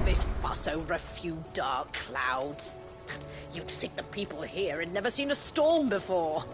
this fuss over a few dark clouds? You'd think the people here had never seen a storm before.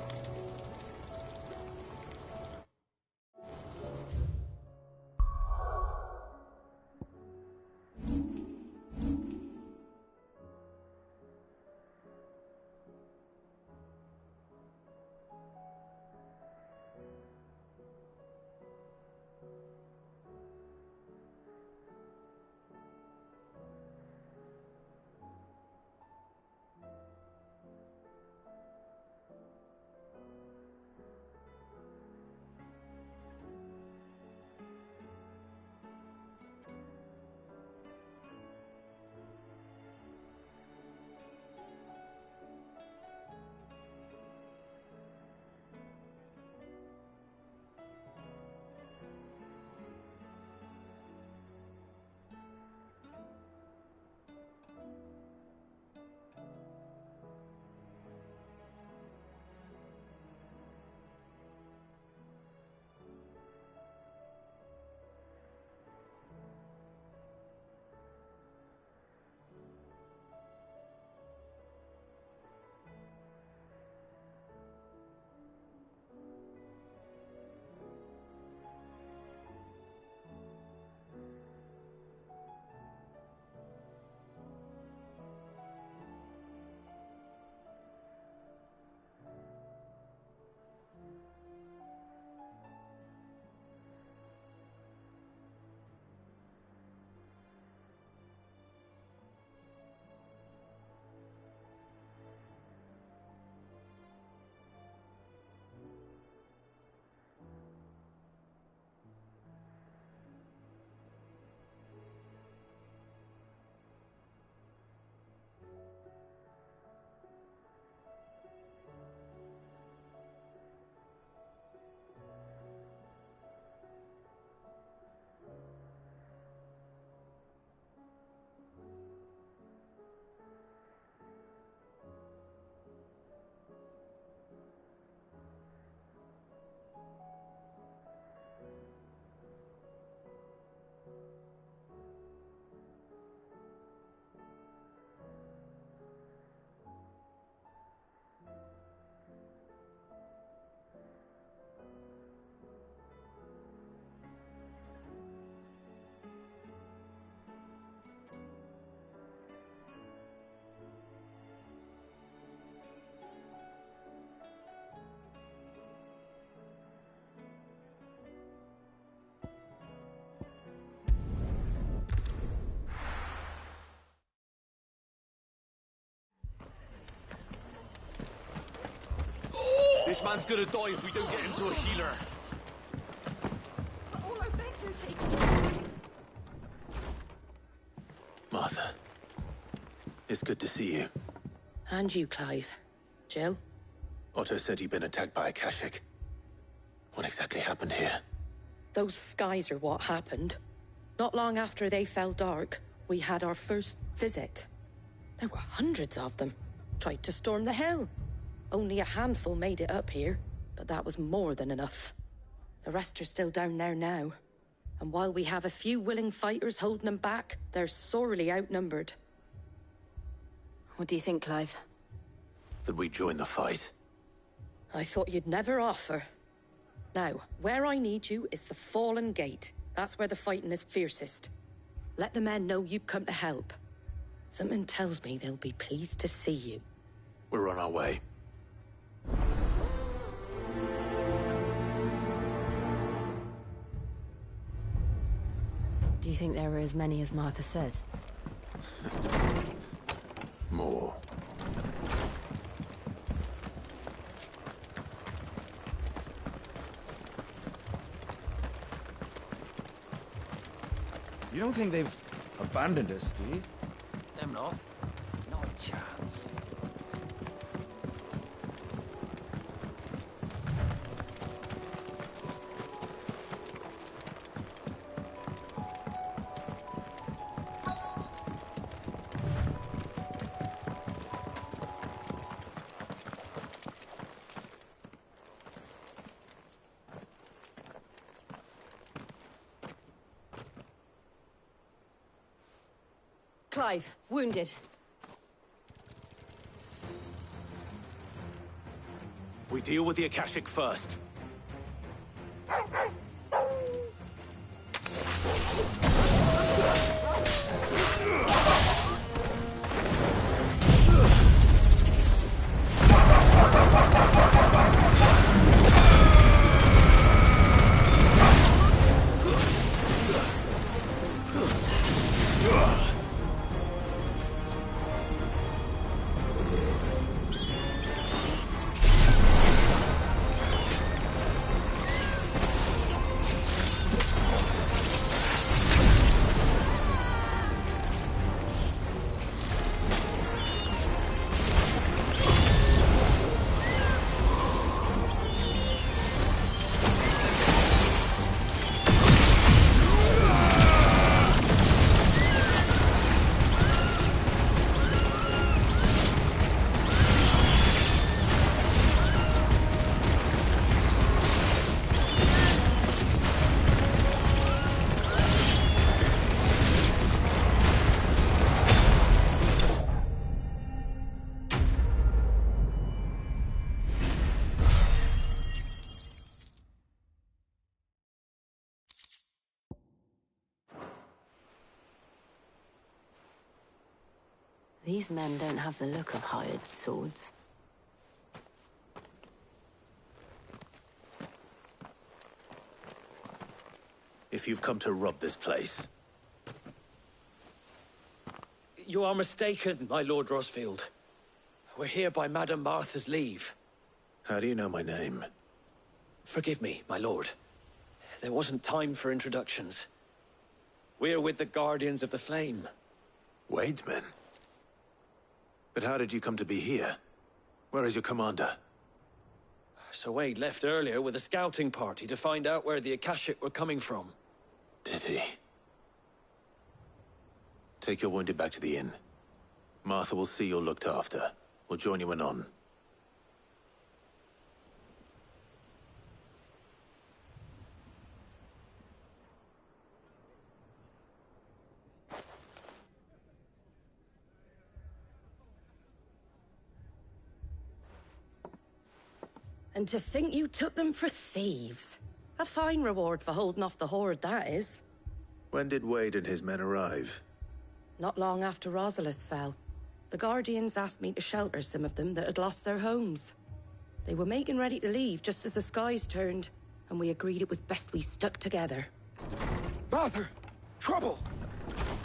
This man's gonna die if we don't get him to a healer. All our beds are taken. Martha, it's good to see you. And you, Clive. Jill? Otto said he'd been attacked by a Kashik. What exactly happened here? Those skies are what happened. Not long after they fell dark, we had our first visit. There were hundreds of them. Tried to storm the hill. Only a handful made it up here, but that was more than enough. The rest are still down there now. And while we have a few willing fighters holding them back, they're sorely outnumbered. What do you think, Clive? That we join the fight. I thought you'd never offer. Now, where I need you is the Fallen Gate. That's where the fighting is fiercest. Let the men know you've come to help. Something tells me they'll be pleased to see you. We're on our way. Do you think there were as many as Martha says? More. You don't think they've abandoned us, do you? Them not. Not a chance. Clive, wounded. We deal with the Akashic first. These men don't have the look of hired swords. If you've come to rob this place, You are mistaken, my Lord Rosfield. We're here by Madame Martha's leave. how do you know my name? Forgive me, my lord. There wasn't time for introductions. We're with the Guardians of the Flame. Wade's men? But how did you come to be here? Where is your commander? Sir Wade left earlier with a scouting party to find out where the Akashic were coming from. Did he? Take your wounded back to the inn. Martha will see you're looked after. We'll join you anon. And to think you took them for thieves. A fine reward for holding off the horde, that is. When did Wade and his men arrive? Not long after Rosalith fell. The Guardians asked me to shelter some of them that had lost their homes. They were making ready to leave just as the skies turned, and we agreed it was best we stuck together. Martha! Trouble!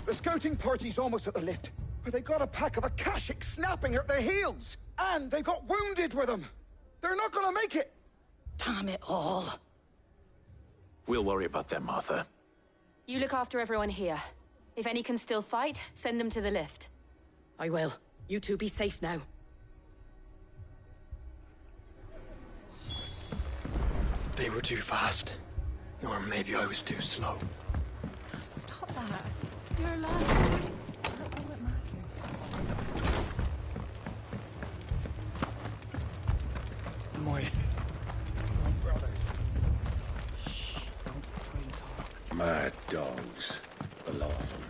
The scouting party's almost at the lift, but they got a pack of Akashic snapping at their heels! And they got wounded with them! They're not gonna make it! Damn it all. We'll worry about them, Martha. You look after everyone here. If any can still fight, send them to the lift. I will. You two be safe now. They were too fast. Or maybe I was too slow. Stop that. You're alive. That's all that matters. My brothers. Shh, don't try and talk. Mad dogs. The lot of them.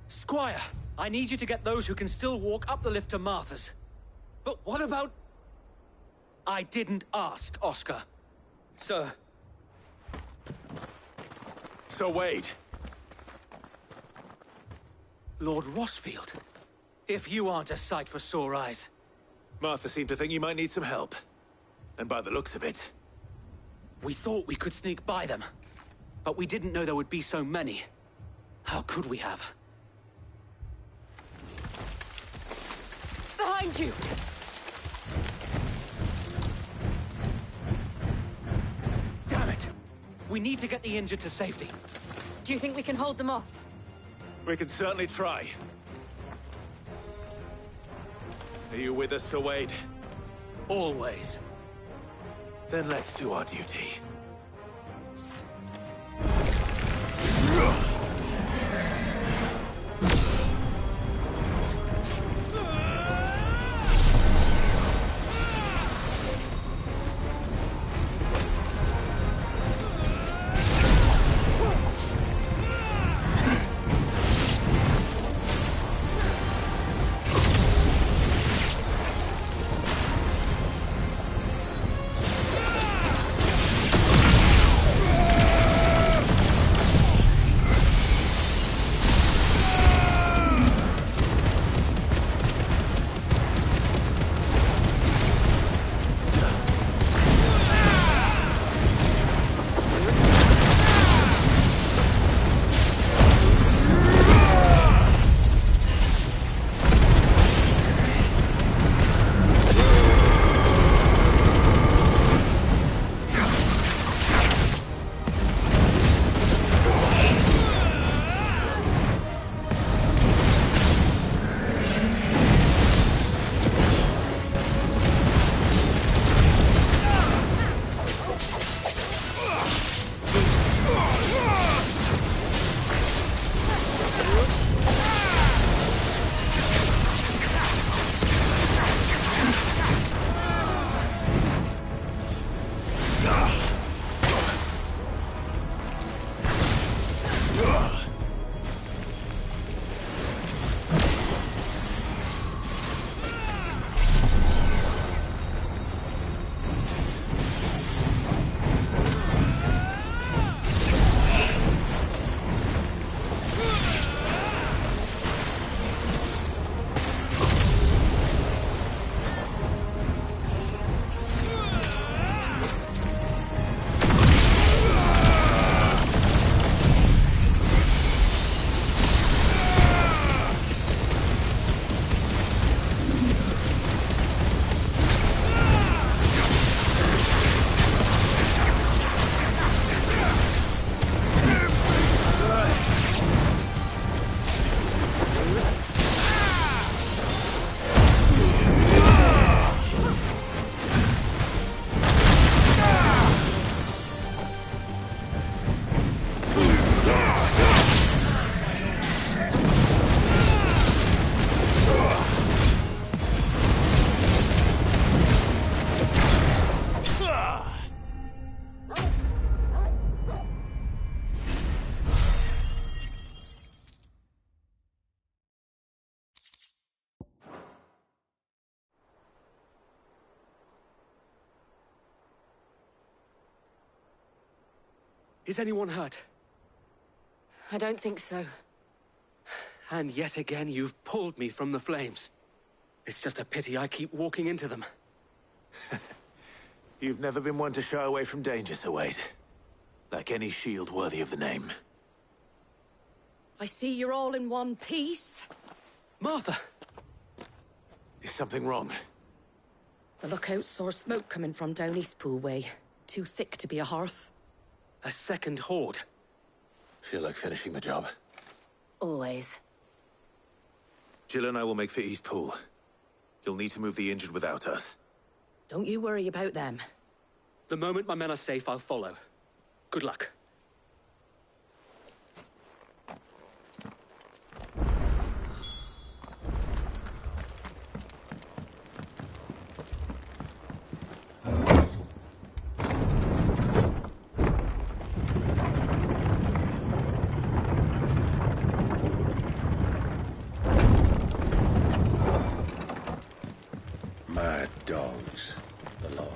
Squire, I need you to get those who can still walk up the lift to Martha's. But what about... I didn't ask, Oscar. Sir. So Wade. Lord Rosfield. If you aren't a sight for sore eyes. Martha seemed to think you might need some help. And by the looks of it... We thought we could sneak by them. But we didn't know there would be so many. How could we have? Behind you! Damn it! We need to get the injured to safety. Do you think we can hold them off? We can certainly try. Are you with us, Sir Wade? Always. Then let's do our duty. Is anyone hurt? I don't think so. And yet again, you've pulled me from the flames. It's just a pity I keep walking into them. You've never been one to shy away from danger, Sir Wade. Like any shield worthy of the name. I see you're all in one piece. Martha! Is something wrong? The lookout saw smoke coming from down Eastpool way. Too thick to be a hearth. A second horde. Feel like finishing the job. Always. Jill and I will make for Eastpool. You'll need to move the injured without us. Don't you worry about them. The moment my men are safe, I'll follow. Good luck. Mad dogs, the law.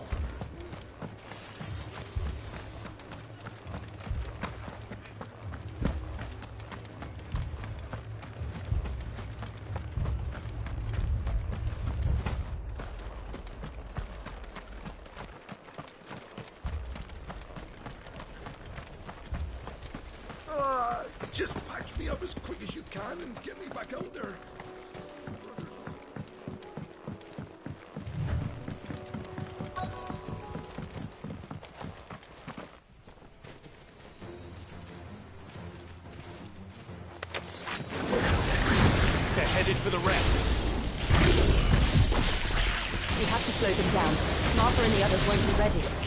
Just patch me up as quick as you can and get me back out there. They're headed for the rest. slow them down. Martha and the others won't be ready.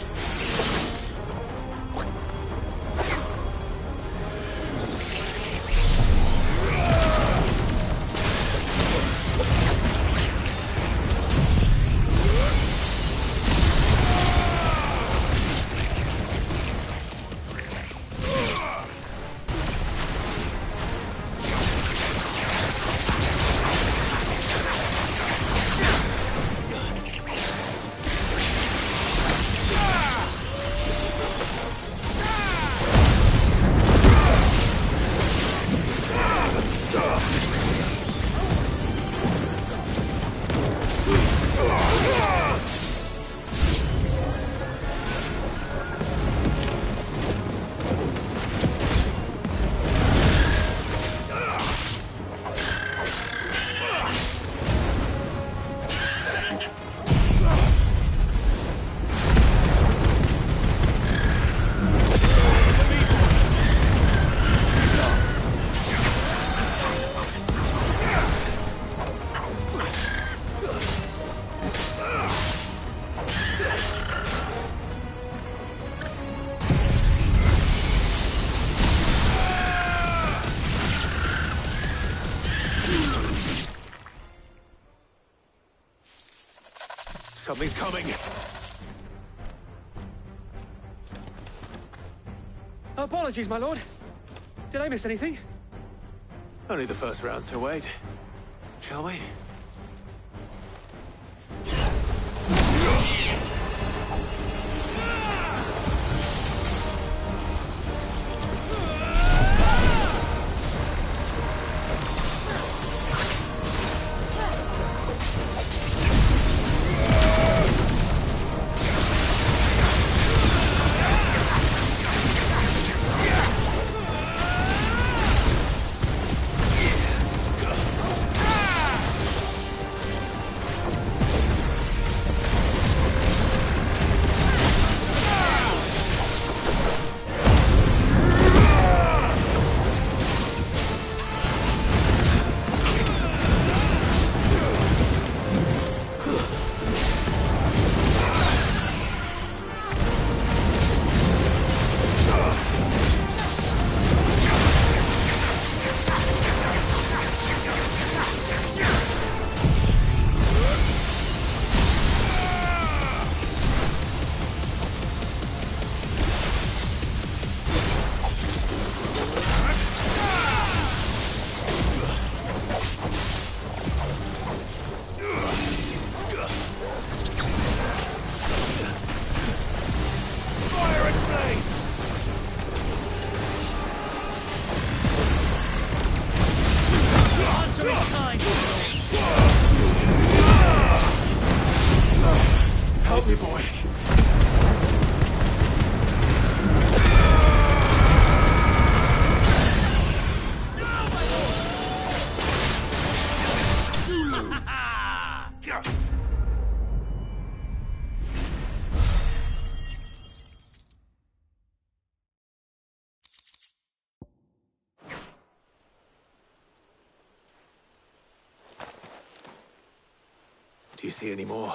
Something's coming! Apologies, my lord. Did I miss anything? Only the first round, so wait. Shall we? Help me, boy. Do you see any more?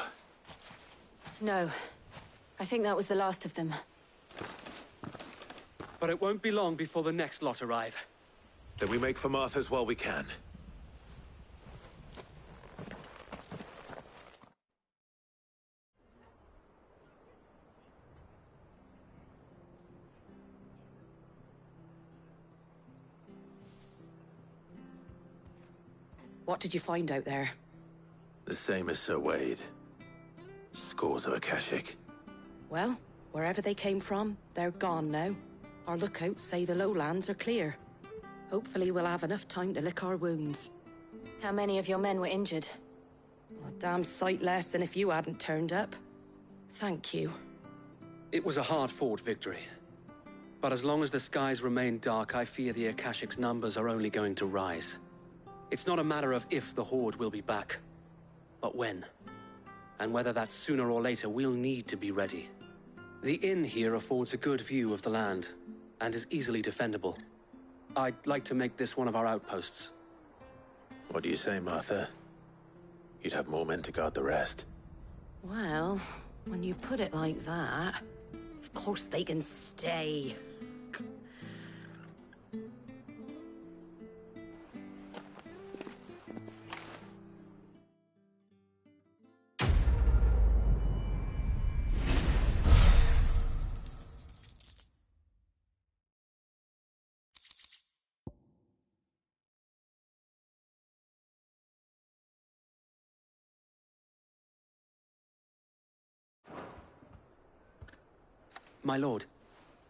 No. I think that was the last of them. But it won't be long before the next lot arrive. Then we make for Martha's while we can. What did you find out there? The same as Sir Wade. Scores of Akashic. Well, wherever they came from, they're gone now. Our lookouts say the lowlands are clear. Hopefully we'll have enough time to lick our wounds. How many of your men were injured? A damn sight less than if you hadn't turned up. Thank you. It was a hard-fought victory. But as long as the skies remain dark, I fear the Akashic's numbers are only going to rise. It's not a matter of if the Horde will be back, but when. And whether that's sooner or later, we'll need to be ready. The inn here affords a good view of the land, and is easily defendable. I'd like to make this one of our outposts. What do you say, Martha? You'd have more men to guard the rest. Well, when you put it like that, of course they can stay. My lord,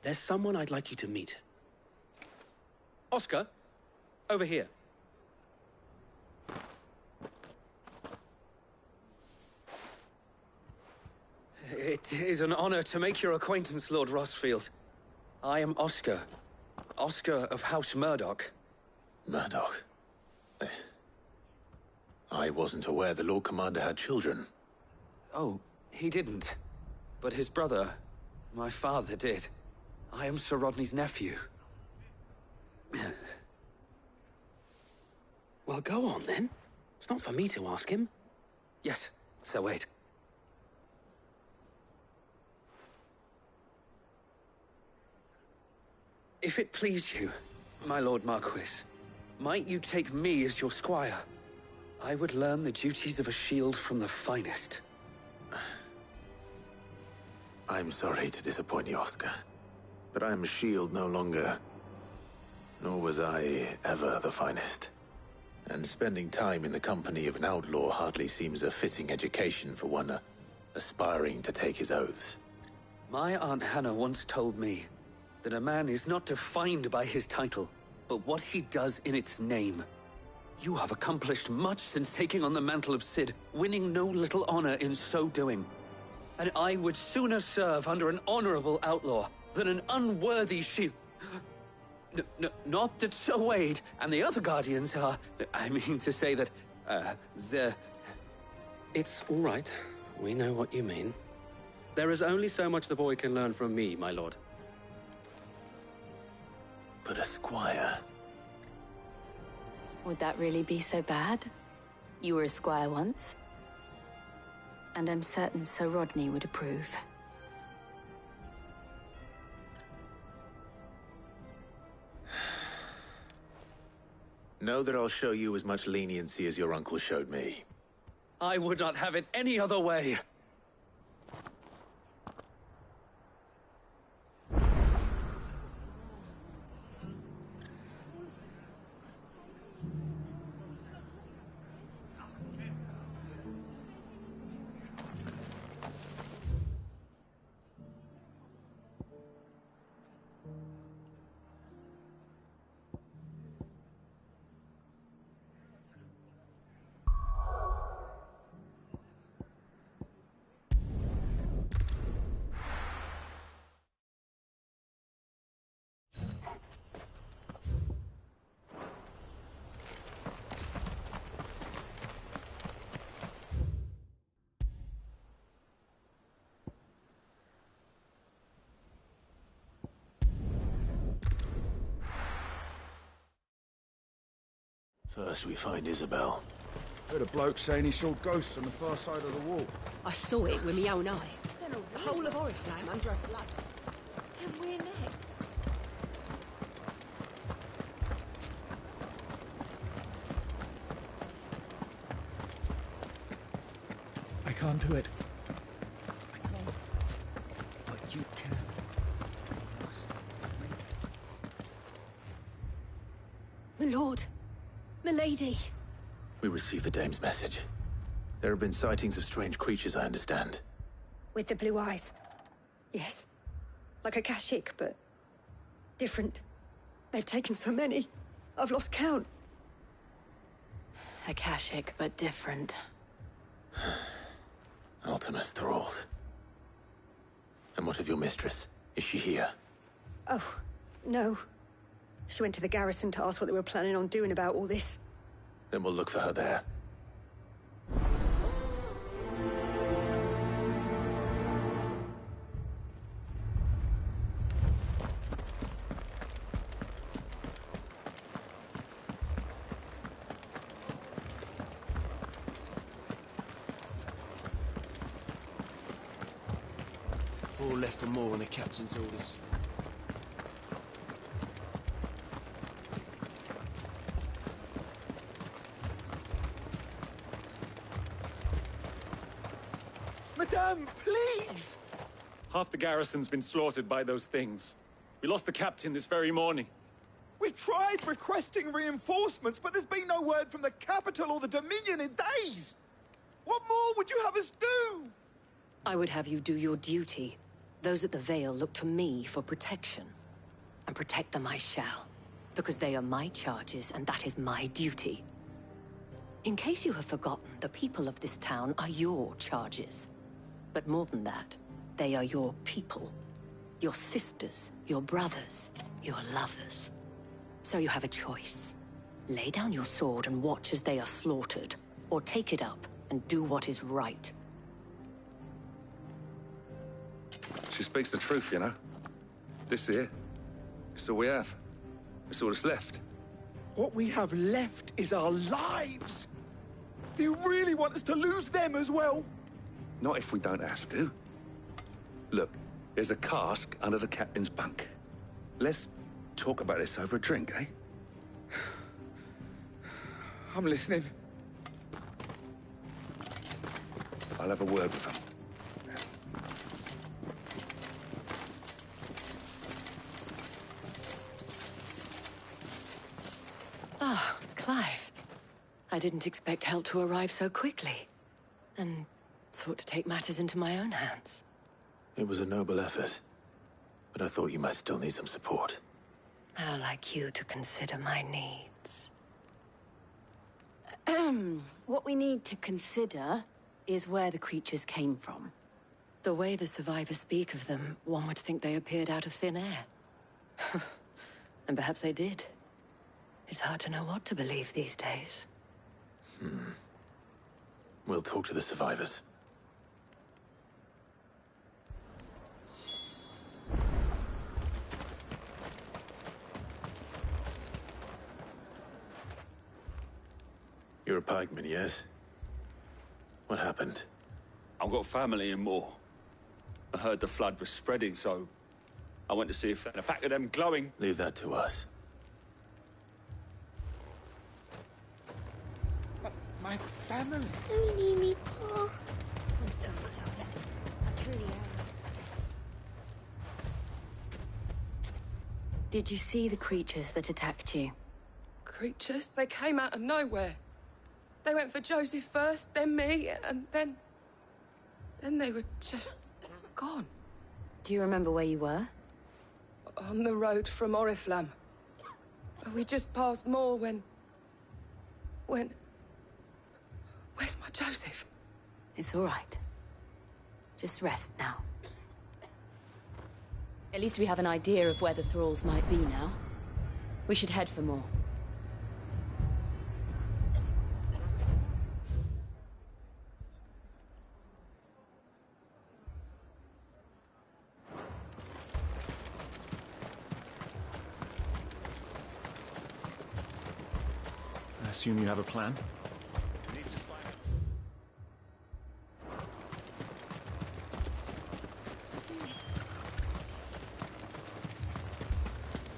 there's someone I'd like you to meet. Oscar, over here. It is an honor to make your acquaintance, Lord Rosfield. I am Oscar. Oscar of House Murdoch. Murdoch? I wasn't aware the Lord Commander had children. Oh, he didn't. But his brother, my father, did. I am Sir Rodney's nephew. Well, go on then. It's not for me to ask him. Yes, Sir Wade. If it please you, my Lord Marquis, might you take me as your squire? I would learn the duties of a shield from the finest. I'm sorry to disappoint you, Oscar, but I am a shield no longer. Nor was I ever the finest. And spending time in the company of an outlaw hardly seems a fitting education for one aspiring to take his oaths. My Aunt Hannah once told me that a man is not defined by his title, but what he does in its name. You have accomplished much since taking on the mantle of Cid, winning no little honor in so doing. And I would sooner serve under an honorable outlaw than an unworthy shield. Not that Sir Wade and the other Guardians are... I mean to say that, they're... It's all right. We know what you mean. There is only so much the boy can learn from me, my lord. But a squire... Would that really be so bad? You were a squire once. And I'm certain Sir Rodney would approve. Know that I'll show you as much leniency as your uncle showed me. I would not have it any other way. First we find Isabel. Heard a bloke saying he saw ghosts on the far side of the wall. I saw it with my own eyes. The whole of Oriflamme under a flood. Then we're next. I can't do it. I can't. But you can. My lord. Milady. We received the dame's message. There have been sightings of strange creatures, I understand. With the blue eyes. Yes. Like a Kashik, but different. They've taken so many. I've lost count. Akashic, but different. Ultimus thralls. And what of your mistress? Is she here? Oh, no. She went to the garrison to ask what they were planning on doing about all this. Then we'll look for her there. 4 left for more on the captain's orders. Madame, please! Half the garrison's been slaughtered by those things. We lost the captain this very morning. We've tried requesting reinforcements, but there's been no word from the capital or the Dominion in days! What more would you have us do? I would have you do your duty. Those at the Vale look to me for protection. And protect them I shall. Because they are my charges, and that is my duty. In case you have forgotten, the people of this town are your charges. But more than that, they are your people. Your sisters, your brothers, your lovers. So you have a choice. Lay down your sword and watch as they are slaughtered, or take it up and do what is right. She speaks the truth, you know. This here, it's all we have. It's all that's left. What we have left is our lives! Do you really want us to lose them as well? Not if we don't have to. Look, there's a cask under the captain's bunk. Let's talk about this over a drink, eh? I'm listening. I'll have a word with him. Ah, Clive. I didn't expect help to arrive so quickly. And sought to take matters into my own hands. It was a noble effort, but I thought you might still need some support. How like you to consider my needs. What we need to consider is where the creatures came from. The way the survivors speak of them, one would think they appeared out of thin air. And perhaps they did. It's hard to know what to believe these days. We'll talk to the survivors. You're a pikeman, yes? What happened? I've got family in Moor. I heard the flood was spreading, so I went to see if a pack of them glowing. Leave that to us. My family. Don't leave me, Pa. I'm sorry, darling. I truly am. Did you see the creatures that attacked you? Creatures? They came out of nowhere. They went for Joseph first, then me, and then they were just gone. Do you remember where you were? On the road from Oriflamme. We just passed Moor when... Where's my Joseph? It's all right. Just rest now. At least we have an idea of where the thralls might be now. We should head for more. I assume you have a plan?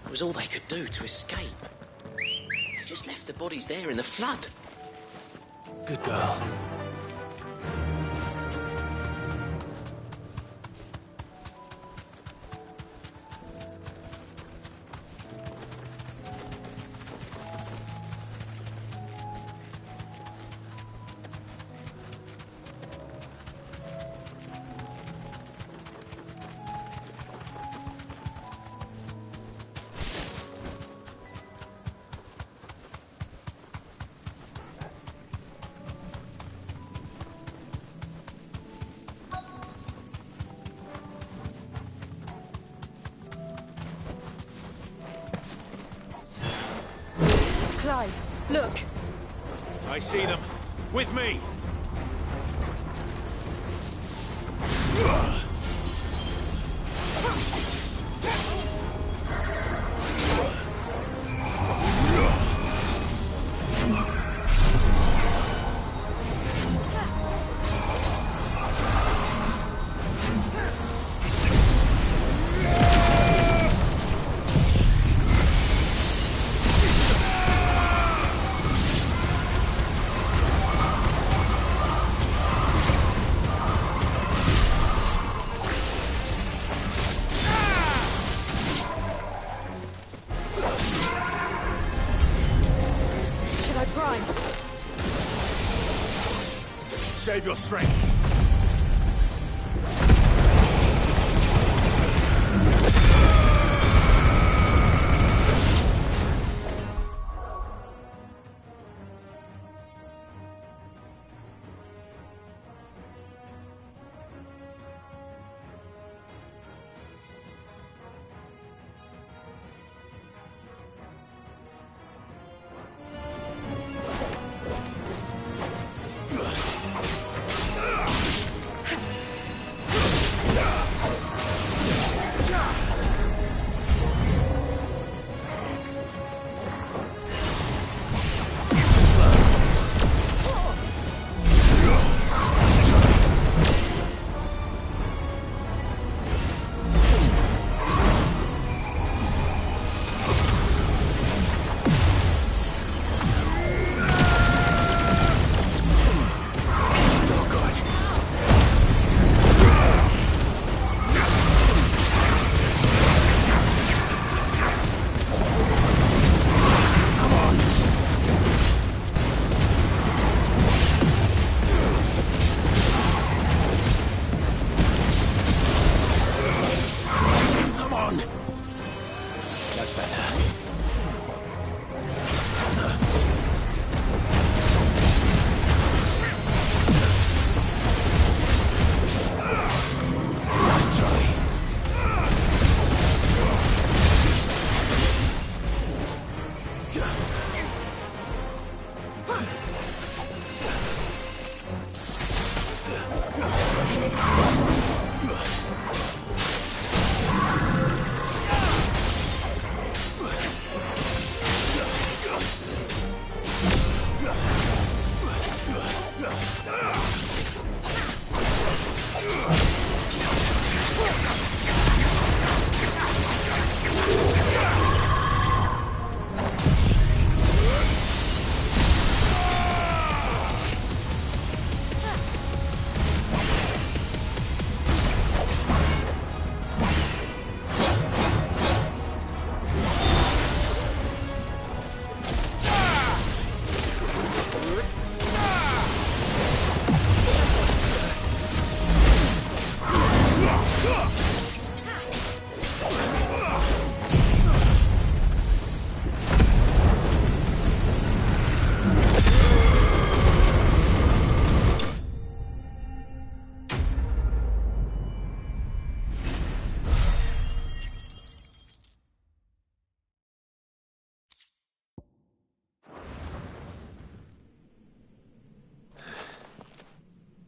It was all they could do to escape. They just left the bodies there in the flood. Good girl. Clive, look! I see them. With me! Save your strength.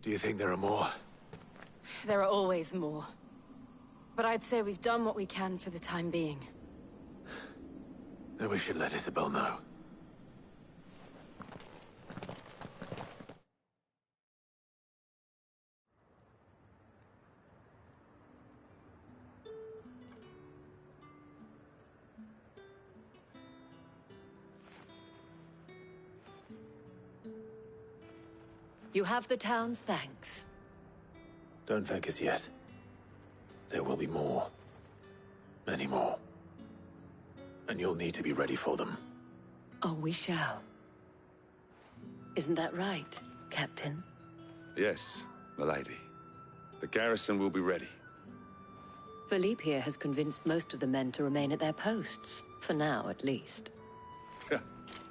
Do you think there are more? There are always more. But I'd say we've done what we can for the time being. Then we should let Isabel know. You have the town's thanks. Don't thank us yet. There will be more. Many more. And you'll need to be ready for them. Oh, we shall. Isn't that right, Captain? Yes, milady. The garrison will be ready. Philippe here has convinced most of the men to remain at their posts. For now, at least.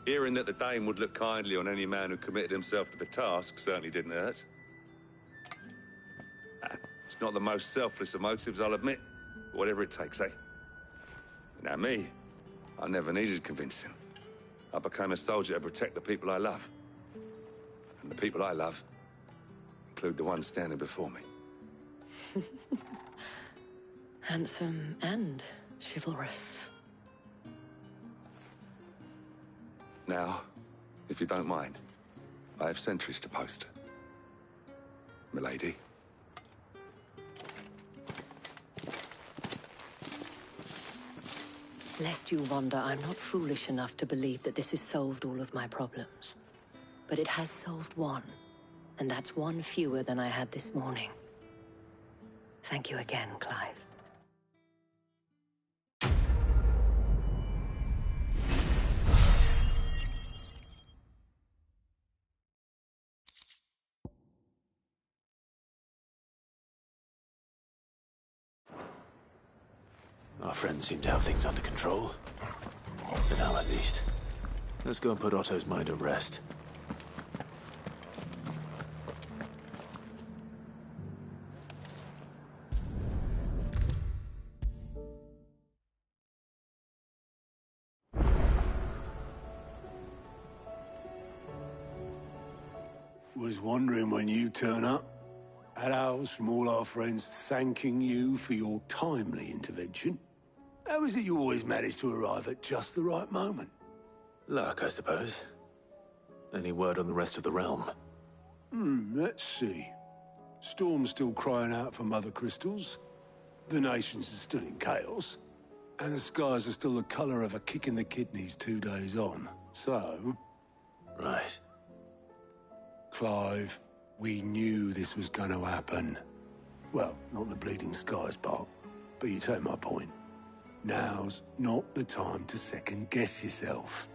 Hearing that the Dane would look kindly on any man who committed himself to the task certainly didn't hurt. It's not the most selfless of motives, I'll admit. But whatever it takes, eh? Now me, I never needed convincing. I became a soldier to protect the people I love. And the people I love include the ones standing before me. Handsome and chivalrous. Now, if you don't mind, I have sentries to post. Milady. Lest you wonder, I'm not foolish enough to believe that this has solved all of my problems. But it has solved one, and that's one fewer than I had this morning. Thank you again, Clive. Our friends seem to have things under control. For now, at least. Let's go and put Otto's mind at rest. Was wondering when you turn up. Had ours from all our friends thanking you for your timely intervention. How is it you always manage to arrive at just the right moment? Luck, I suppose. Any word on the rest of the realm? Let's see. Storm's still crying out for Mother Crystals. The nations are still in chaos. And the skies are still the color of a kick in the kidneys 2 days on. So... Right. Clive, we knew this was going to happen. Well, not the bleeding skies part, but you take my point. Now's not the time to second-guess yourself.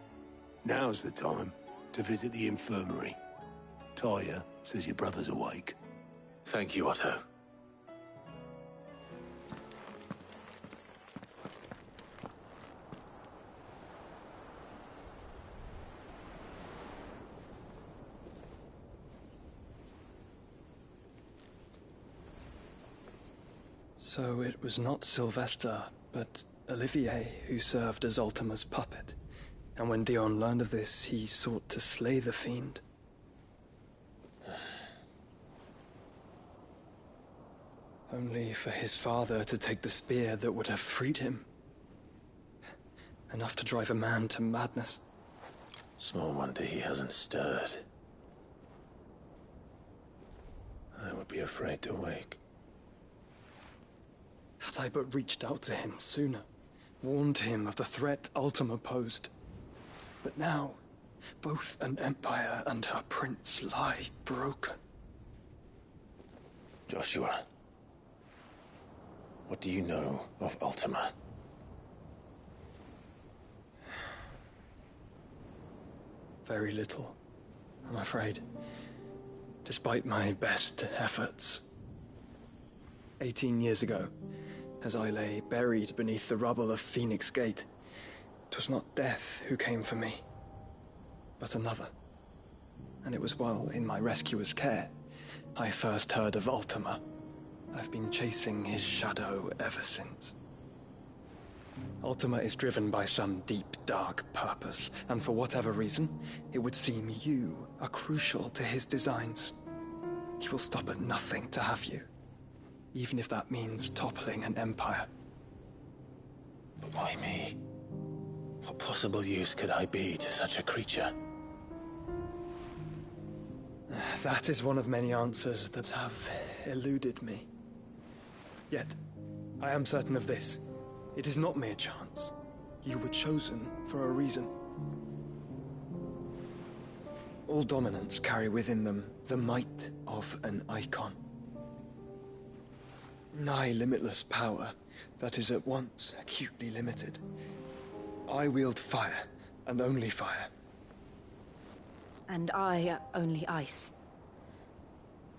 Now's the time to visit the infirmary. Talia says your brother's awake. Thank you, Otto. So it was not Sylvester, but Olivier who served as Ultima's puppet. And when Dion learned of this, he sought to slay the fiend. Only for his father to take the spear that would have freed him. Enough to drive a man to madness. Small wonder he hasn't stirred. I would be afraid to wake. Had I but reached out to him sooner, warned him of the threat Ultima posed. But now, both an empire and her prince lie broken. Joshua, what do you know of Ultima? Very little, I'm afraid. Despite my best efforts. 18 years ago, as I lay buried beneath the rubble of Phoenix Gate, 'twas not death who came for me, but another. And it was while in my rescuer's care, I first heard of Ultima. I've been chasing his shadow ever since. Ultima is driven by some deep, dark purpose, and for whatever reason, it would seem you are crucial to his designs. He will stop at nothing to have you, even if that means toppling an empire. But why me? What possible use could I be to such a creature? That is one of many answers that have eluded me. Yet, I am certain of this. It is not mere chance. You were chosen for a reason. All dominants carry within them the might of an icon. Nigh limitless power that is at once acutely limited. I wield fire, and only fire. And I only ice.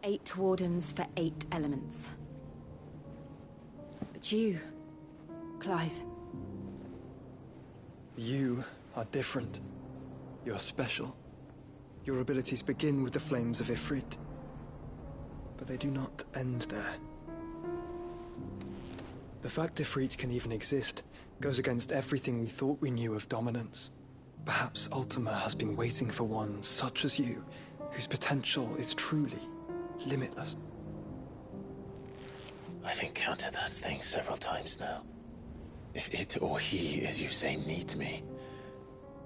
8 wardens for 8 elements. But you, Clive. You are different. You're special. Your abilities begin with the flames of Ifrit. But they do not end there. The fact Ifrit can even exist goes against everything we thought we knew of dominance. Perhaps Ultima has been waiting for one such as you, whose potential is truly limitless. I've encountered that thing several times now. If it or he, as you say, needs me,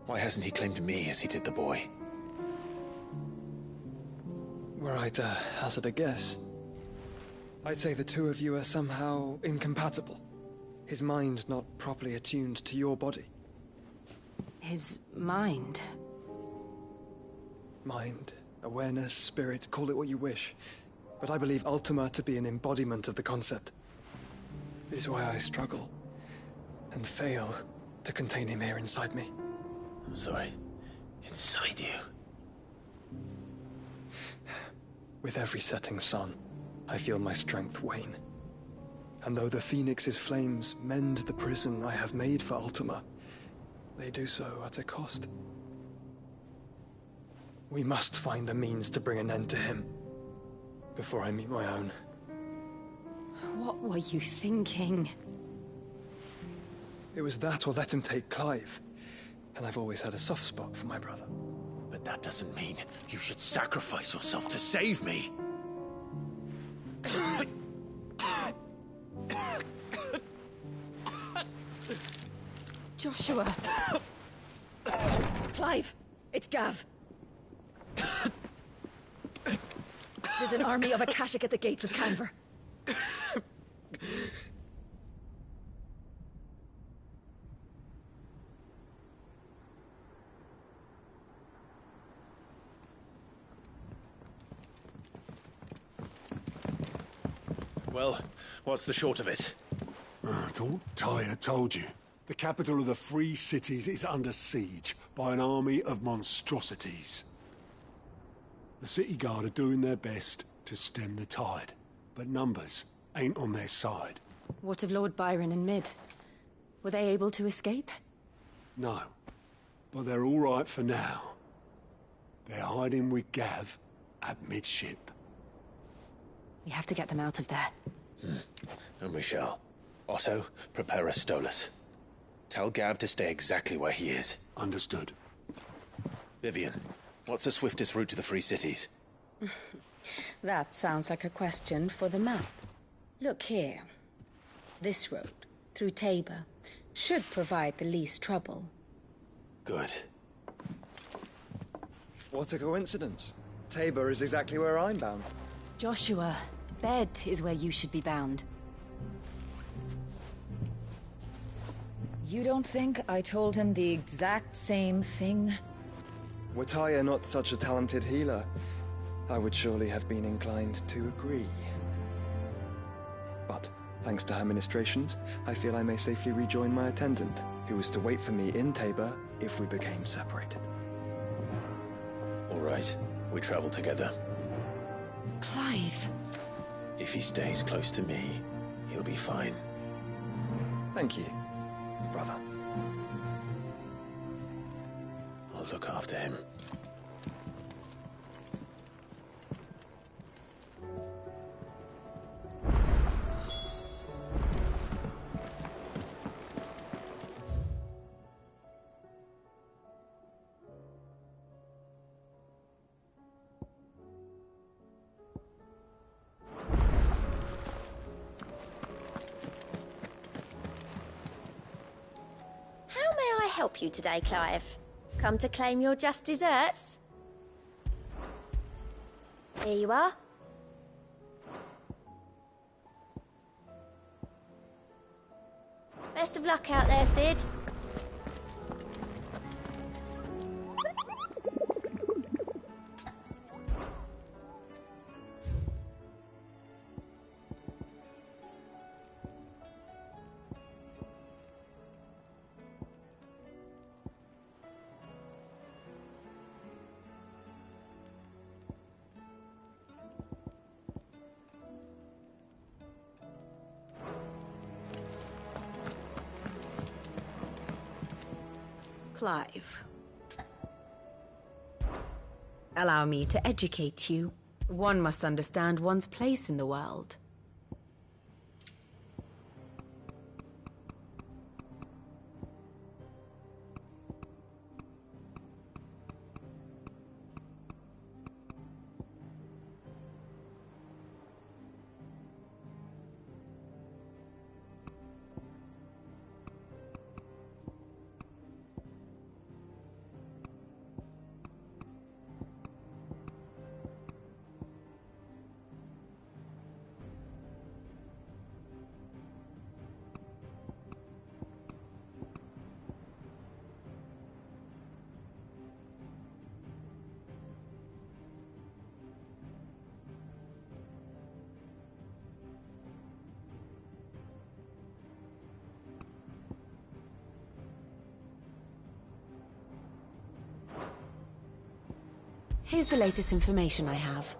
why hasn't he claimed me as he did the boy? Were I to hazard a guess, I'd say the two of you are somehow incompatible. His mind not properly attuned to your body. His mind? Mind, awareness, spirit, call it what you wish. But I believe Ultima to be an embodiment of the concept. This is why I struggle and fail to contain him here inside me. I'm sorry. Inside you? With every setting sun, I feel my strength wane. And though the Phoenix's flames mend the prison I have made for Ultima, they do so at a cost. We must find a means to bring an end to him before I meet my own. What were you thinking? It was that or let him take Clive. And I've always had a soft spot for my brother. But that doesn't mean you should sacrifice yourself to save me. Joshua. Clive, it's Gav. There's an army of Akashic at the gates of Canver. Well, what's the short of it? It's all Tyre told you. The capital of the Free Cities is under siege by an army of monstrosities. The city guard are doing their best to stem the tide, but numbers ain't on their side. What of Lord Byron and Mid? Were they able to escape? No, but they're all right for now. They're hiding with Gav at midship. We have to get them out of there. And we shall. Otto, prepare a Stolas. Tell Gav to stay exactly where he is. Understood. Vivian, what's the swiftest route to the Free Cities? That sounds like a question for the map. Look here. This road, through Tabor, should provide the least trouble. Good. What a coincidence. Tabor is exactly where I'm bound. Joshua, Bed is where you should be bound. You don't think I told him the exact same thing? Were Tyre not such a talented healer, I would surely have been inclined to agree. But, thanks to her ministrations, I feel I may safely rejoin my attendant, who was to wait for me in Tabor if we became separated. All right, we travel together. Clive. If he stays close to me, he'll be fine. Thank you, brother. I'll look after him. Help you today, Clive? Come to claim your just desserts? Here you are. Best of luck out there, Sid. Clive. Allow me to educate you. One must understand one's place in the world. Here's the latest information I have.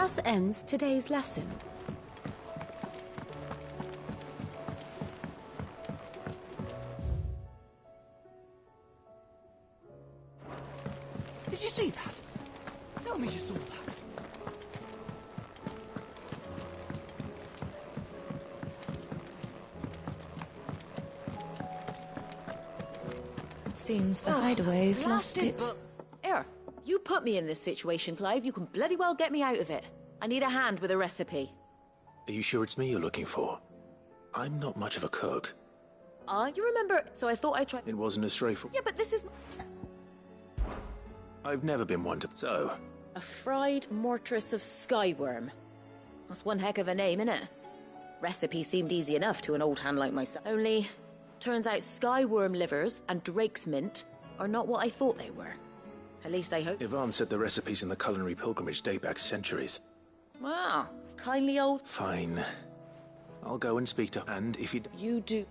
thus ends today's lesson. Did you see that? Tell me you saw that. Seems the hideaway's lost blasted its... Here, you put me in this situation, Clive. You can bloody well get me out of it. I need a hand with a recipe. Are you sure it's me you're looking for? I'm not much of a cook. You remember? So I thought I'd try... It wasn't as straightforward. Yeah, but this is... I've never been one to... So, A fried mortress of skyworm. That's one heck of a name, innit? Recipe seemed easy enough to an old hand like myself. Only, turns out skyworm livers and drake's mint are not what I thought they were. At least I hope... Yvonne said the recipes in the culinary pilgrimage date back centuries. Wow, kindly old... Fine. I'll go and speak to... And if you... You do...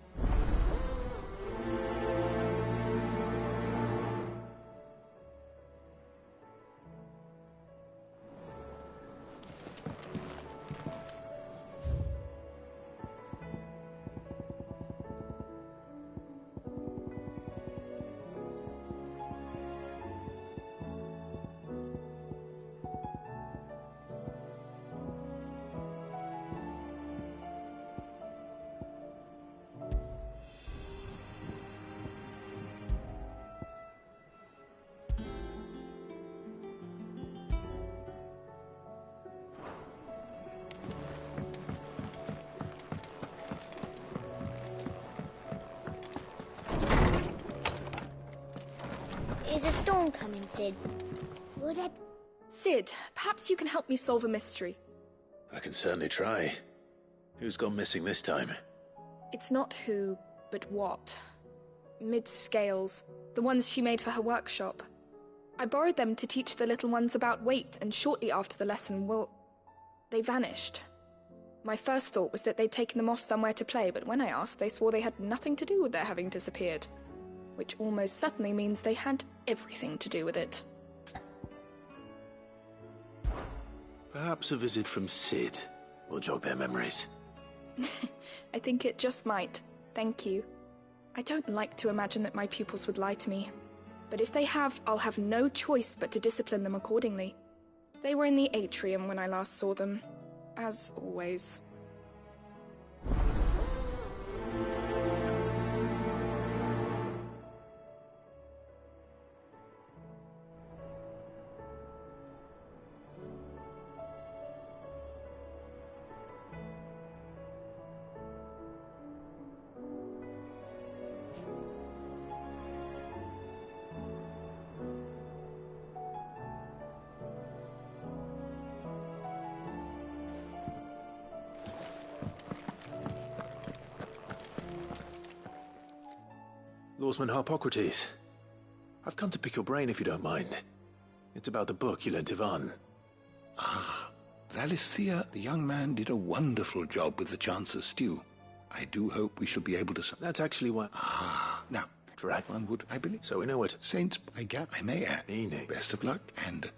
Is a storm coming, Sid? Will there... Sid, perhaps you can help me solve a mystery. I can certainly try. Who's gone missing this time? It's not who, but what. Mid-scales, the ones she made for her workshop. I borrowed them to teach the little ones about weight, and shortly after the lesson, well, they vanished. My first thought was that they'd taken them off somewhere to play, but when I asked, they swore they had nothing to do with their having disappeared. Which almost certainly means they had everything to do with it. Perhaps a visit from Sid will jog their memories. I think it just might. Thank you. I don't like to imagine that my pupils would lie to me. But if they have, I'll have no choice but to discipline them accordingly. They were in the atrium when I last saw them. As always. Lawsman Harpocrates. I've come to pick your brain if you don't mind. It's about the book you lent Ivan. Ah, Valisthea, the young man did a wonderful job with the Chance's stew. I do hope we shall be able to... That's actually what... Ah, now, Dragman would, I believe. So we know it. Saints, I may add. Best of luck, and...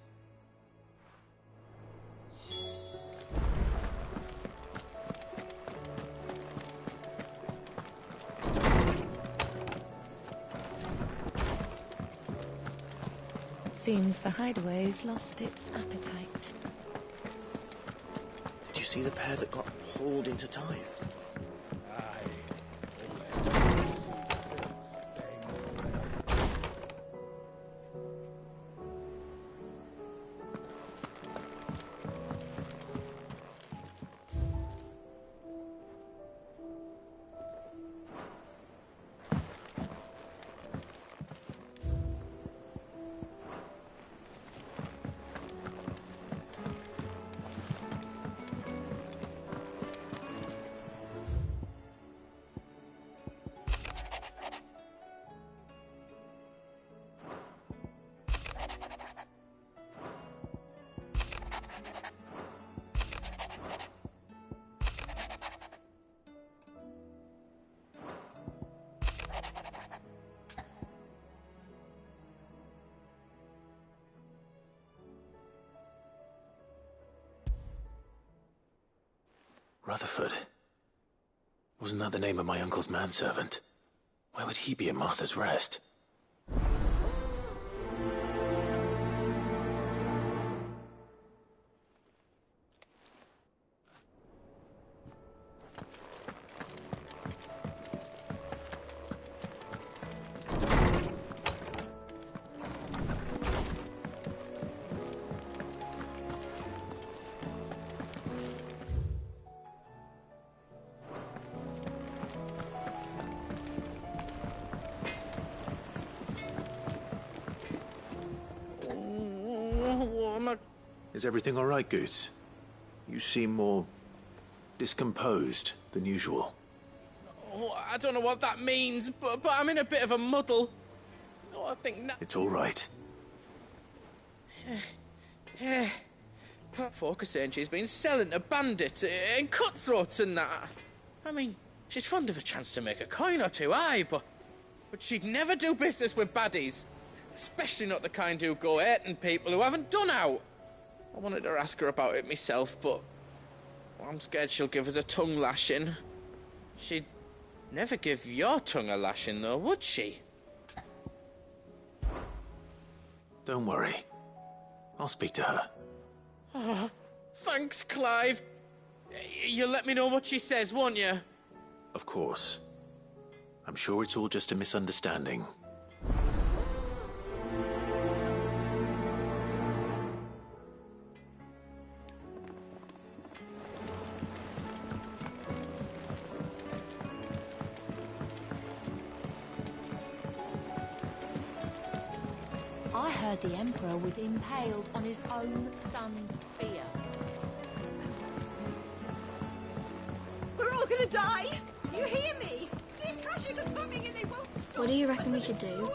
Seems the hideaway's lost its appetite. Did you see the pair that got hauled into tires? Rutherford. Wasn't that the name of my uncle's manservant? Why would he be at Martha's Rest? Is everything all right, Goots? You seem more discomposed than usual. Oh, I don't know what that means, but I'm in a bit of a muddle. Oh, I think It's all right. Folk are saying she's been selling to bandits and cutthroats and that. I mean, she's fond of a chance to make a coin or two, aye, but she'd never do business with baddies. Especially not the kind who go hurting people who haven't done out. I wanted to ask her about it myself, but I'm scared she'll give us a tongue lashing. She'd never give your tongue a lashing, though, would she? Don't worry. I'll speak to her. Oh, thanks, Clive. You'll let me know what she says, won't you? Of course. I'm sure it's all just a misunderstanding. I heard the Emperor was impaled on his own son's spear. We're all gonna die! You hear me? The Akashic are coming and they won't stop! What do you reckon we should do?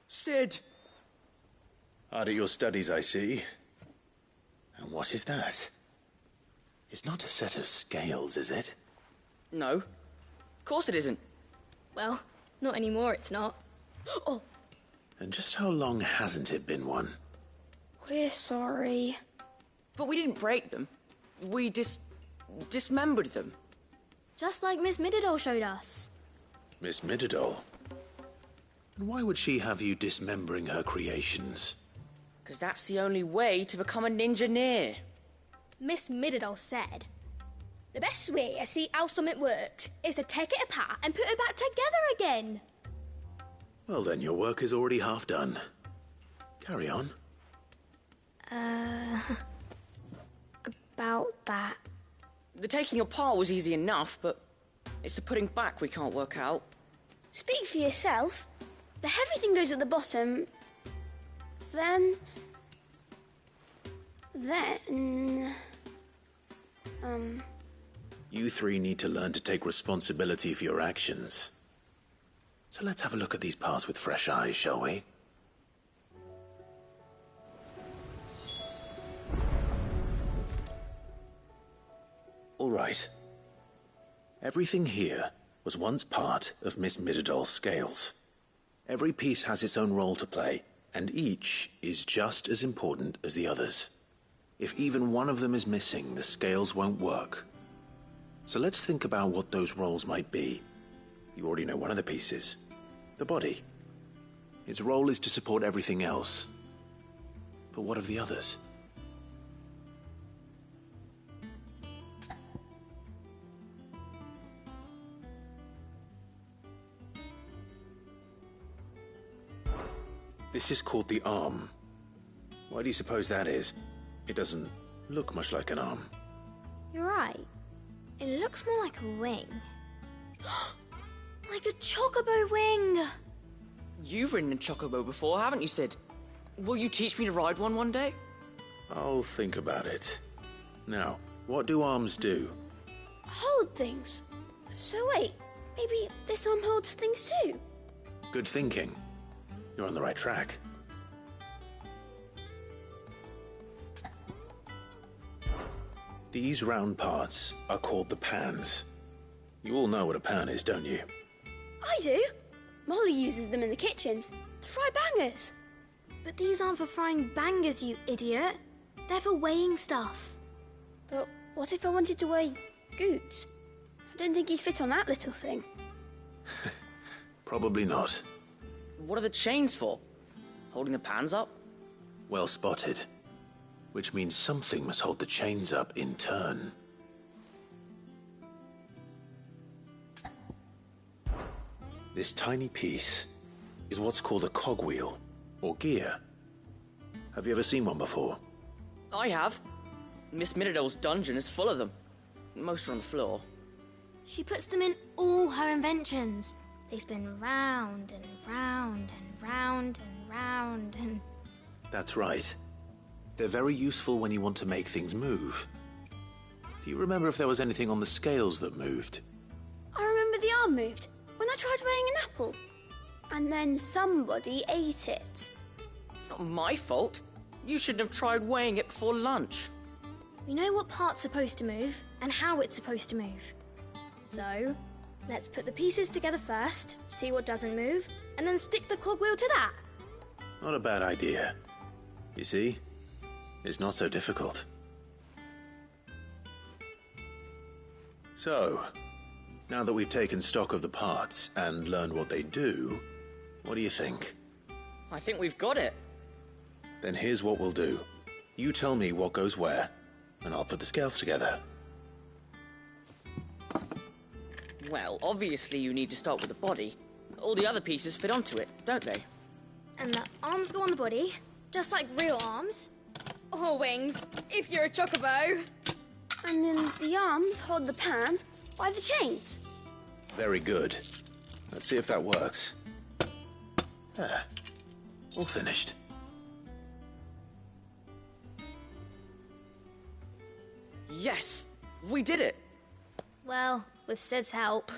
Cid! Hard at your studies, I see. And what is that? It's not a set of scales, is it? No. Of course it isn't. Well, not anymore, it's not. Oh! And just how long hasn't it been one? We're sorry. But we didn't break them. We dismembered them. Just like Miss Mididol showed us. Miss Mididol? And why would she have you dismembering her creations? Because that's the only way to become a ninja-near. Miss Mididol said, the best way to see how something works is to take it apart and put it back together again. Well then, your work is already half done. Carry on. About that. The taking apart was easy enough, but it's the putting back we can't work out. Speak for yourself. The heavy thing goes at the bottom. Then... You three need to learn to take responsibility for your actions. So let's have a look at these parts with fresh eyes, shall we? All right. Everything here was once part of Miss Mididol's scales. Every piece has its own role to play, and each is just as important as the others. If even one of them is missing, the scales won't work. So let's think about what those roles might be. You already know one of the pieces. The body. Its role is to support everything else. But what of the others? This is called the arm. Why do you suppose that is? It doesn't look much like an arm. You're right. It looks more like a wing. Like a chocobo wing! You've ridden a chocobo before, haven't you, Cid? Will you teach me to ride one day? I'll think about it. Now, what do arms do? Hold things. So wait, maybe this arm holds things too? Good thinking. You're on the right track. These round parts are called the pans. You all know what a pan is, don't you? I do. Molly uses them in the kitchens To fry bangers. But these aren't for frying bangers, you idiot. They're for weighing stuff. But what if I wanted to weigh goods? I don't think he'd fit on that little thing. Probably not. What are the chains for? Holding the pans up? Well spotted. Which means something must hold the chains up in turn. This tiny piece is what's called a cogwheel, or gear. Have you ever seen one before? I have. Miss Midadol's dungeon is full of them. Most are on the floor. She puts them in all her inventions. They spin round and round and round and round and... That's right. They're very useful when you want to make things move. Do you remember if there was anything on the scales that moved? I remember the arm moved when I tried weighing an apple. And then somebody ate it. It's not my fault. You shouldn't have tried weighing it before lunch. We know what part's supposed to move and how it's supposed to move. So, let's put the pieces together first, see what doesn't move, and then stick the cogwheel to that. Not a bad idea. You see? It's not so difficult. So, now that we've taken stock of the parts and learned what they do, what do you think? I think we've got it. Then here's what we'll do. You tell me what goes where, and I'll put the scales together. Well, obviously you need to start with the body. All the other pieces fit onto it, don't they? And the arms go on the body, just like real arms. Or wings, if you're a chocobo. And then the arms hold the pans by the chains. Very good. Let's see if that works. There. All finished. Yes! We did it! Well, with Sid's help.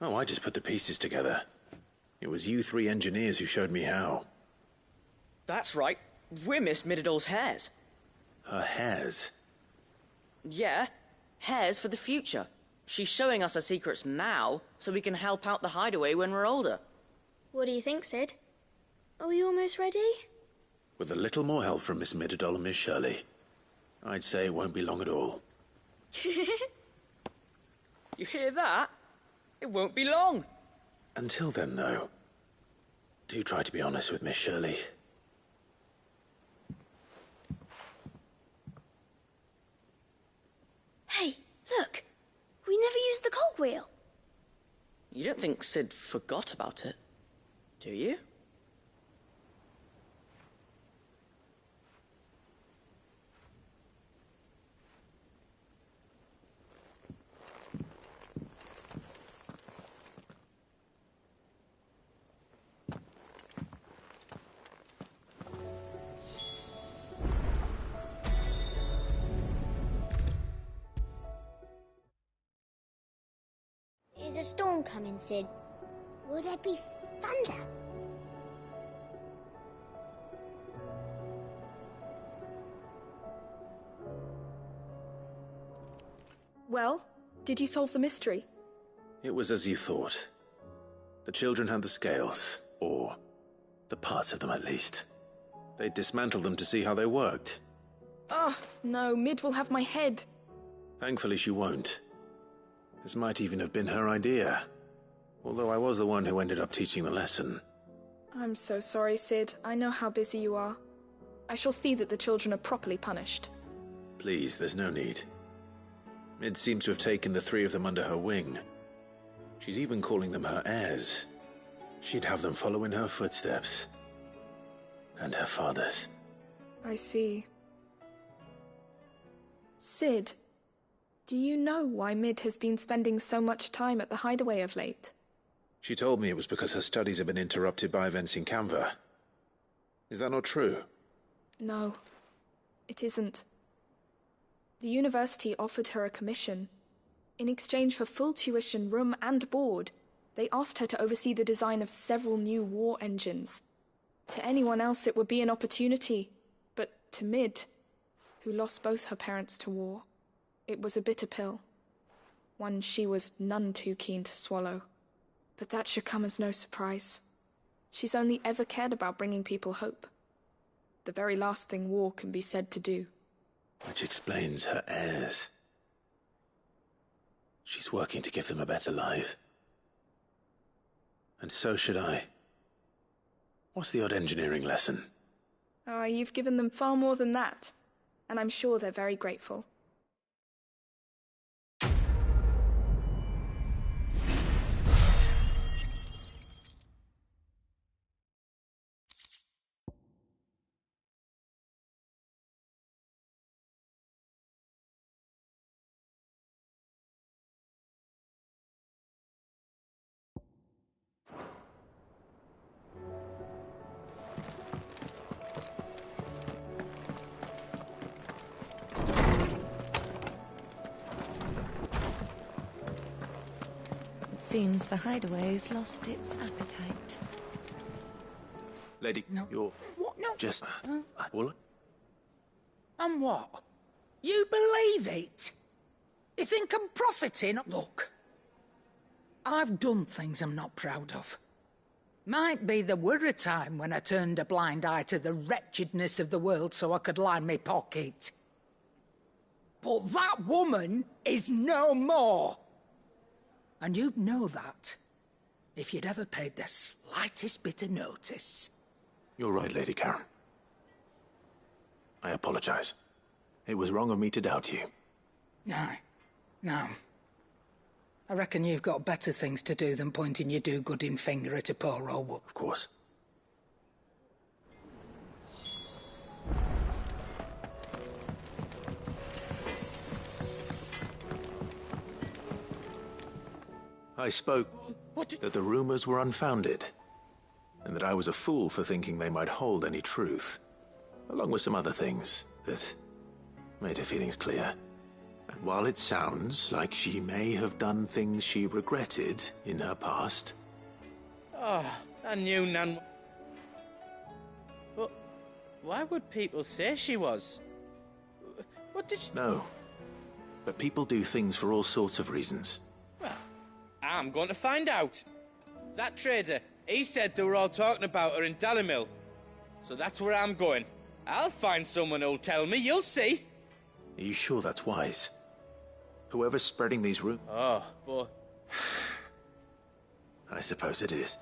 Oh, I just put the pieces together. It was you three engineers who showed me how. That's right. We're Miss Midadol's heirs. Her hairs? Yeah, heirs for the future. She's showing us her secrets now, so we can help out the hideaway when we're older. What do you think, Sid? Are we almost ready? With a little more help from Miss Midadol and Miss Shirley, I'd say it won't be long at all. You hear that? It won't be long. Until then, though, do try to be honest with Miss Shirley. Hey, look! We never used the cogwheel. You don't think Sid forgot about it, do you? Is a storm coming, Sid? Will there be thunder? Well, did you solve the mystery? It was as you thought. The children had the scales, or the parts of them at least. They dismantled them to see how they worked. Oh, no, Mid will have my head. Thankfully she won't. This might even have been her idea. Although I was the one who ended up teaching the lesson. I'm so sorry, Sid. I know how busy you are. I shall see that the children are properly punished. Please, there's no need. Mid seems to have taken the three of them under her wing. She's even calling them her heirs. She'd have them follow in her footsteps. And her father's. I see. Sid, do you know why Mid has been spending so much time at the hideaway of late? She told me it was because her studies have been interrupted by events in Canva. Is that not true? No, it isn't. The university offered her a commission. In exchange for full tuition, room and board, they asked her to oversee the design of several new war engines. To anyone else it would be an opportunity, but to Mid, who lost both her parents to war, it was a bitter pill. One she was none too keen to swallow. But that should come as no surprise. She's only ever cared about bringing people hope. The very last thing war can be said to do. Which explains her heirs. She's working to give them a better life. And so should I. What's the odd engineering lesson? Oh, you've given them far more than that. And I'm sure they're very grateful. Seems the hideaway's lost its appetite. Lady, no. You're... What? No. Just... Well... And what? You believe it? You think I'm profiting? Look, I've done things I'm not proud of. Might be there were a time when I turned a blind eye to the wretchedness of the world so I could line my pocket. But that woman is no more. And you'd know that if you'd ever paid the slightest bit of notice. You're right, Lady Karen. I apologize. It was wrong of me to doubt you. No. I reckon you've got better things to do than pointing your do-gooding finger at a poor old woman. Of course. I spoke that the rumors were unfounded, and that I was a fool for thinking they might hold any truth, along with some other things that made her feelings clear. And while it sounds like she may have done things she regretted in her past... Oh, I knew Nan... But why would people say she was? What did she... No, but people do things for all sorts of reasons. Well, I'm going to find out. That trader, he said they were all talking about her in Dalimil. So that's where I'm going. I'll find someone who'll tell me, you'll see. Are you sure that's wise? Whoever's spreading these rumors... Oh, boy. I suppose it is.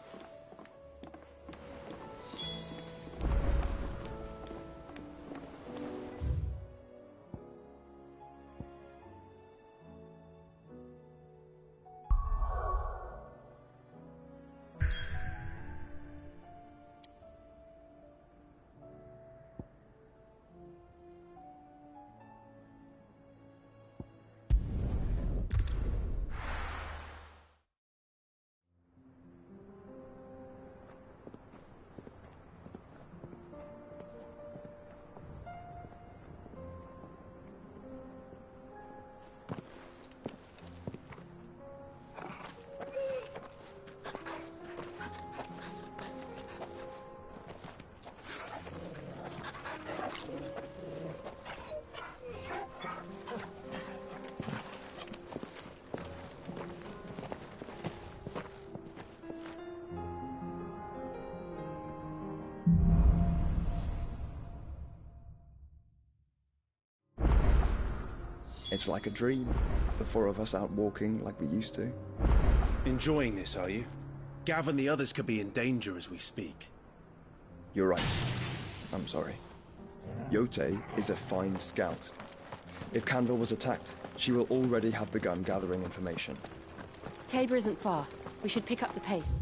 It's like a dream. The four of us out walking like we used to. Enjoying this, are you? Gav and the others could be in danger as we speak. You're right. I'm sorry. Yote is a fine scout. If Canville was attacked, she will already have begun gathering information. Tabor isn't far. We should pick up the pace.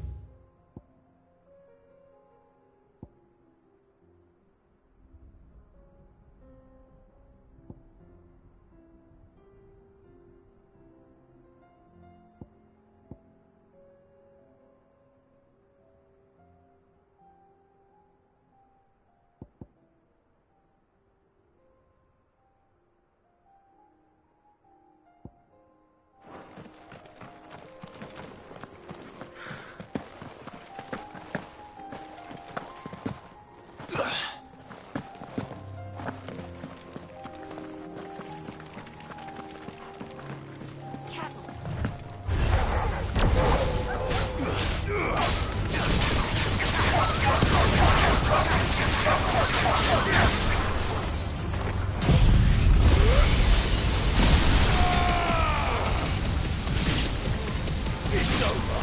It's over.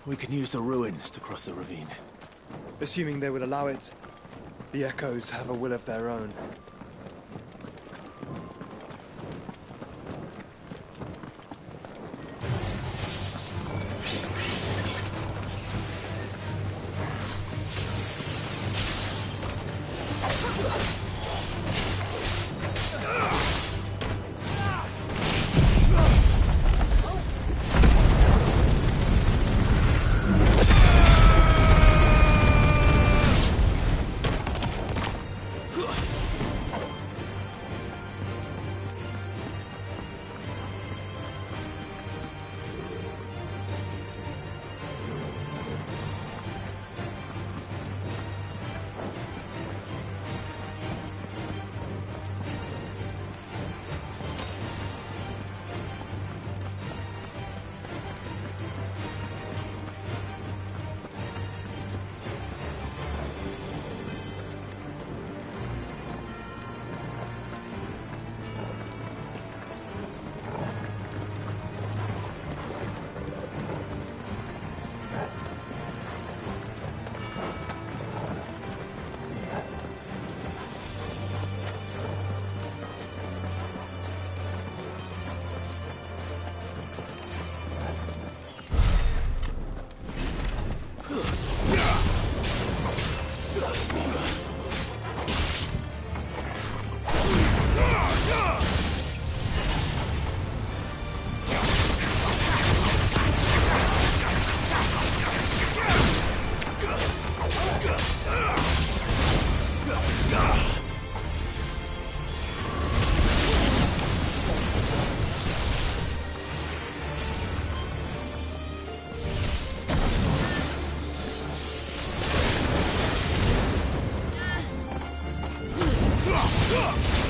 We can use the ruins to cross the ravine. Assuming they would allow it. The Echoes have a will of their own.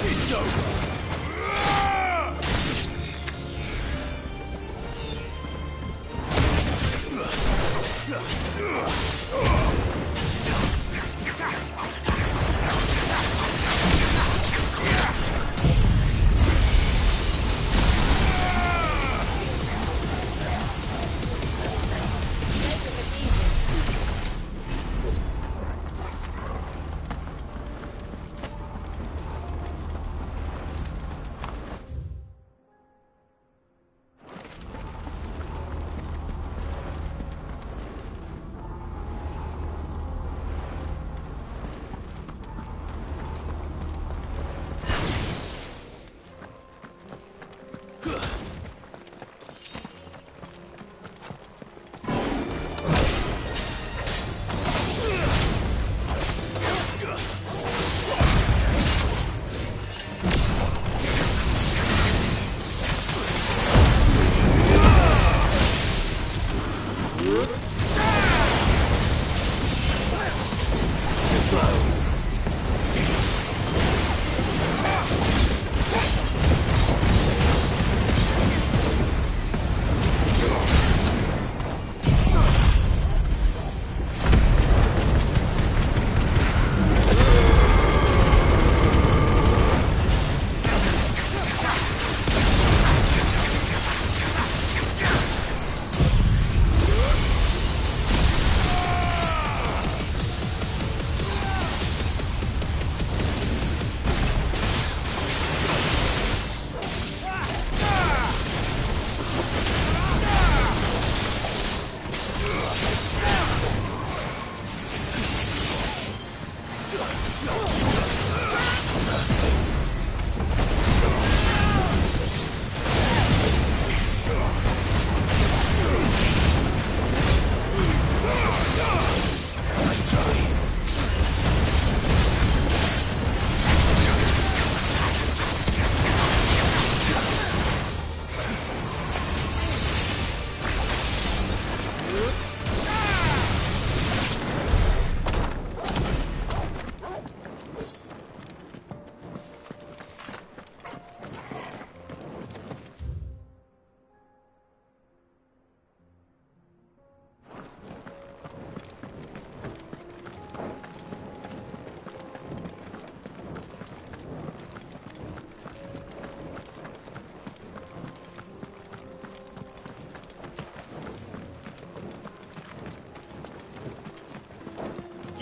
It's over.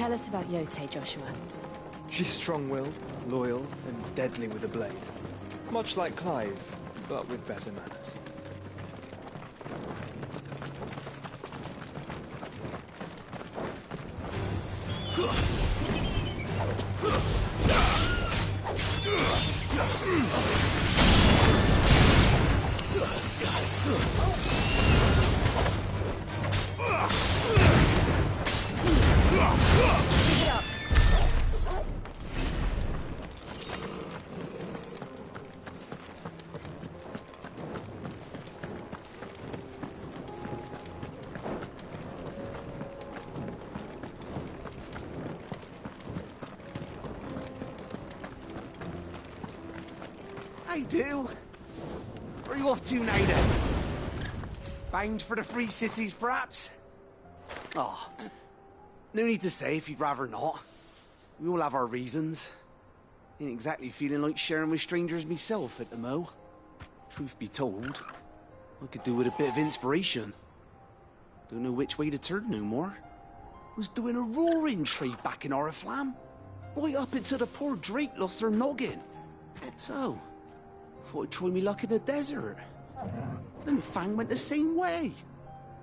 Tell us about Yote, Joshua. She's strong-willed, loyal, and deadly with a blade. Much like Clive, but with better manners. I do. Where are you off to now, then? Bound for the Free Cities, perhaps? Oh, no need to say if you'd rather not. We all have our reasons. Ain't exactly feeling like sharing with strangers myself at the mo. Truth be told, I could do with a bit of inspiration. Don't know which way to turn no more. Was doing a roaring trade back in Oriflamme. Right up until the poor Drake lost her noggin. So, thought I'd try me luck in the desert. Then Fang went the same way.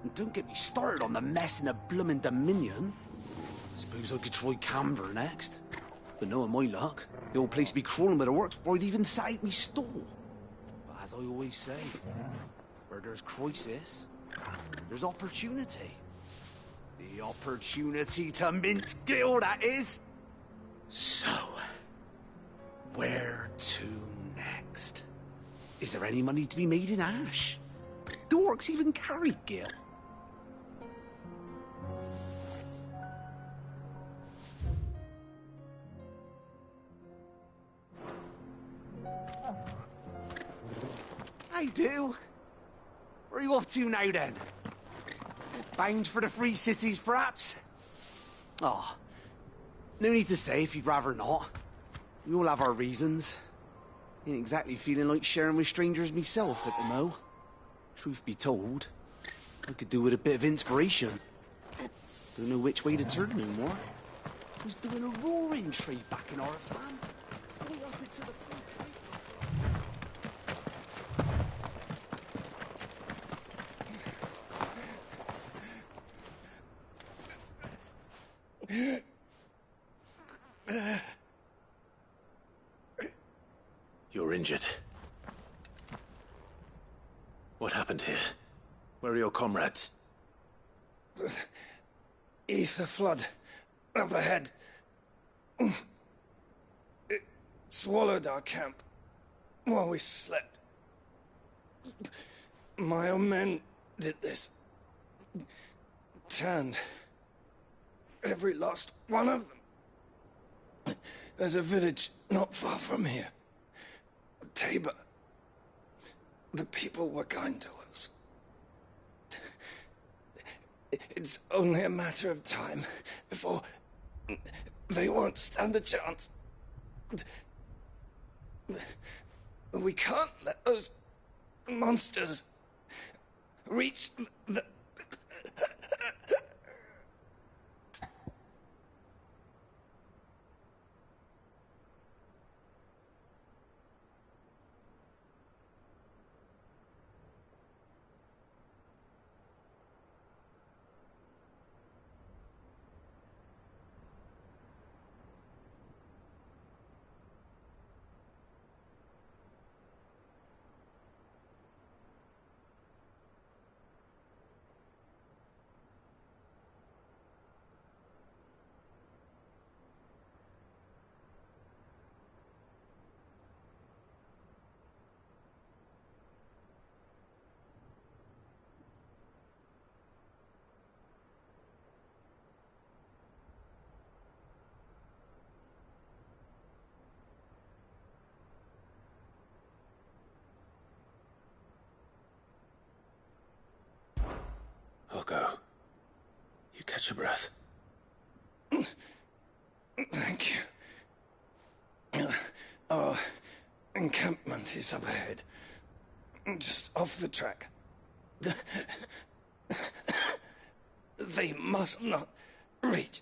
And don't get me started on the mess in the bloomin' Dominion. Suppose I could try Canver next. But knowing my luck, the old place be crawling with the works before I'd even sat out me stall. But as I always say, where there's crisis, there's opportunity. The opportunity to mint Gil, that is. So, where to next? Is there any money to be made in Ash? Do orcs even carry Gil? I do. Where are you off to now, then? Bound for the Free Cities, perhaps? Oh, no need to say if you'd rather not. We all have our reasons. Ain't exactly feeling like sharing with strangers myself at the mo. Truth be told, I could do with a bit of inspiration. Don't know which way to turn no more. Was doing a roaring trade back in Oriflamme. Right up into the You're injured. What happened here? Where are your comrades? Ether flood. Up ahead. It swallowed our camp while we slept. My own men did this. Turned every last one of them. There's a village not far from here. Tabor. The people were kind to us. It's only a matter of time before they won't stand a chance. We can't let those monsters reach the... I'll go. You catch your breath. Thank you. Our encampment is up ahead. Just off the track. They must not reach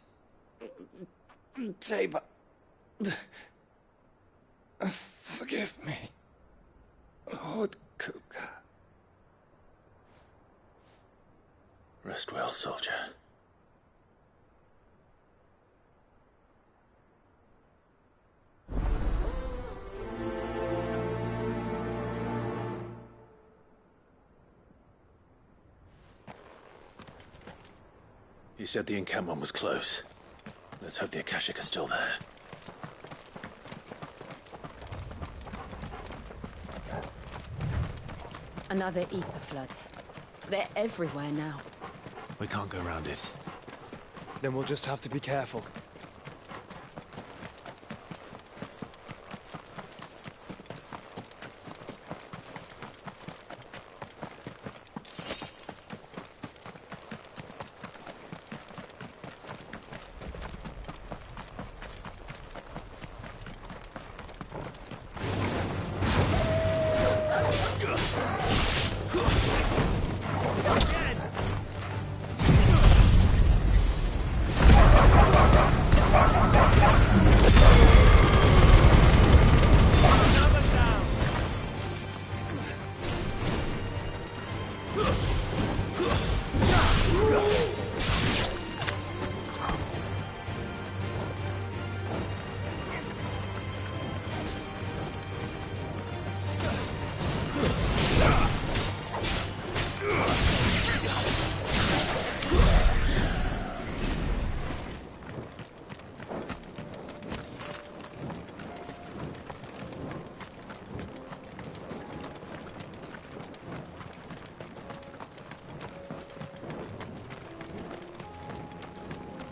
Tabor. Forgive me, Lord Kupka. Rest well, soldier. You said the encampment was close. Let's hope the Akashic are still there. Another ether flood. They're everywhere now. We can't go around it. Then we'll just have to be careful.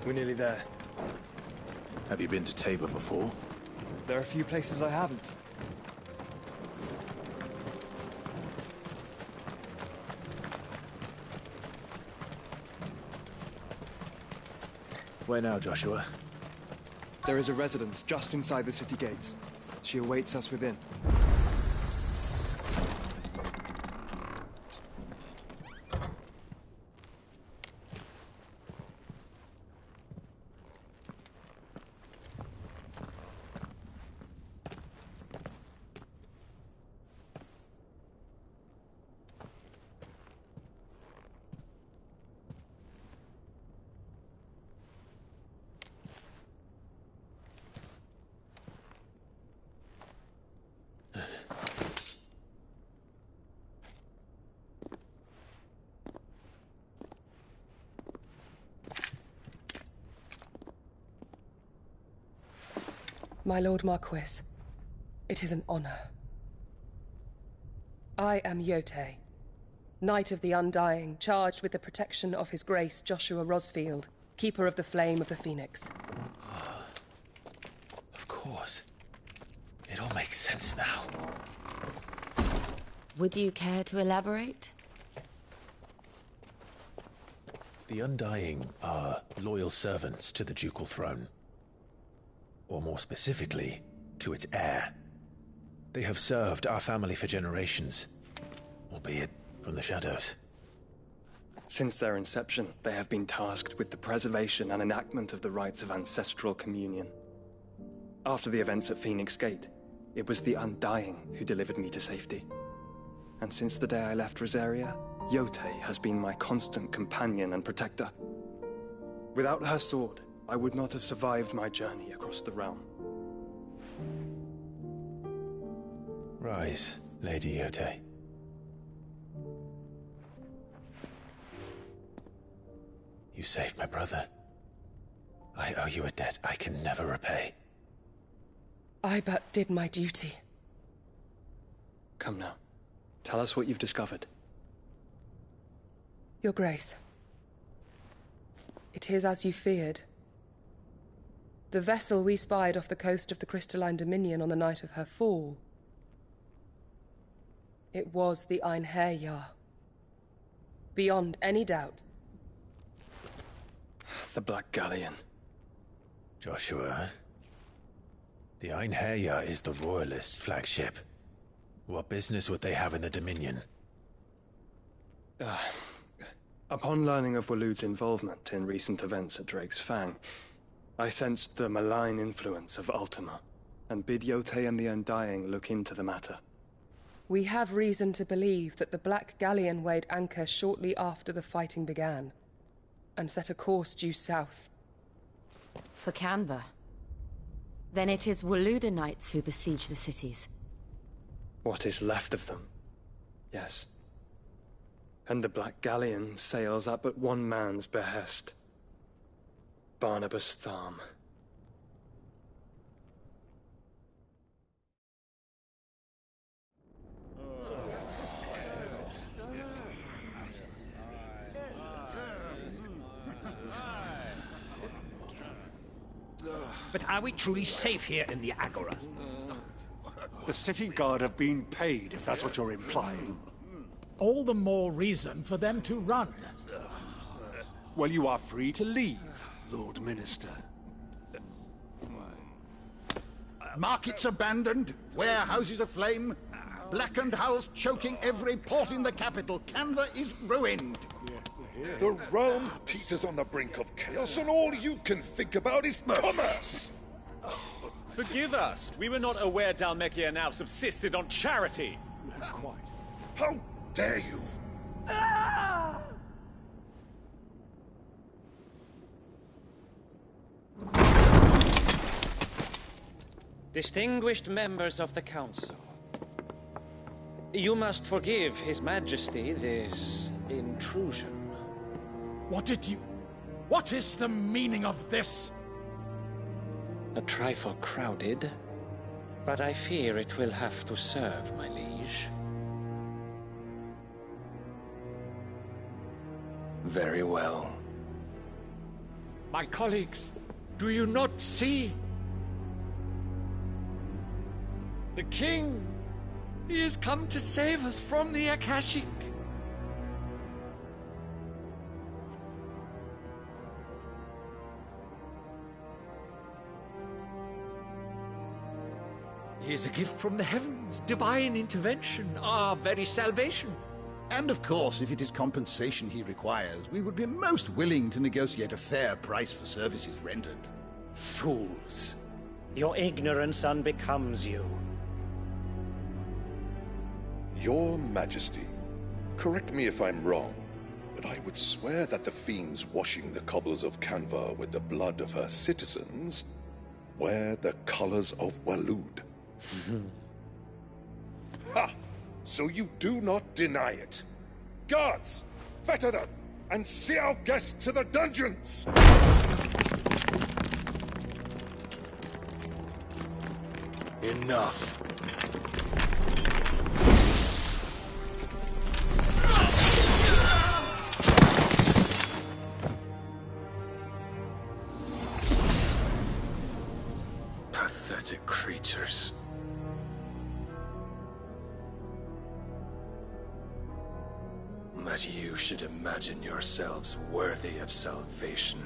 We're nearly there. Have you been to Tabor before? There are a few places I haven't. Where now, Joshua? There is a residence just inside the city gates. She awaits us within. My Lord Marquis, it is an honor. I am Yotei, Knight of the Undying, charged with the protection of His Grace Joshua Rosfield, Keeper of the Flame of the Phoenix. Of course. It all makes sense now. Would you care to elaborate? The Undying are loyal servants to the ducal throne. Or more specifically, to its heir. They have served our family for generations, albeit from the shadows. Since their inception, they have been tasked with the preservation and enactment of the rites of ancestral communion. After the events at Phoenix Gate, it was the Undying who delivered me to safety. And since the day I left Rosaria, Yotei has been my constant companion and protector. Without her sword, I would not have survived my journey across the realm. Rise, Lady Yotei. You saved my brother. I owe you a debt I can never repay. I but did my duty. Come now. Tell us what you've discovered. Your Grace. It is as you feared. The vessel we spied off the coast of the Crystalline Dominion on the night of her fall. It was the Einherjar. Beyond any doubt. The Black Galleon. Joshua, the Einherjar is the Royalists' flagship. What business would they have in the Dominion? Upon learning of Waloed's involvement in recent events at Drake's Fang, I sensed the malign influence of Ultima, and bid Yotei and the Undying look into the matter. We have reason to believe that the Black Galleon weighed anchor shortly after the fighting began, and set a course due south. For Canva. Then it is Waluda Knights who besiege the cities. What is left of them? Yes. And the Black Galleon sails at but one man's behest. Barnabas Tharm. But are we truly safe here in the Agora? The city guard have been paid, if that's what you're implying. All the more reason for them to run. Well, you are free to leave, Lord Minister. Markets abandoned, warehouses aflame, blackened hulls choking every port in the capital. Canva is ruined. The realm teeters on the brink of chaos, and all you can think about is commerce! Forgive us! We were not aware Dhalmekia now subsisted on charity! Quite. How dare you! Distinguished members of the Council, you must forgive His Majesty this intrusion. What is the meaning of this? A trifle crowded, but I fear it will have to serve, my liege. Very well. My colleagues, do you not see? The king! He has come to save us from the Akashic! He is a gift from the heavens, divine intervention, our very salvation. And of course, if it is compensation he requires, we would be most willing to negotiate a fair price for services rendered. Fools! Your ignorance unbecomes you. Your Majesty, correct me if I'm wrong, but I would swear that the fiends washing the cobbles of Canva with the blood of her citizens wear the colors of Waloed. Ha! So you do not deny it. Guards, fetter them, and see our guests to the dungeons! Enough. Pathetic creatures. That you should imagine yourselves worthy of salvation.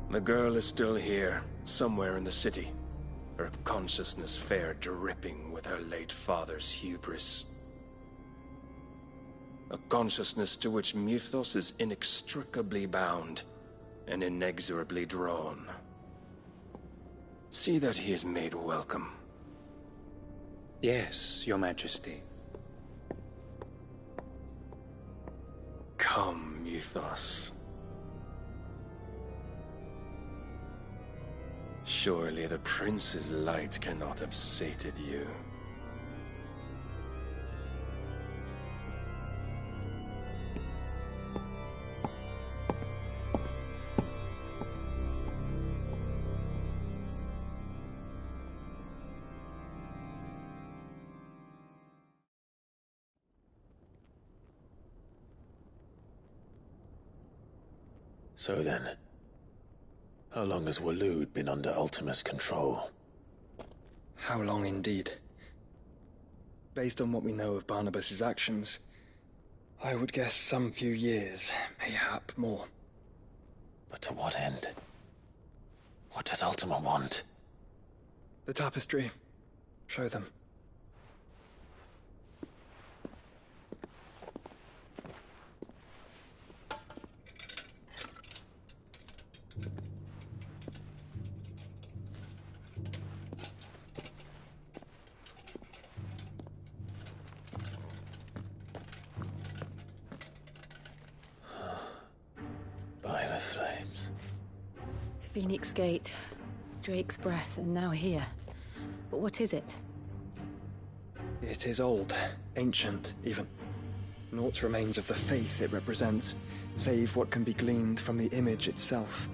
The girl is still here, somewhere in the city. Her consciousness fair dripping with her late father's hubris. A consciousness to which Mythos is inextricably bound and inexorably drawn. See that he is made welcome. Yes, Your Majesty. Come, Mythos. Surely the prince's light cannot have sated you. So then, how long has Waloed been under Ultima's control? How long indeed? Based on what we know of Barnabas's actions, I would guess some few years, mayhap more. But to what end? What does Ultima want? The tapestry. Show them. Phoenix Gate, Drake's Breath, and now here. But what is it? It is old, ancient, even. Naught remains of the faith it represents, save what can be gleaned from the image itself.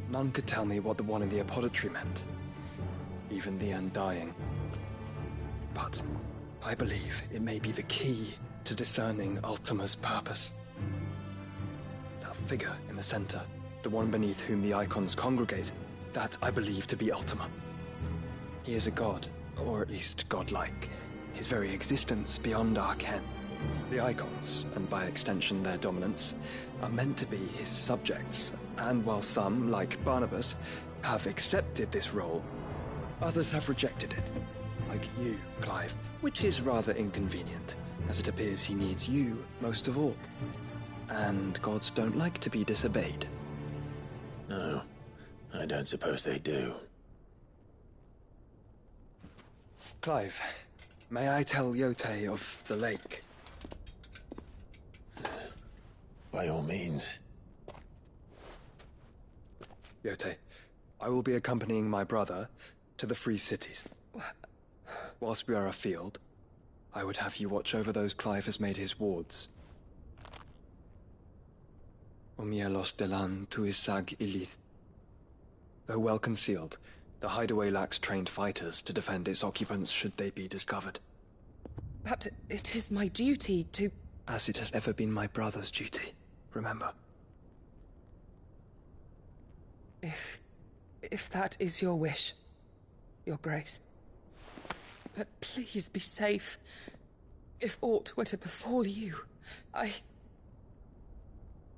None could tell me what the one in the apothecary meant, even the Undying. But I believe it may be the key to discerning Ultima's purpose. That figure in the center, the one beneath whom the icons congregate, that I believe to be Ultima. He is a god, or at least godlike, his very existence beyond our ken. The icons, and by extension their dominants, are meant to be his subjects, and while some, like Barnabas, have accepted this role, others have rejected it. Like you, Clive, which is rather inconvenient, as it appears he needs you most of all. And gods don't like to be disobeyed. No, I don't suppose they do. Clive, may I tell Yote of the lake? By all means. Yote, I will be accompanying my brother to the Free Cities. Whilst we are afield, I would have you watch over those Clive has made his wards. Omielos delan tuisag ilith. Though well concealed, the hideaway lacks trained fighters to defend its occupants should they be discovered. But it is my duty to... As it has ever been my brother's duty, remember. If that is your wish, Your Grace. But please be safe. If aught were to befall you,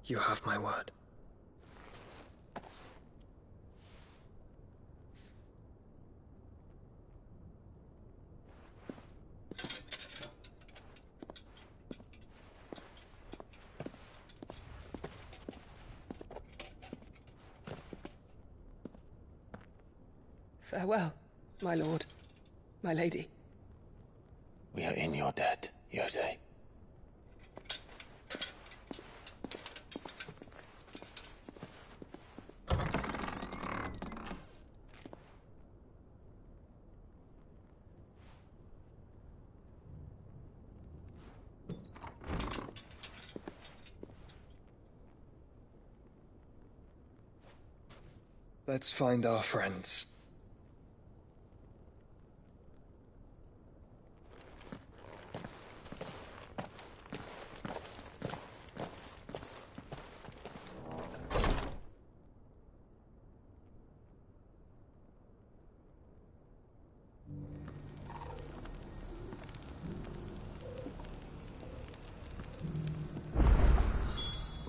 You have my word. Farewell, my lord, my lady. We are in your debt, Yote. Let's find our friends.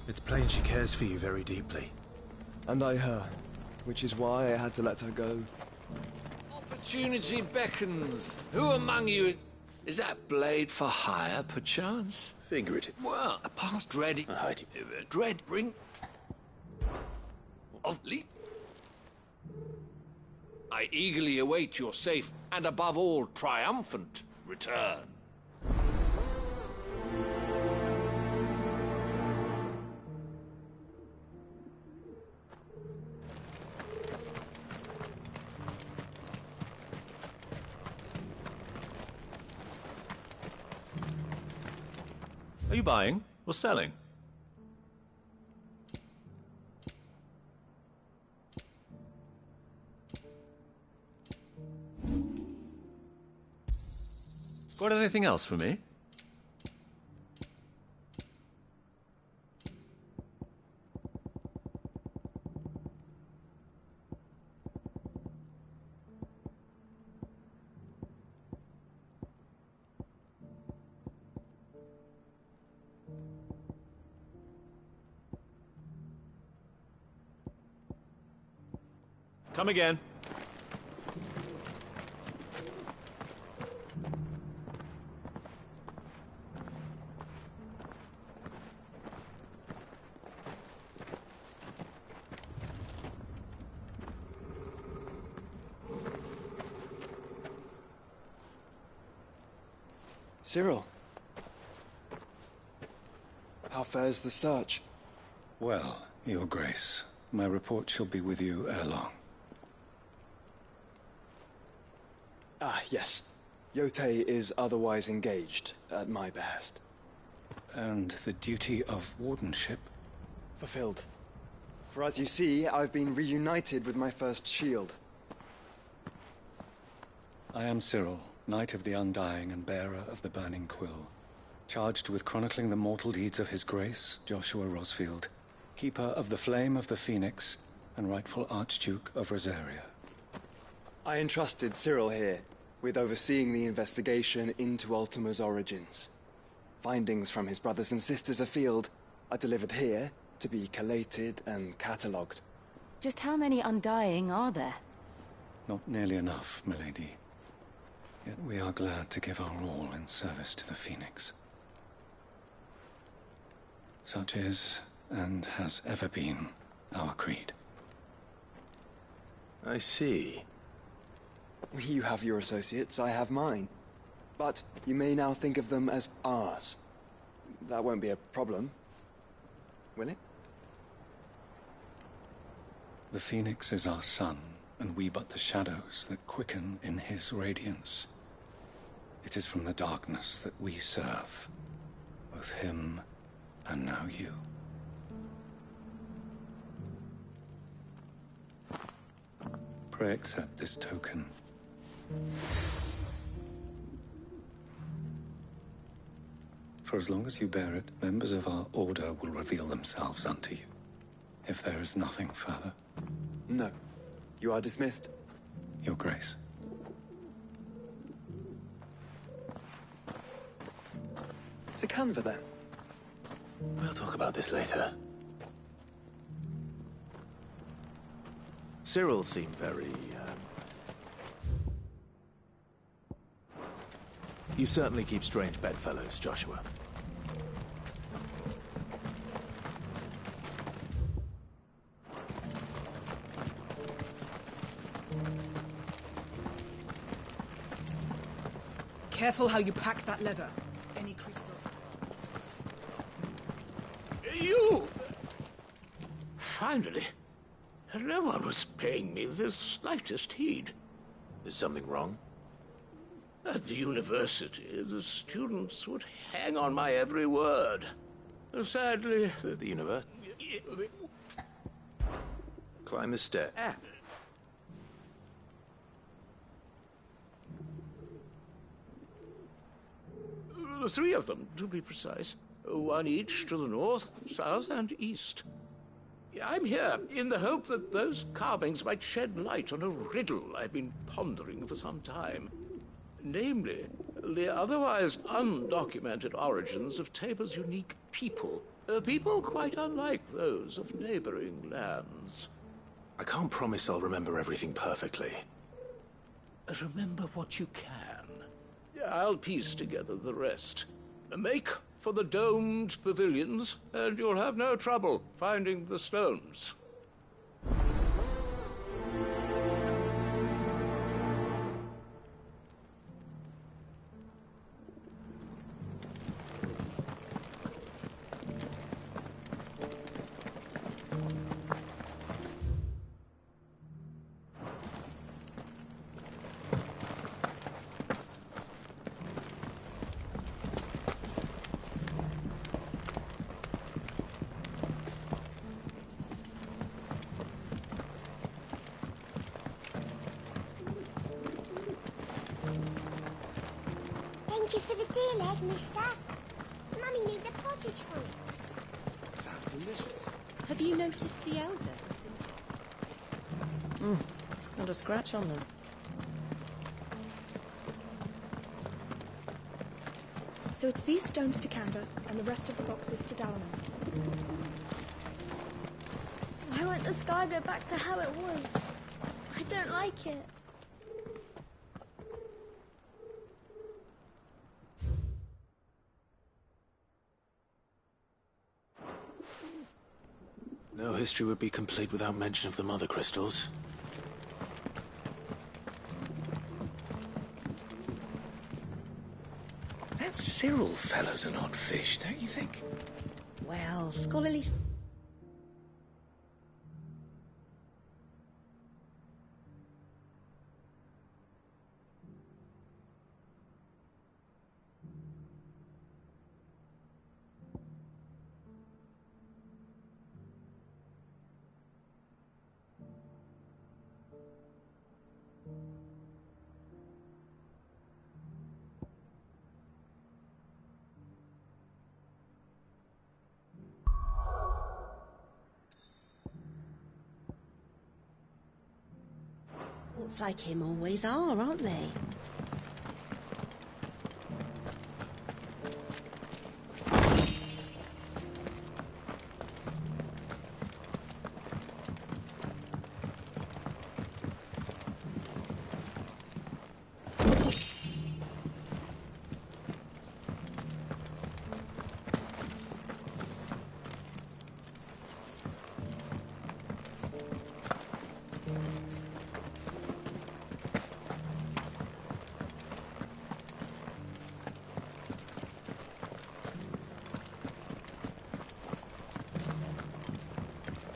It's plain she cares for you very deeply. And I her, which is why I had to let her go. Opportunity beckons. Who among you is that blade for hire, perchance? Figurative. Well, past dread... dread brink... of le... I eagerly await your safe, and above all, triumphant return. Are you buying or selling? Got anything else for me? Come again. Cyril. How fares the search? Well, Your Grace, My report shall be with you ere long. Ah, yes. Yotei is otherwise engaged, at my behest. And the duty of wardenship? Fulfilled. For as you see, I've been reunited with my first shield. I am Cyril, Knight of the Undying and bearer of the Burning Quill, charged with chronicling the mortal deeds of His Grace, Joshua Rosfield, Keeper of the Flame of the Phoenix, and rightful Archduke of Rosaria. I entrusted Cyril here with overseeing the investigation into Ultima's origins. Findings from his brothers and sisters afield are delivered here to be collated and catalogued. Just how many Undying are there? Not nearly enough, milady. Yet we are glad to give our all in service to the Phoenix. Such is, and has ever been, our creed. I see. You have your associates, I have mine. But you may now think of them as ours. That won't be a problem, will it? The Phoenix is our sun, and we but the shadows that quicken in his radiance. It is from the darkness that we serve, both him and now you. Pray accept this token. For as long as you bear it, members of our order will reveal themselves unto you. If there is nothing further. No. You are dismissed. Your Grace. It's a Canva, then. We'll talk about this later. Cyril seemed very, You certainly keep strange bedfellows, Joshua. Careful how you pack that leather. Any creases of... You! Finally. No one was paying me the slightest heed. Is something wrong? At the university, the students would hang on my every word. Sadly... The university? Climb the stair. The three of them, to be precise. One each to the north, south, and east. I'm here in the hope that those carvings might shed light on a riddle I've been pondering for some time. Namely, the otherwise undocumented origins of Tabor's unique people. People quite unlike those of neighboring lands. I can't promise I'll remember everything perfectly. Remember what you can. I'll piece together the rest. Make for the domed pavilions, and you'll have no trouble finding the stones. Thank you for the deal, egg, mister. Mummy made a pottage from it. Sounds delicious. Have you noticed the elder has been... Not a scratch on them. So it's these stones to Canva, and the rest of the boxes to Dalaman. Why won't the sky go back to how it was? I don't like it. No history would be complete without mention of the Mother Crystals. That Cyril fellow's an odd fish, don't you think? Well, scholarly... Orcs like him always are, aren't they?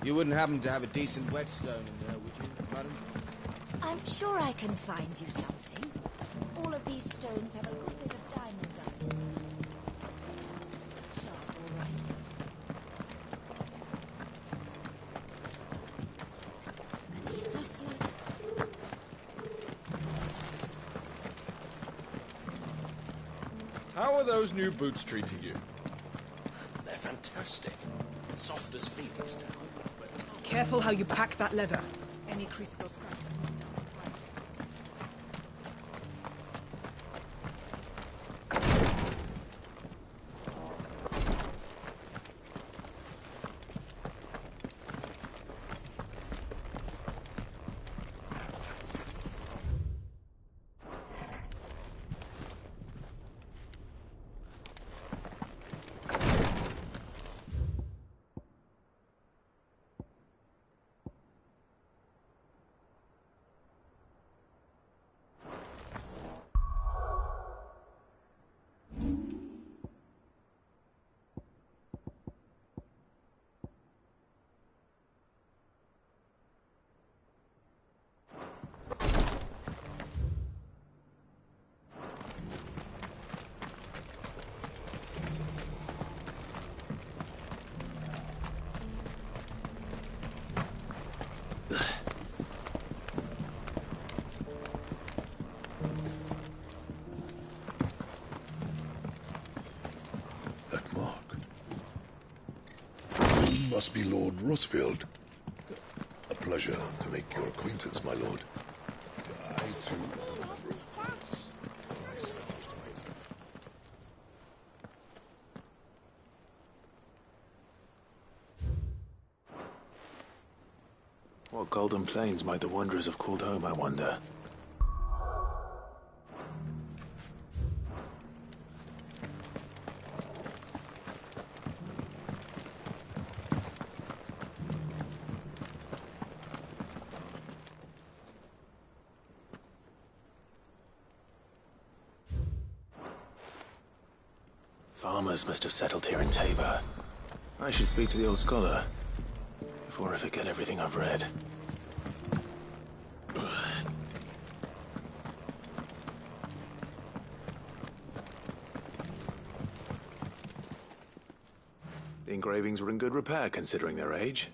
You wouldn't happen to have a decent whetstone in there, would you, madam? I'm sure I can find you something. All of these stones have a good bit of diamond dust in them. Sharp, all right. Beneath the flood. How are those new boots treating you? They're fantastic. Soft as Phoenix down. Careful how you pack that leather. Any creases or scratches. Must be Lord Rosfield. A pleasure to make your acquaintance, my lord. I too have What golden plains might the wanderers have called home, I wonder? Farmers must have settled here in Tabor. I should speak to the old scholar before I forget everything I've read. The engravings were in good repair considering their age.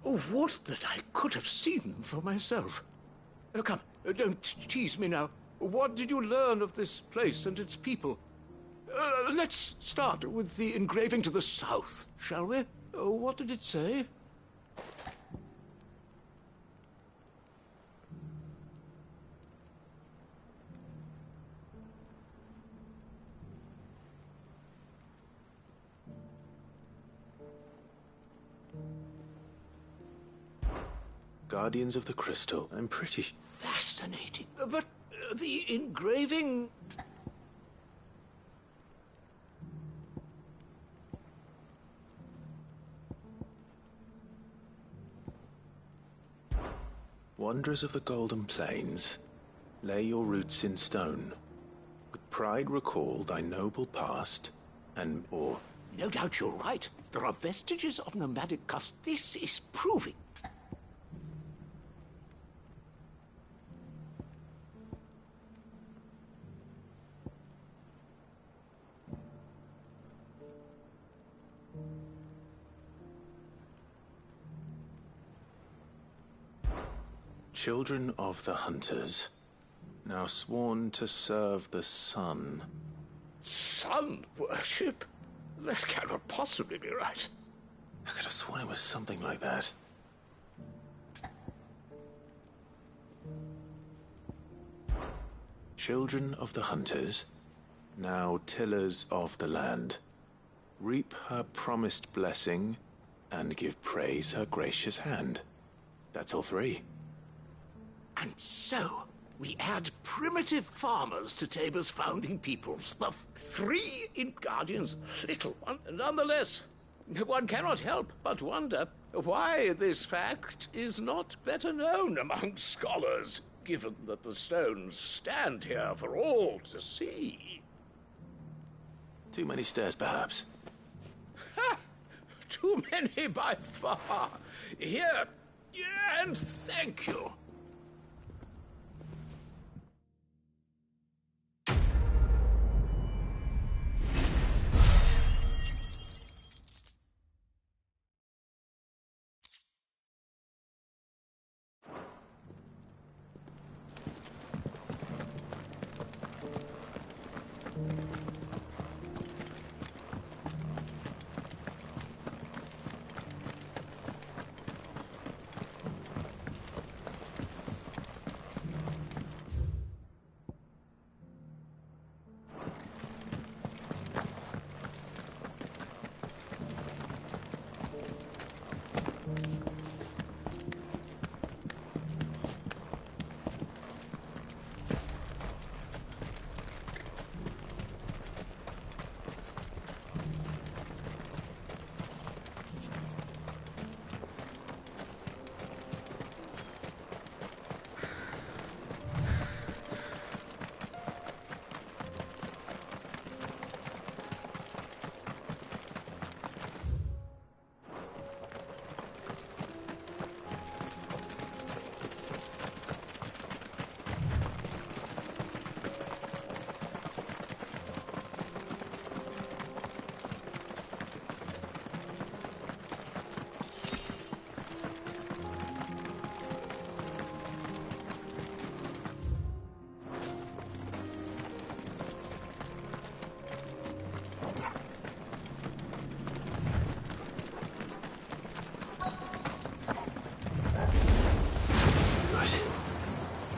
Oh, would that I could have seen them for myself. Come, don't tease me now. What did you learn of this place and its people? Let's start with the engraving to the south, shall we? What did it say? Guardians of the Crystal. I'm pretty... Fascinating. But the engraving... Wanderers of the Golden Plains, lay your roots in stone. With pride recall thy noble past, and or... No doubt you're right. There are vestiges of nomadic custom. This is proving. Children of the Hunters, now sworn to serve the sun. Sun worship? That cannot possibly be right. I could have sworn it was something like that. Children of the hunters, now tillers of the land, reap her promised blessing and give praise her gracious hand. That's all three. And so, we add primitive farmers to Tabor's founding peoples. The three in Guardian's little one. Nonetheless, one cannot help but wonder why this fact is not better known among scholars, given that the stones stand here for all to see. Too many stairs, perhaps. Ha! Too many by far. Here, and thank you.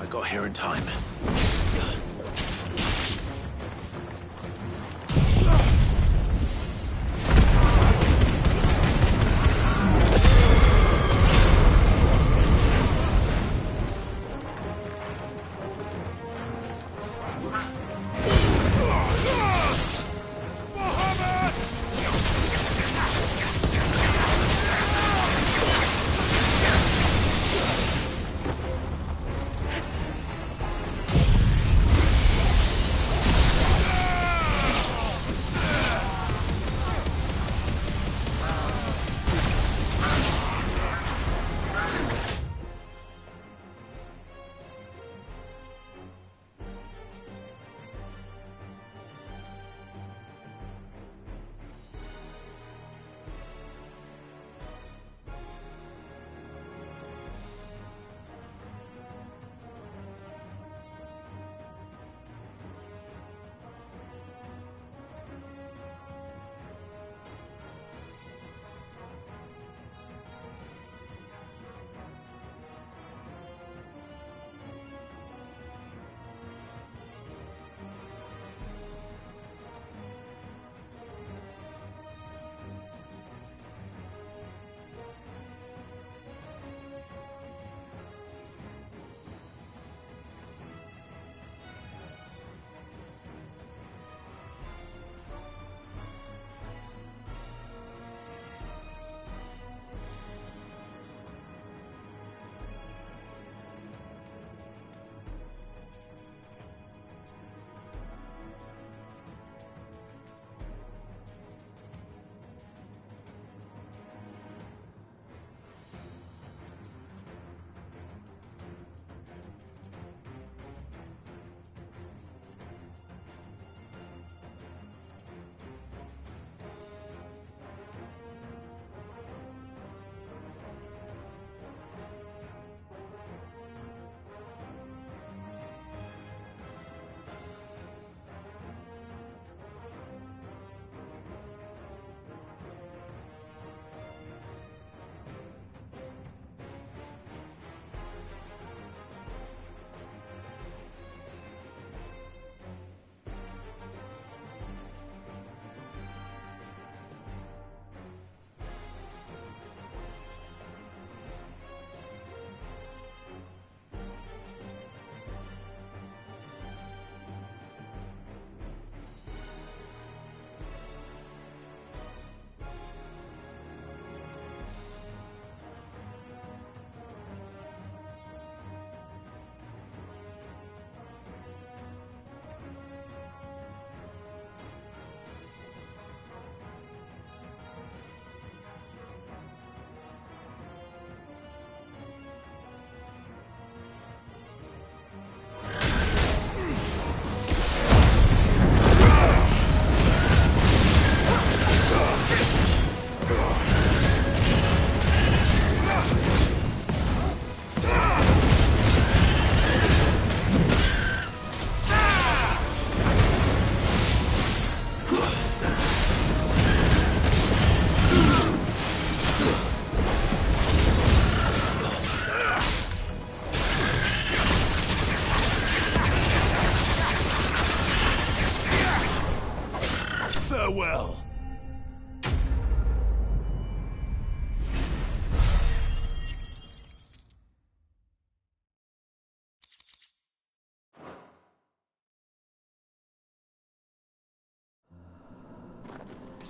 Got here in time.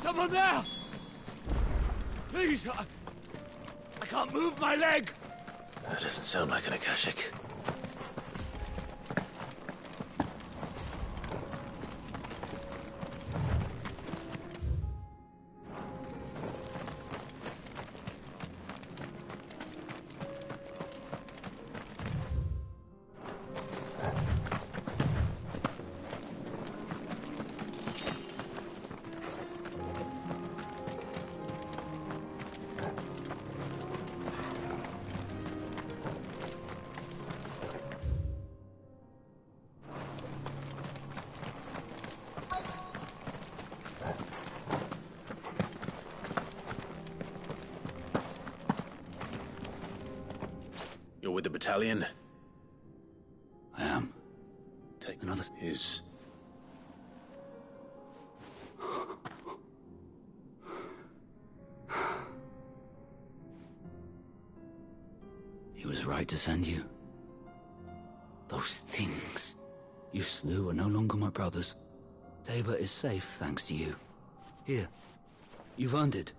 Someone there! Please, I can't move my leg! That doesn't sound like an Akashic. You're with the battalion? I am. Take another. Is... He was right to send you. Those things you slew are no longer my brothers. Tabor is safe thanks to you. Here, you've earned it.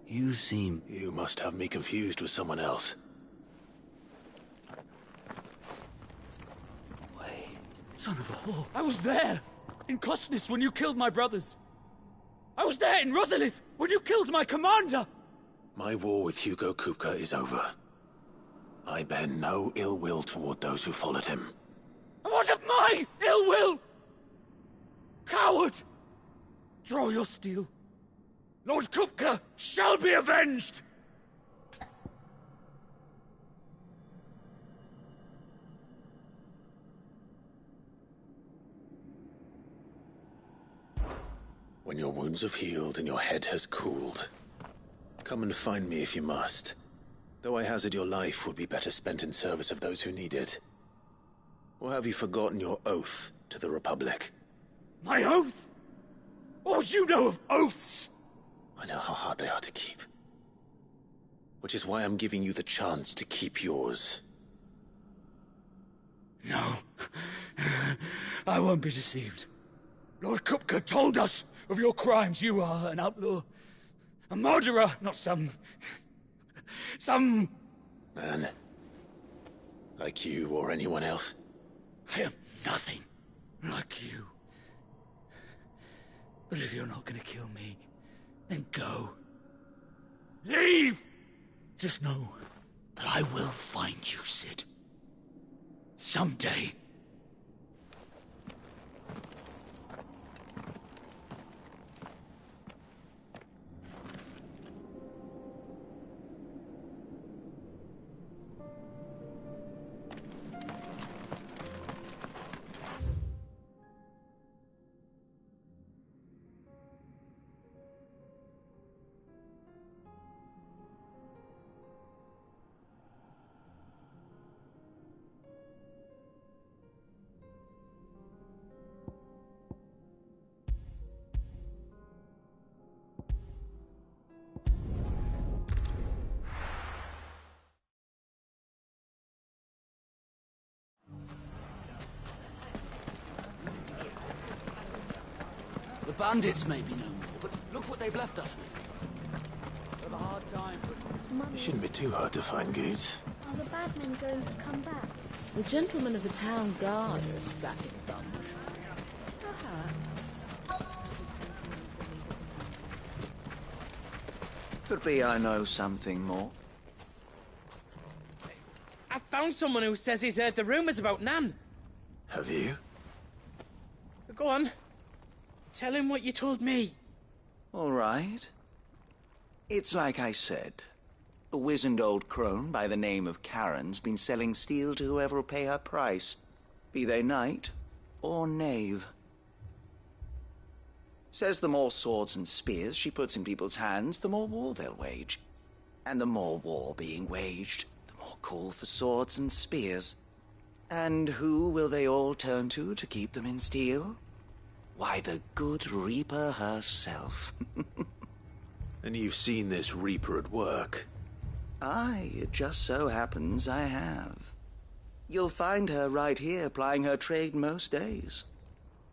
You seem... You must have me confused with someone else. Son of a whore. I was there! In Kosnis when you killed my brothers! I was there in Rosalith when you killed my commander! My war with Hugo Kupka is over. I bear no ill will toward those who followed him. And what of my ill will? Coward! Draw your steel. Lord Kupka shall be avenged! When your wounds have healed and your head has cooled, come and find me if you must. Though I hazard your life would be better spent in service of those who need it. Or have you forgotten your oath to the Republic? My oath? What would you know of oaths? I know how hard they are to keep. Which is why I'm giving you the chance to keep yours. No. I won't be deceived. Lord Kupka told us of your crimes. You are an outlaw. A murderer, not some man. Like you or anyone else. I am nothing like you. But if you're not gonna kill me, then go. Leave! Just know that I will find you, Cid. Someday. The bandits may be no more, but look what they've left us with. Have a hard time, but... It shouldn't be too hard to find Goods. Are the bad men going to come back? The gentlemen of the town guard are a strapping bunch. Could be I know something more. I found someone who says he's heard the rumors about Nan. Have you? Go on. Tell him what you told me. All right. It's like I said. A wizened old crone by the name of Karen's been selling steel to whoever will pay her price, be they knight or knave. Says the more swords and spears she puts in people's hands, the more war they'll wage. And the more war being waged, the more call for swords and spears. And who will they all turn to keep them in steel? Why, the good Reaper herself. And you've seen this Reaper at work? Aye, it just so happens I have. You'll find her right here plying her trade most days.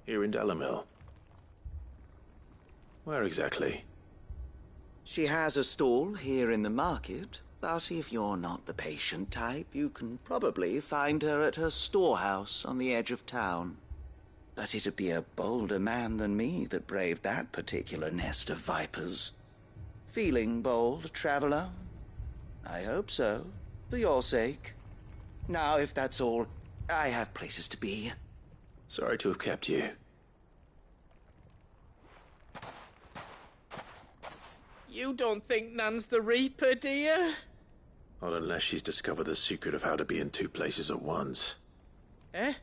Here in Delamil? Where exactly? She has a stall here in the market, but if you're not the patient type, you can probably find her at her storehouse on the edge of town. But it'd be a bolder man than me that braved that particular nest of vipers. Feeling bold, traveler? I hope so, for your sake. Now, if that's all, I have places to be. Sorry to have kept you. You don't think Nan's the Reaper, do you? Not unless she's discovered the secret of how to be in two places at once. Eh?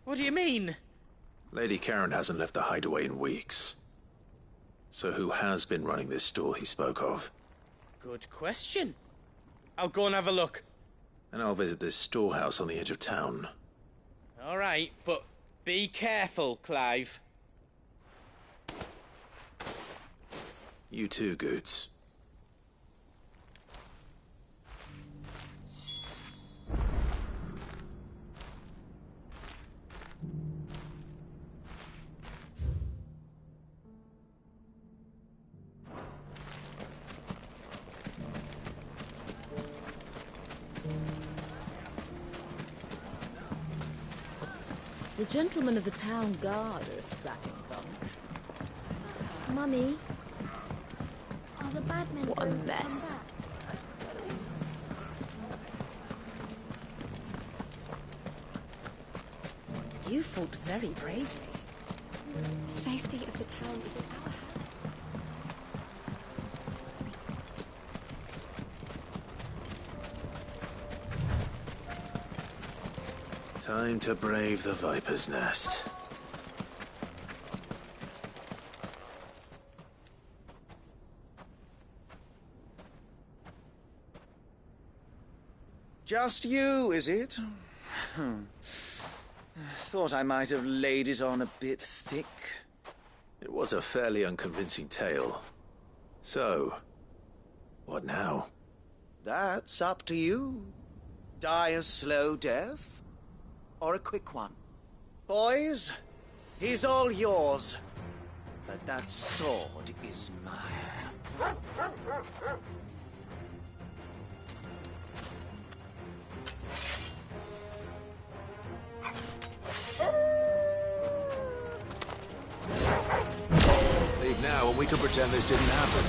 What do you mean? Lady Karen hasn't left the hideaway in weeks. So who has been running this stall he spoke of? Good question. I'll go and have a look. And I'll visit this storehouse on the edge of town. All right, but be careful, Clive. You too, Goods. The gentlemen of the town guard are a strapping bunch. Mummy, are the bad men What a going to come mess. back? You fought very bravely. The safety of the town is in our hands. Time to brave the Viper's Nest. Just you, is it? Thought I might have laid it on a bit thick. It was a fairly unconvincing tale. So, what now? That's up to you. Die a slow death, or a quick one. Boys, he's all yours. But that sword is mine. Leave now and we can pretend this didn't happen.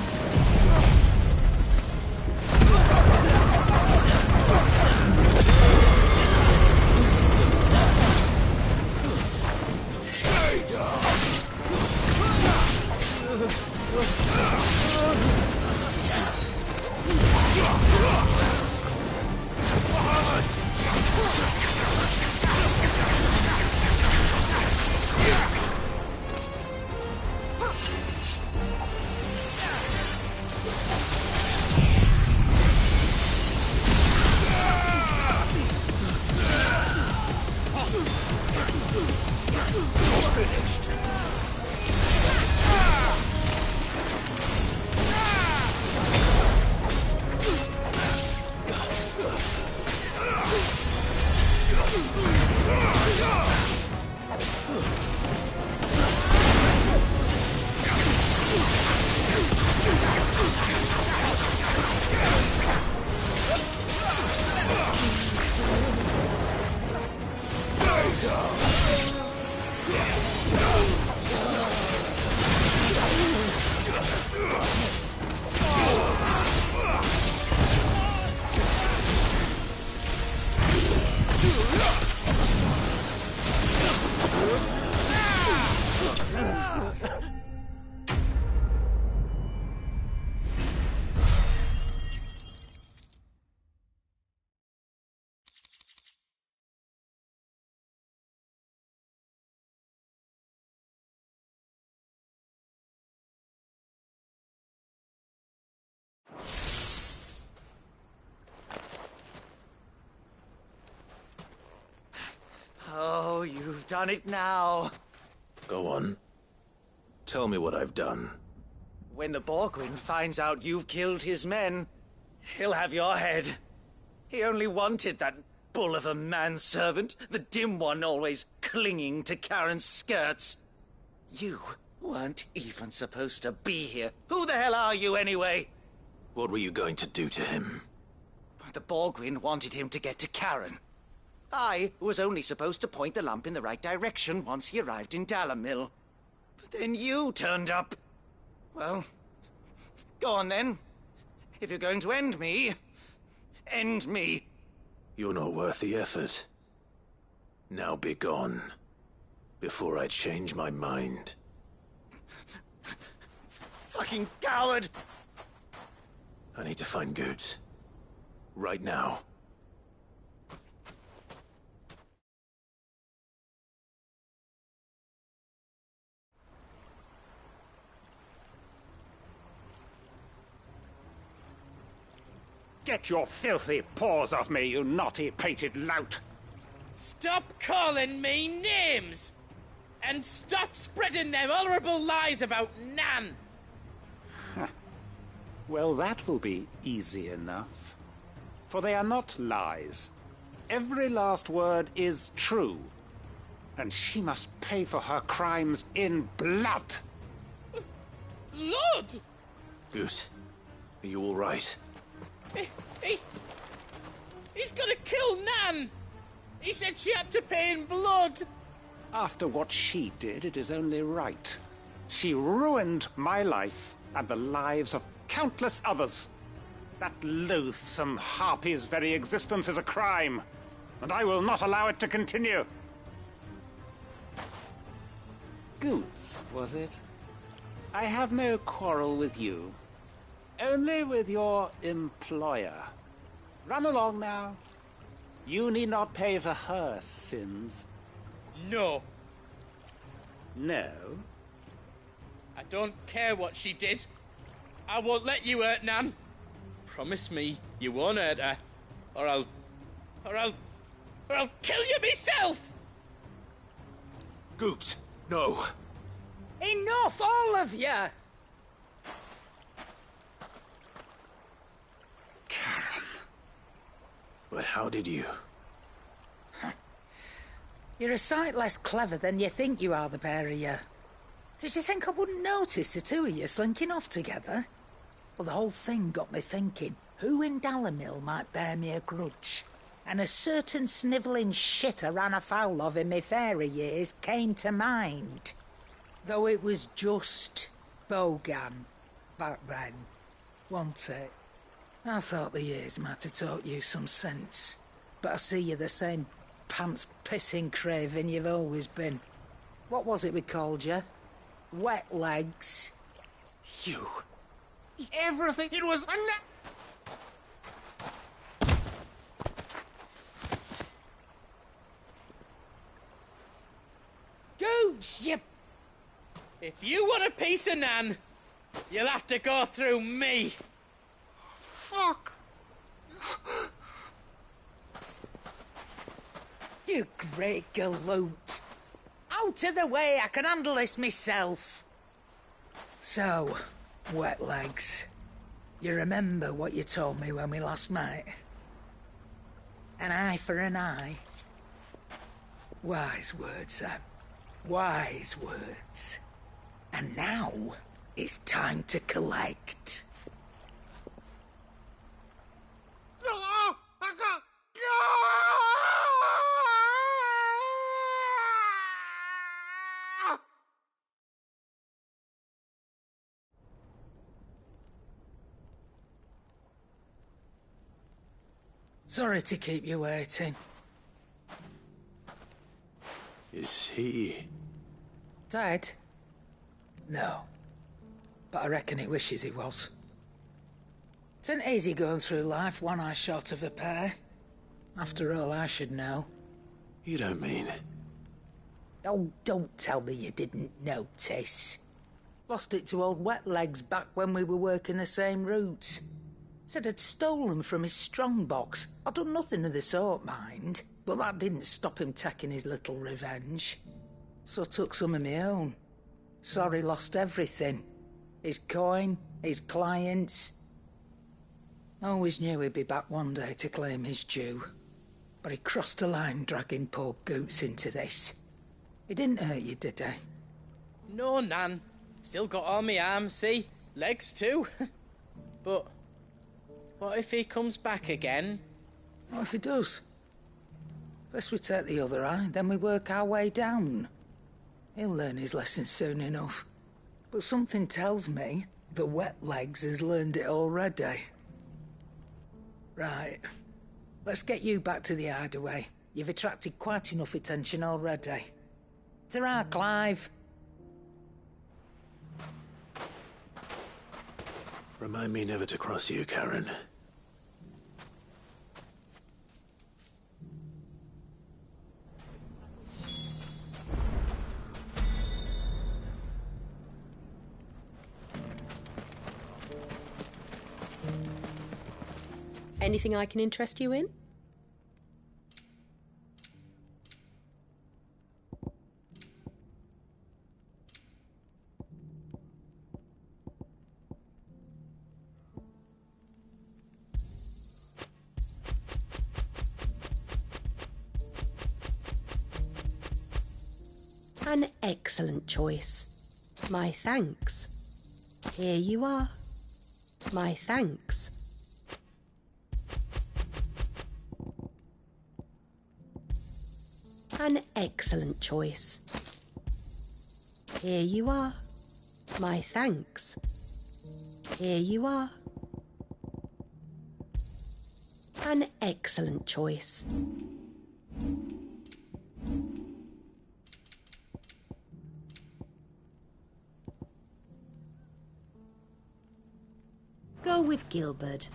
Oh, you've done it now. Go on. Tell me what I've done. When the Borgwyn finds out you've killed his men, he'll have your head. He only wanted that bull of a manservant, the dim one always clinging to Karen's skirts. You weren't even supposed to be here. Who the hell are you anyway? What were you going to do to him? The Borgwyn wanted him to get to Karen. I was only supposed to point the lamp in the right direction once he arrived in Dalamil. But then you turned up. Well, go on then. If you're going to end me, end me. You're not worth the effort. Now be gone, before I change my mind. Fucking coward! I need to find Goods. Right now. Get your filthy paws off me, you naughty-pated lout! Stop calling me names! And stop spreading them horrible lies about Nan! Well, that will be easy enough. For they are not lies. Every last word is true. And she must pay for her crimes in blood. Blood? Goose, are you all right? He's gonna kill Nan! He said she had to pay in blood! After what she did, it is only right. She ruined my life and the lives of countless others. That loathsome harpy's very existence is a crime, and I will not allow it to continue. Goods, was it? I have no quarrel with you. Only with your employer. Run along now. You need not pay for her sins. No. No? I don't care what she did. I won't let you hurt Nan. Promise me you won't hurt her, or I'll Or I'll kill you myself! Goot, no. Enough, all of you! But how did you? You're a sight less clever than you think you are, the pair of you. Did you think I wouldn't notice the two of you slinking off together? Well, the whole thing got me thinking, who in Dalamil might bear me a grudge? And a certain snivelling shit I ran afoul of in my fairy years came to mind. Though it was just Bogan back then, wasn't it? I thought the years might have taught you some sense, but I see you're the same pants-pissing craven you've always been. What was it we called you? Wet legs. You. Everything. It was. Gooch, you. If you want a piece of Nan, you'll have to go through me. Fuck. You great galoot. Out of the way, I can handle this myself. So, wet legs. You remember what you told me when we last met? An eye for an eye. Wise words, Sam. Wise words. And now, it's time to collect. Sorry to keep you waiting. Is he... Dead? No. But I reckon he wishes he was. It isn't easy going through life one eye short of a pair. After all, I should know. You don't mean... Oh, don't tell me you didn't notice. Lost it to old Wet Legs back when we were working the same routes. Said I'd stolen from his strongbox. I'd done nothing of the sort, mind. But that didn't stop him taking his little revenge. So I took some of my own. Sorry, lost everything. His coin, his clients. Always knew he'd be back one day to claim his due. But he crossed a line dragging poor Goots into this. He didn't hurt you, did he? No, Nan. Still got all my arms, see? Legs too. But what if he comes back again? What if he does? First we take the other eye, then we work our way down. He'll learn his lesson soon enough. But something tells me the Wet Legs has learned it already. Right. Let's get you back to the hideaway. You've attracted quite enough attention already. Ta-ra, Clive. Remind me never to cross you, Karen. Anything I can interest you in? An excellent choice. My thanks. Here you are. My thanks. An excellent choice. Here you are. My thanks. Here you are. An excellent choice. Go with Gilbert.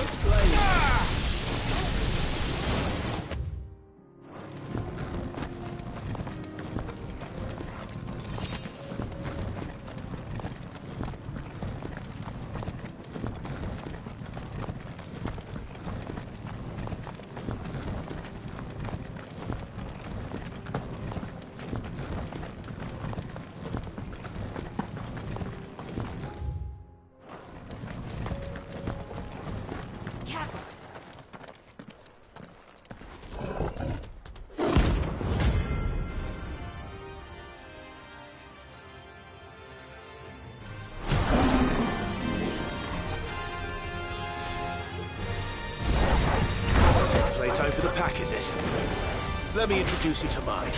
Nice blade. Playtime for the pack, is it? Let me introduce you to mine.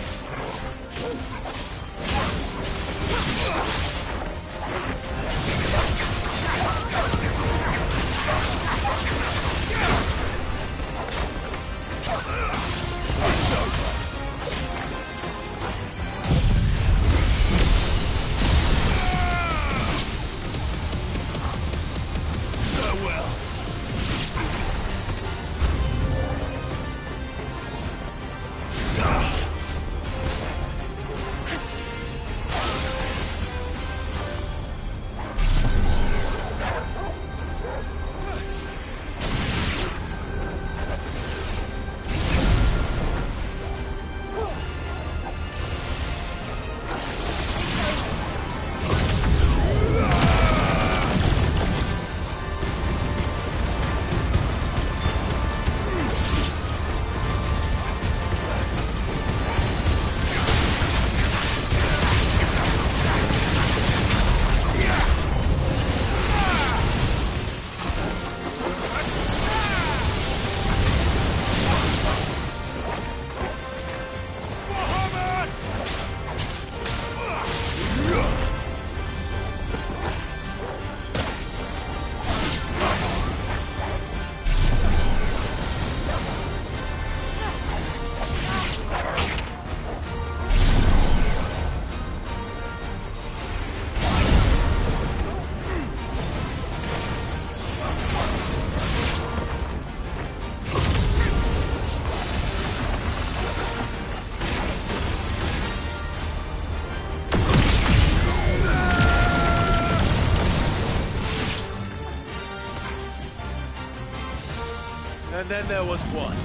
And then there was one.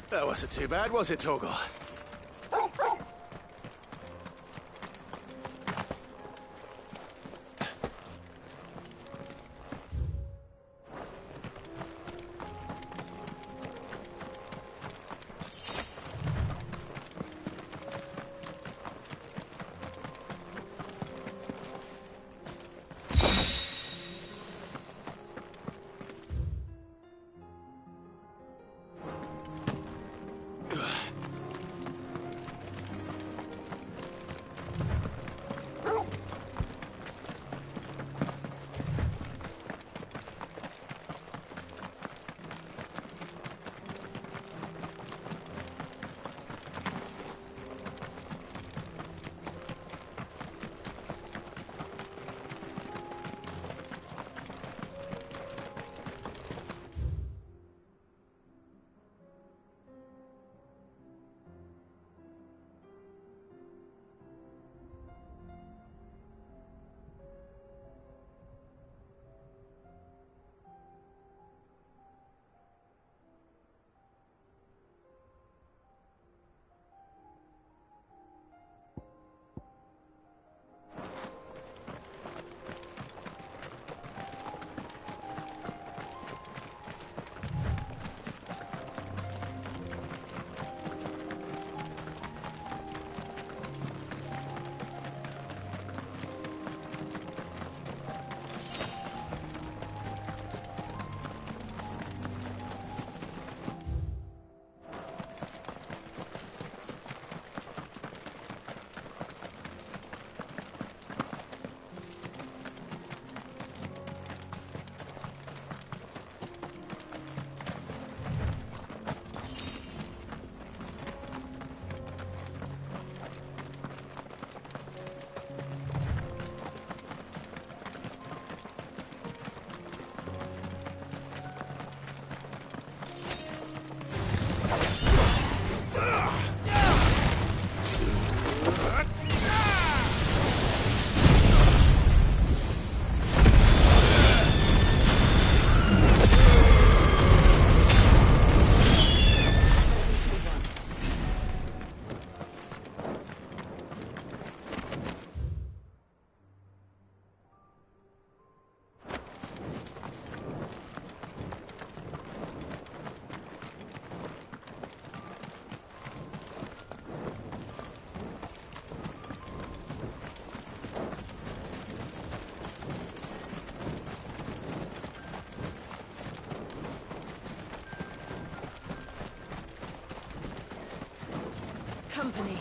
That wasn't too bad, was it, Torgal? Company.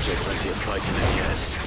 Plenty of fighting in yet.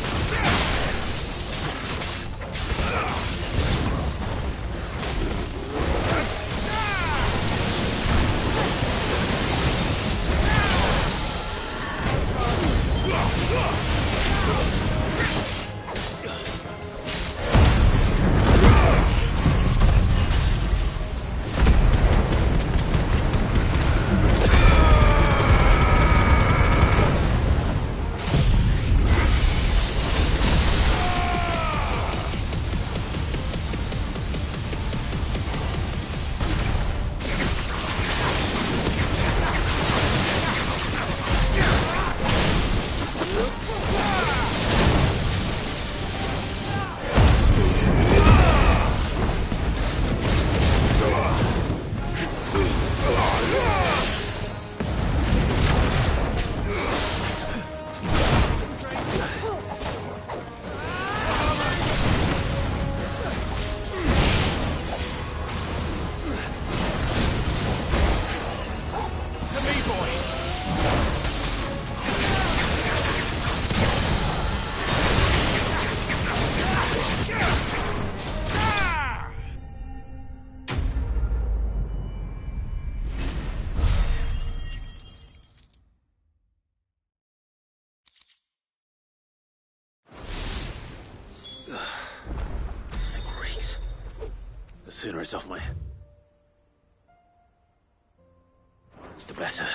This thing reeks. The sooner it's off my... the better.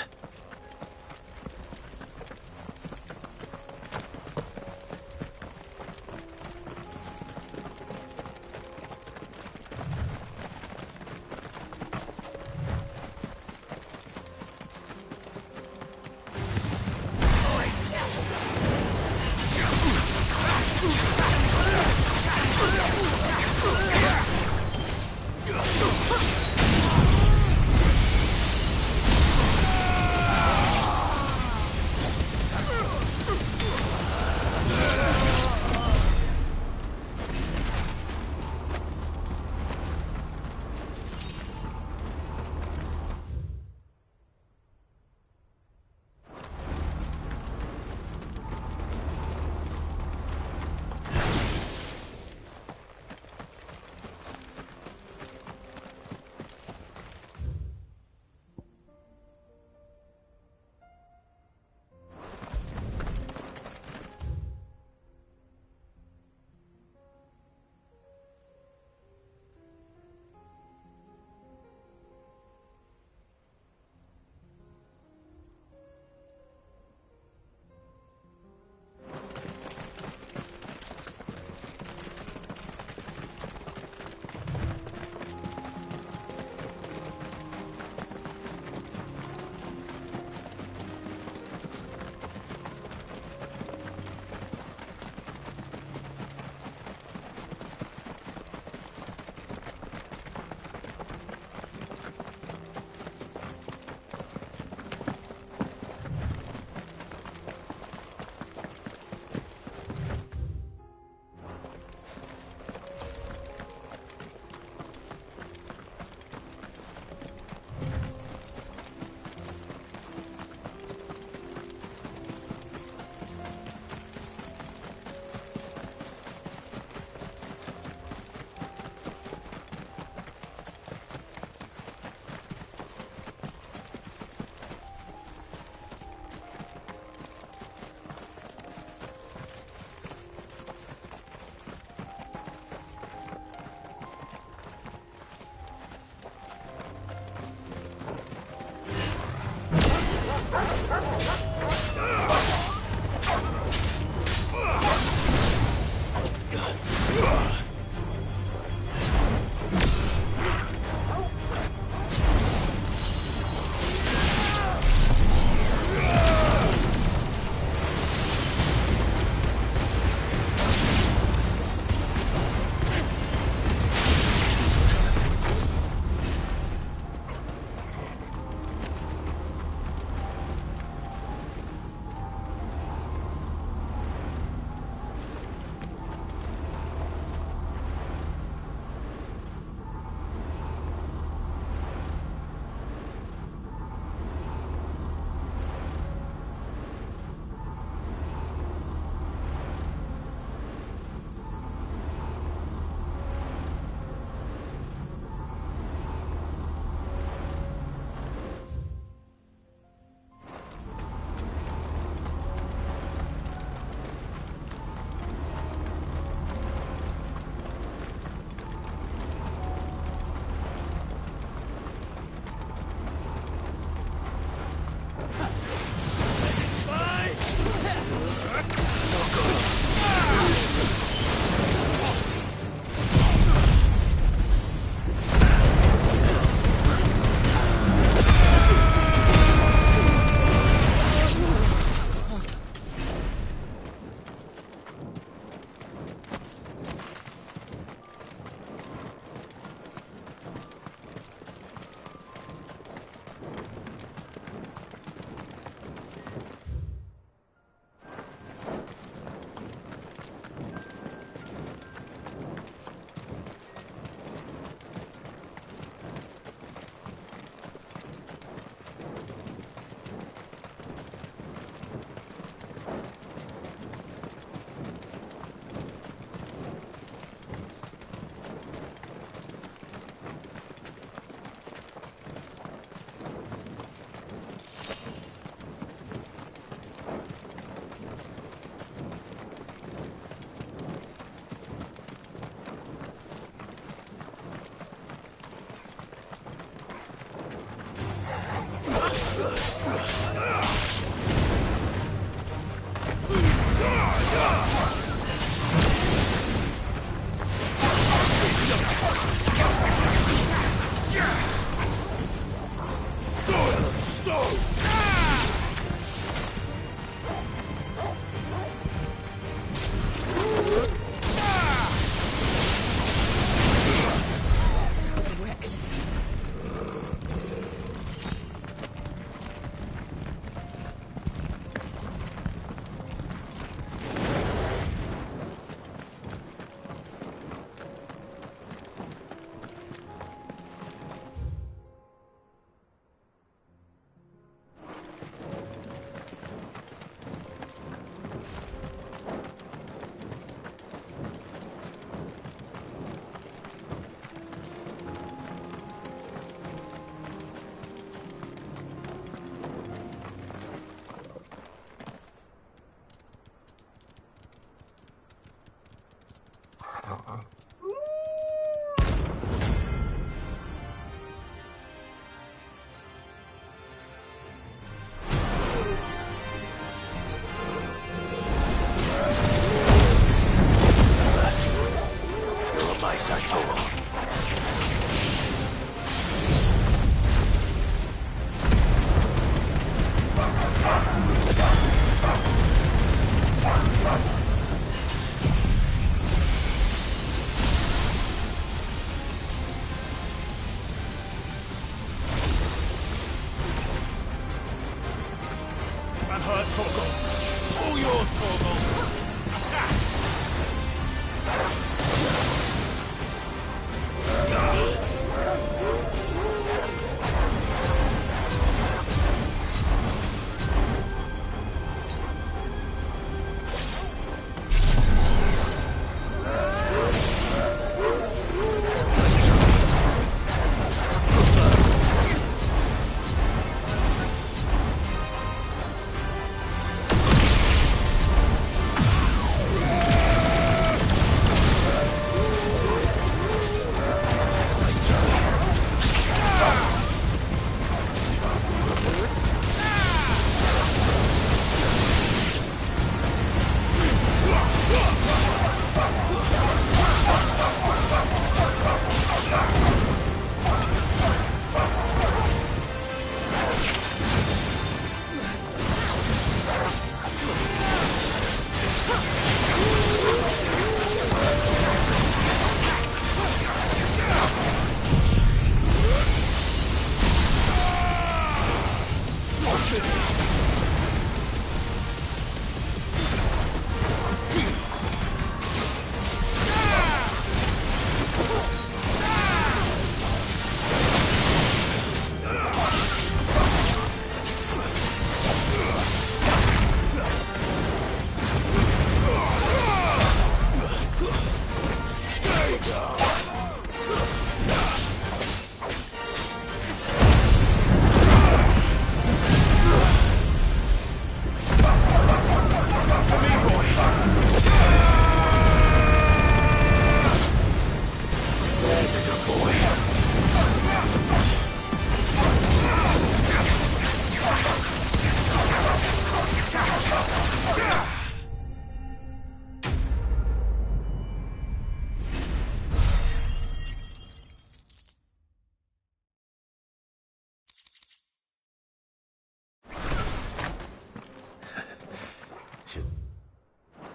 Soil and stone!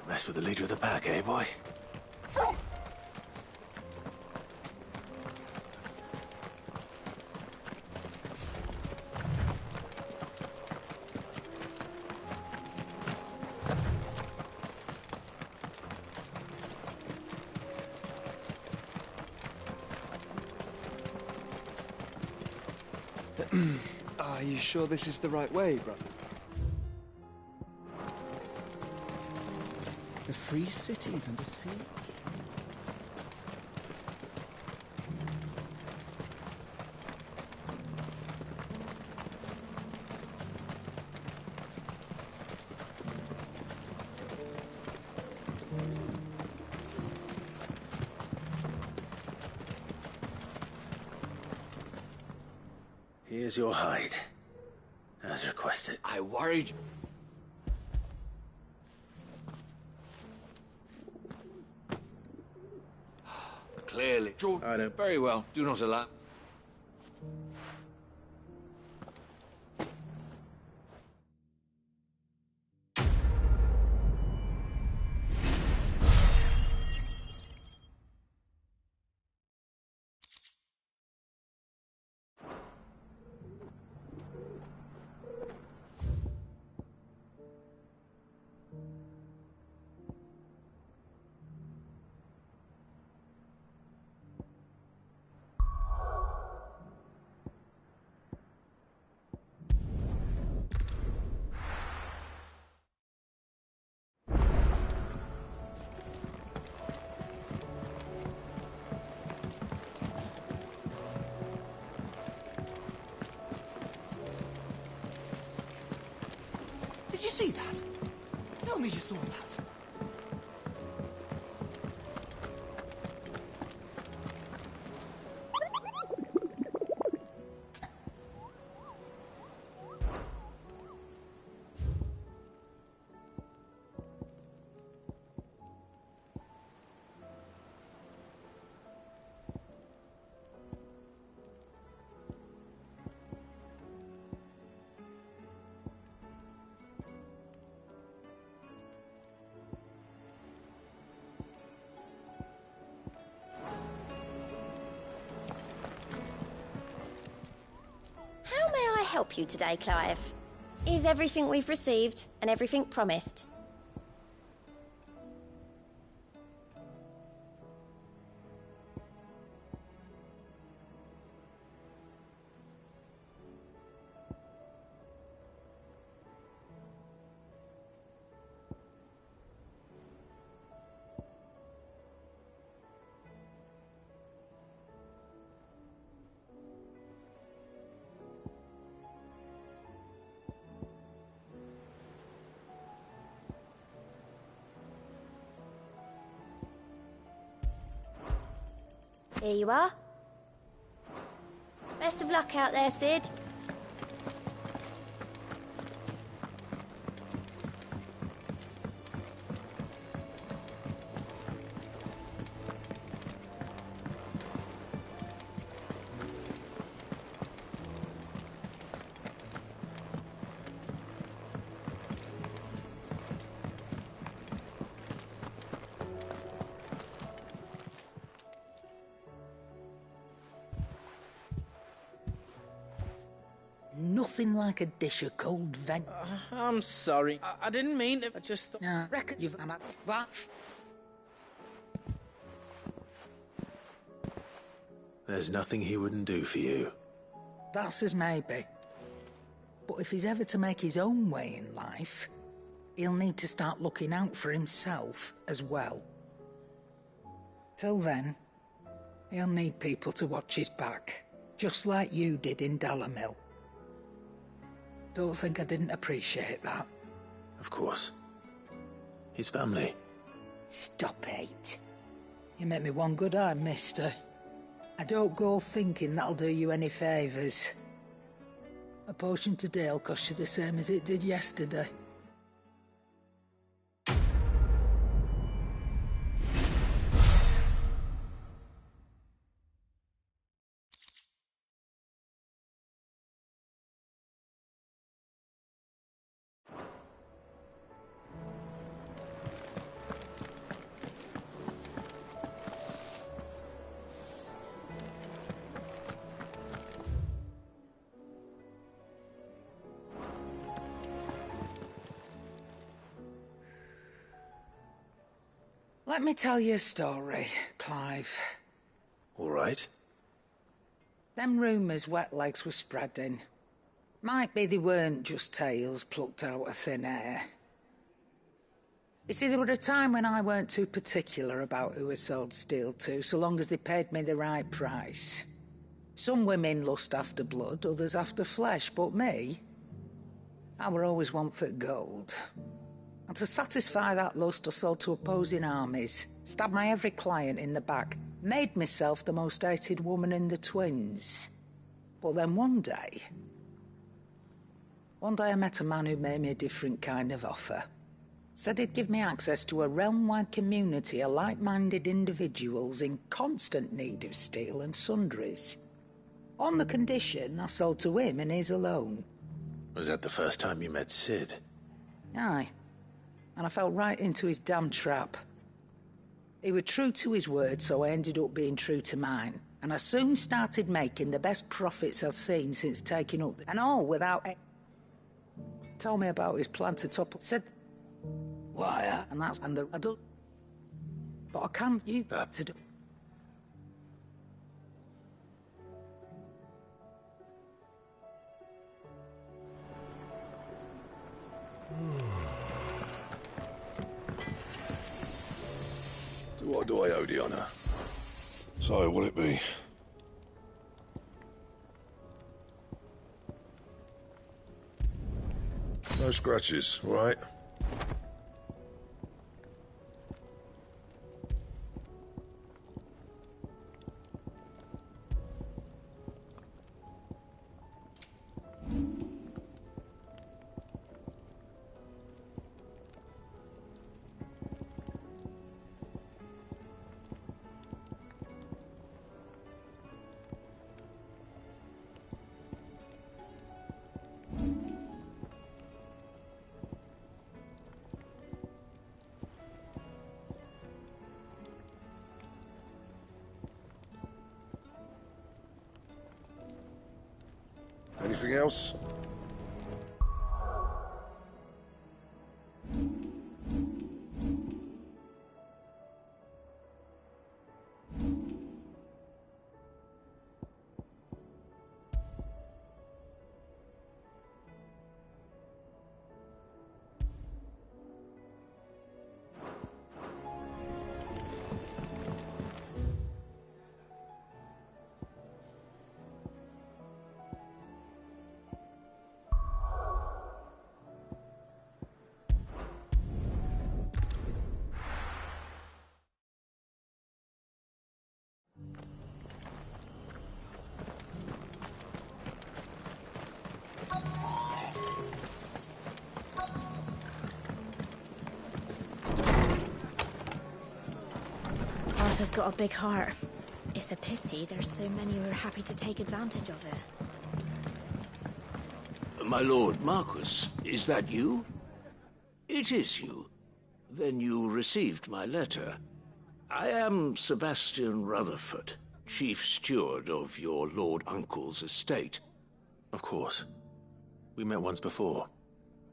Mess with the leader of the pack, eh, boy? Are you sure this is the right way, brother? The free cities under siege. Here's your hide. As requested. I worried... Clearly. I don't... Very well. Do not allow... Did you see that? Tell me you saw that. How may I help you today, Clive? Is everything we've received and everything promised? Here you are. Best of luck out there, Sid. Nothing like a dish of cold vent. I'm sorry. I didn't mean to. I just thought... I reckon you've... What? There's nothing he wouldn't do for you. That's as maybe. But if he's ever to make his own way in life, he'll need to start looking out for himself as well. Till then, he'll need people to watch his back, just like you did in Dalamil. Don't think I didn't appreciate that. Of course. His family. Stop it. You make me one good eye, mister. I don't go thinking that'll do you any favours. A potion today'll cost you the same as it did yesterday. Let me tell you a story, Clive. All right. Them rumours Wetlegs were spreading. Might be they weren't just tales plucked out of thin air. You see, there were a time when I weren't too particular about who I sold steel to, so long as they paid me the right price. Some women lust after blood, others after flesh, but me, I were always one for gold. And to satisfy that lust, I sold to opposing armies, stabbed my every client in the back, made myself the most hated woman in the Twins. But then one day, One day I met a man who made me a different kind of offer. Said he'd give me access to a realm-wide community of like-minded individuals in constant need of steel and sundries. On the condition I sold to him and his alone. Was that the first time you met Sid? Aye. And I fell right into his damn trap. He was true to his word, so I ended up being true to mine. And I soon started making the best profits I've seen since taking up... And all without... Told me about his plan to topple... Said... Why? And that's... And the... I don't... But I can't use that to do... What do I owe the honor? So, what'll it be? No scratches, all right? Anything else? Arthur's got a big heart. It's a pity there's so many who are happy to take advantage of it. My lord Marquis, is that you? It is you. Then you received my letter. I am Sebastian Rutherford, chief steward of your lord uncle's estate. Of course. We met once before.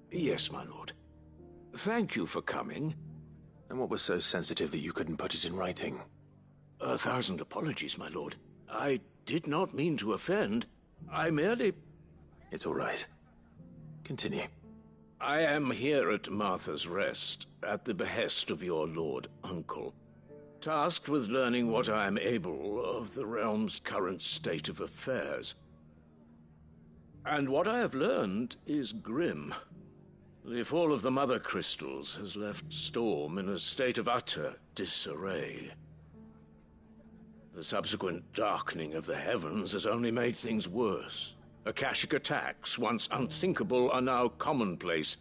Yes, my lord. Thank you for coming. And what was so sensitive that you couldn't put it in writing? 1,000 apologies, my lord. I did not mean to offend. I merely... It's all right. Continue. I am here at Martha's Rest, at the behest of your lord uncle, tasked with learning what I am able of the realm's current state of affairs. And what I have learned is grim. The fall of the Mother Crystals has left Storm in a state of utter disarray. The subsequent darkening of the heavens has only made things worse. Akashic attacks, once unthinkable, are now commonplace.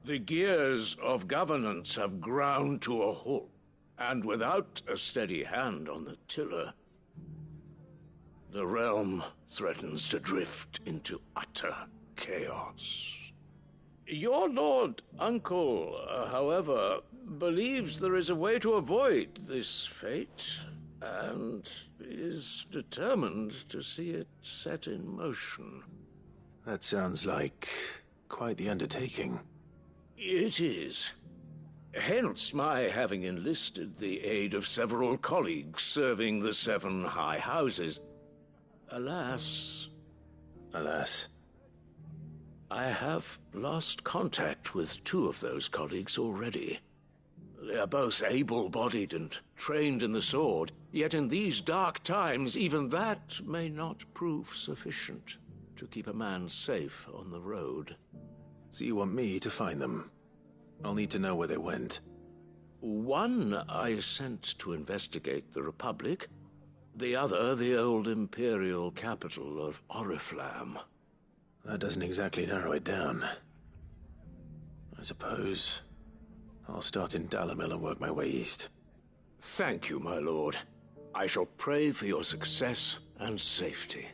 The gears of governance have ground to a halt, and without a steady hand on the tiller, the realm threatens to drift into utter chaos. Your lord uncle, however, believes there is a way to avoid this fate, and is determined to see it set in motion. That sounds like quite the undertaking. It is. Hence my having enlisted the aid of several colleagues serving the 7 high houses. Alas... Alas? I have lost contact with 2 of those colleagues already. They are both able-bodied and trained in the sword, yet in these dark times even that may not prove sufficient to keep a man safe on the road. So you want me to find them? I'll need to know where they went. One I sent to investigate the Republic, the other the old Imperial capital of Oriflamme. That doesn't exactly narrow it down. I suppose I'll start in Dalimil and work my way east. Thank you, my lord. I shall pray for your success and safety.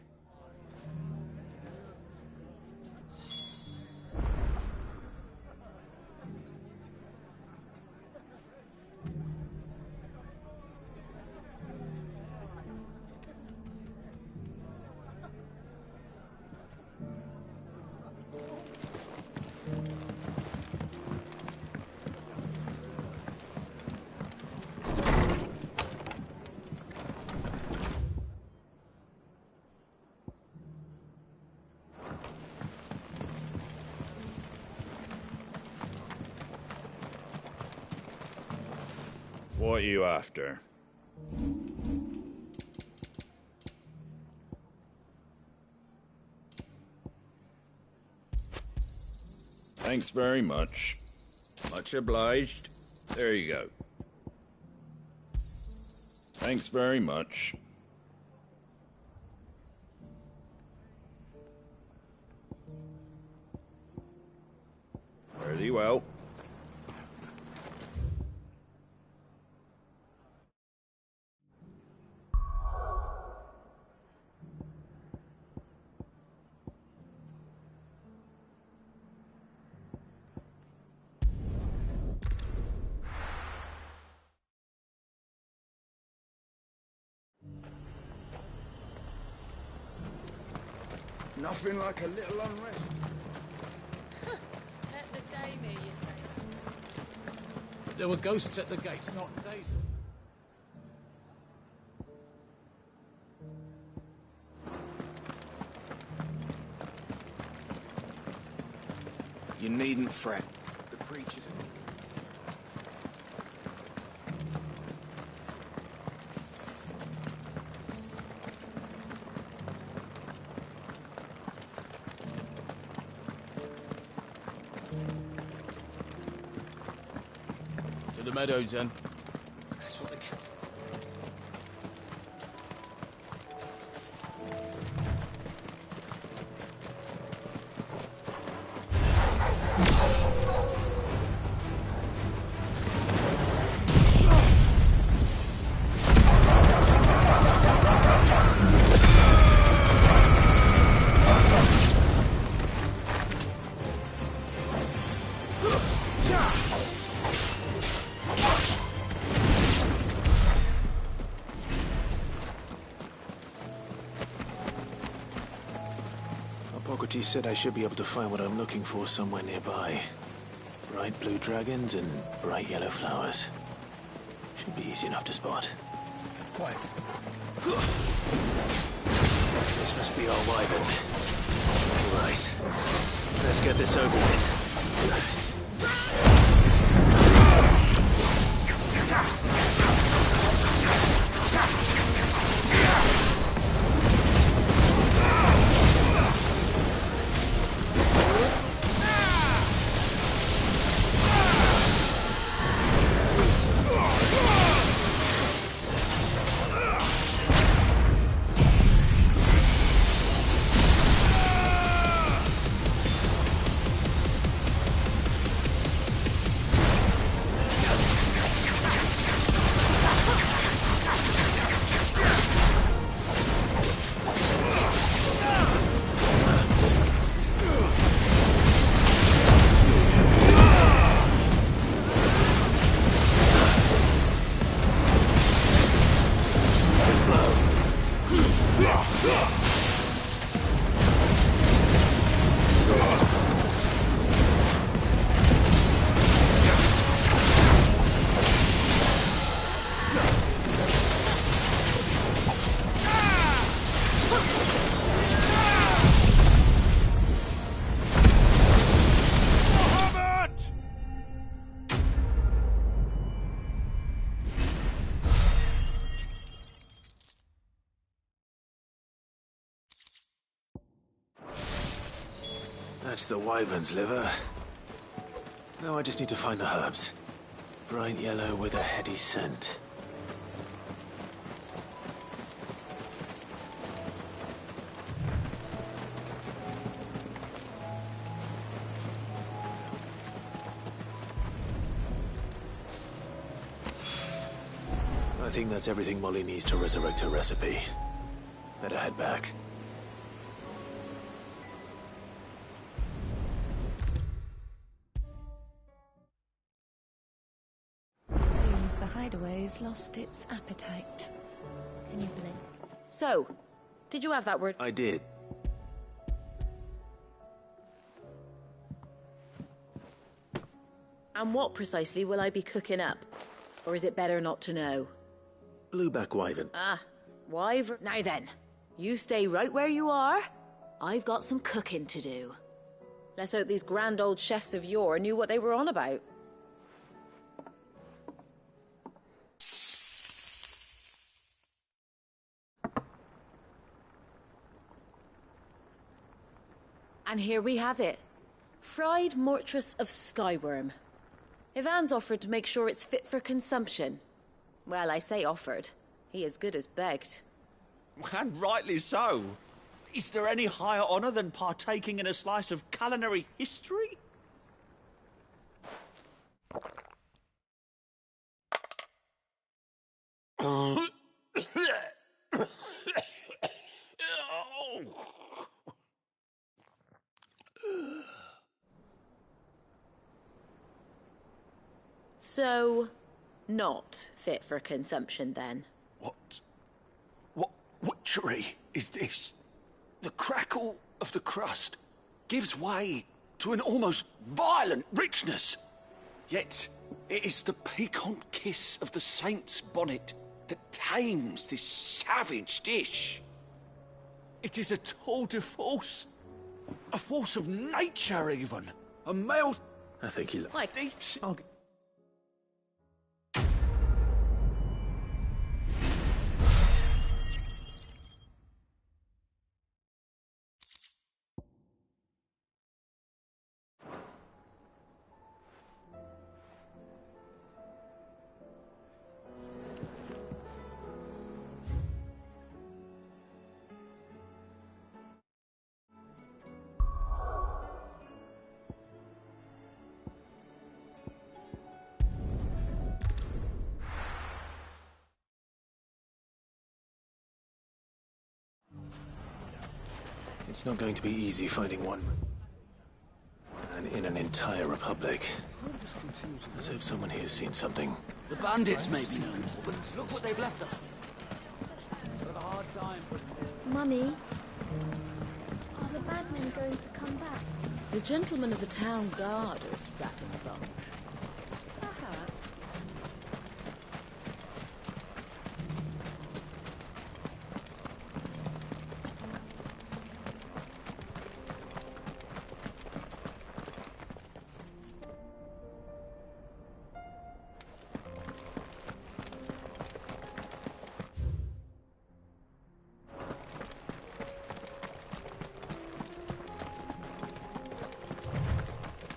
What are you after? Thanks very much. Much obliged. There you go. Thanks very much. Very well. Nothing like a little unrest. Let the dame hear you say that. There were ghosts at the gates, not days. You needn't fret. The creatures... To the meadows, then. That's what the cats... Hippocrates said I should be able to find what I'm looking for somewhere nearby. Bright blue dragons and bright yellow flowers. Should be easy enough to spot. Quiet. This must be our wyvern. Right. Let's get this over with. That's the wyvern's liver. Now I just need to find the herbs. Bright yellow with a heady scent. think that's everything Molly needs to resurrect her recipe. Better head back. Seems the hideaway's lost its appetite. Can you blink? So, did you have that word? I did. And what precisely will I be cooking up? Or is it better not to know? Blueback wyvern. Ah, wyvern. Now then, you stay right where you are. I've got some cooking to do. Let's hope these grand old chefs of yore knew what they were on about. And here we have it. Fried mortress of skyworm. Ivan's offered to make sure it's fit for consumption. Well, I say offered. He as good as begged. And rightly so. Is there any higher honour than partaking in a slice of culinary history? So, not fit for consumption then? What witchery is this? The crackle of the crust gives way to an almost violent richness. Yet, it is the piquant kiss of the saint's bonnet that tames this savage dish. It is a tour de force. A force of nature, even. A male... I think he... Like... It's not going to be easy finding one. And in an entire republic. Let's hope someone here's seen something. The bandits may be no more, but look what they've left us with. Mummy, are the bad men going to come back? The gentlemen of the town guard are strapping a bunch. Perhaps.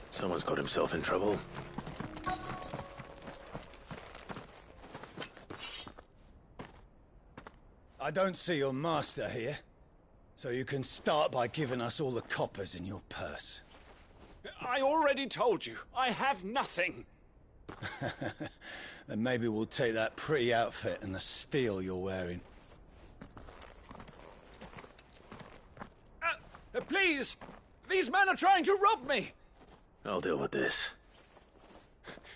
Someone's got himself in trouble. I don't see your master here, so you can start by giving us all the coppers in your purse. I already told you, I have nothing. Then maybe we'll take that pretty outfit and the steel you're wearing. Please! These men are trying to rob me! I'll deal with this.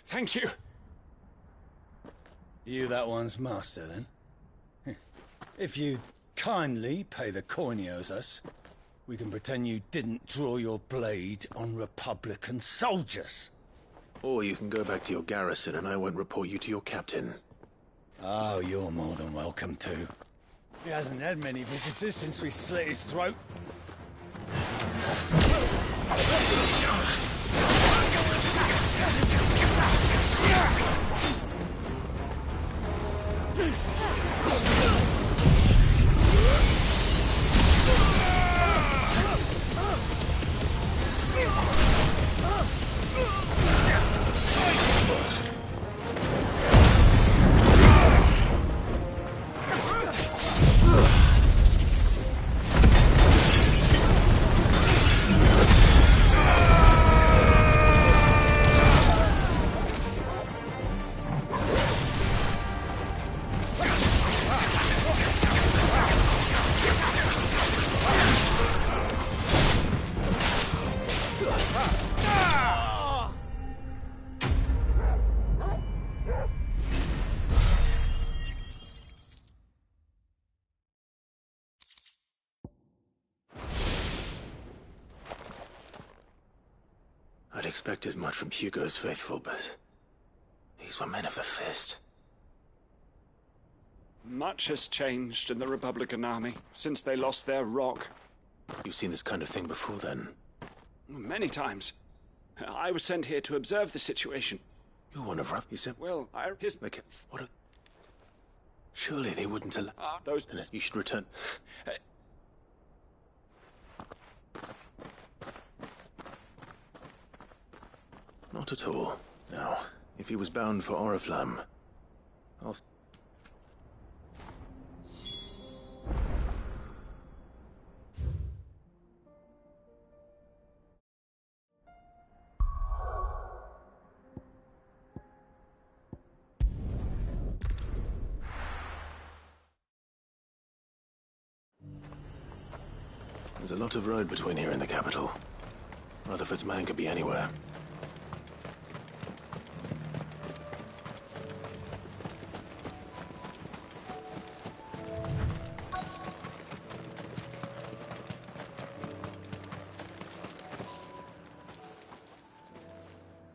Thank you. You that one's master, then? If you kindly pay the coin he owes us, we can pretend you didn't draw your blade on Republican soldiers. Or you can go back to your garrison and I won't report you to your captain. Oh, you're more than welcome to. He hasn't had many visitors since we slit his throat. I'd expect as much from Hugo's faithful, but these were men of the fist. Much has changed in the Republican army since they lost their rock. You've seen this kind of thing before, then? Many times. I was sent here to observe the situation. You're one of you said... Well, Like, what a... Surely they wouldn't allow... those... You should return. Not at all. Now, if he was bound for Oriflamme, I'll... There's a lot of road between here and the capital. Rutherford's man could be anywhere.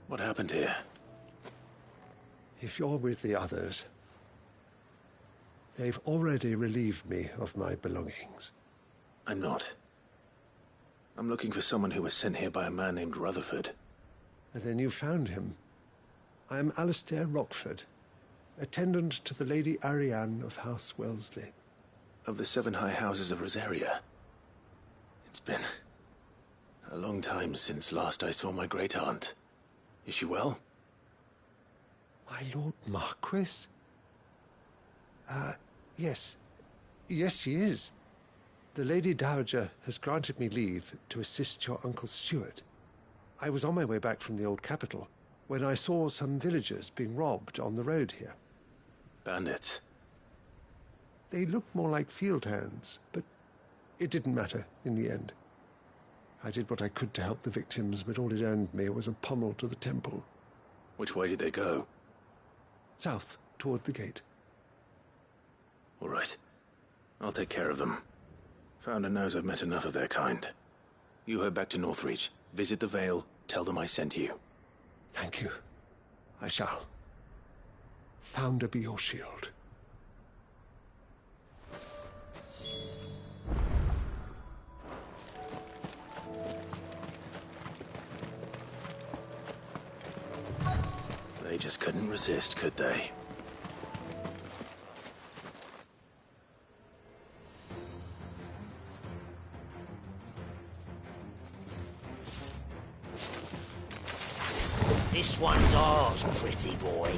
What happened here? If you're with the others, they've already relieved me of my belongings. I'm not. I'm looking for someone who was sent here by a man named Rutherford. And then you found him. I am Alistair Rockford, attendant to the Lady Ariane of House Wellesley. Of the 7 high houses of Rosaria. It's been a long time since last I saw my great-aunt. Is she well? My Lord Marquis? Yes. Yes, she is. The Lady Dowager has granted me leave to assist your Uncle Stuart. I was on my way back from the old capital when I saw some villagers being robbed on the road here. Bandits? They looked more like field hands, but it didn't matter in the end. I did what I could to help the victims, but all it earned me was a pummel to the temple. Which way did they go? South, toward the gate. All right. I'll take care of them. Founder knows I've met enough of their kind. You head back to Northreach, visit the Vale, tell them I sent you. Thank you. I shall. Founder be your shield. They just couldn't resist, could they? This one's ours, pretty boy.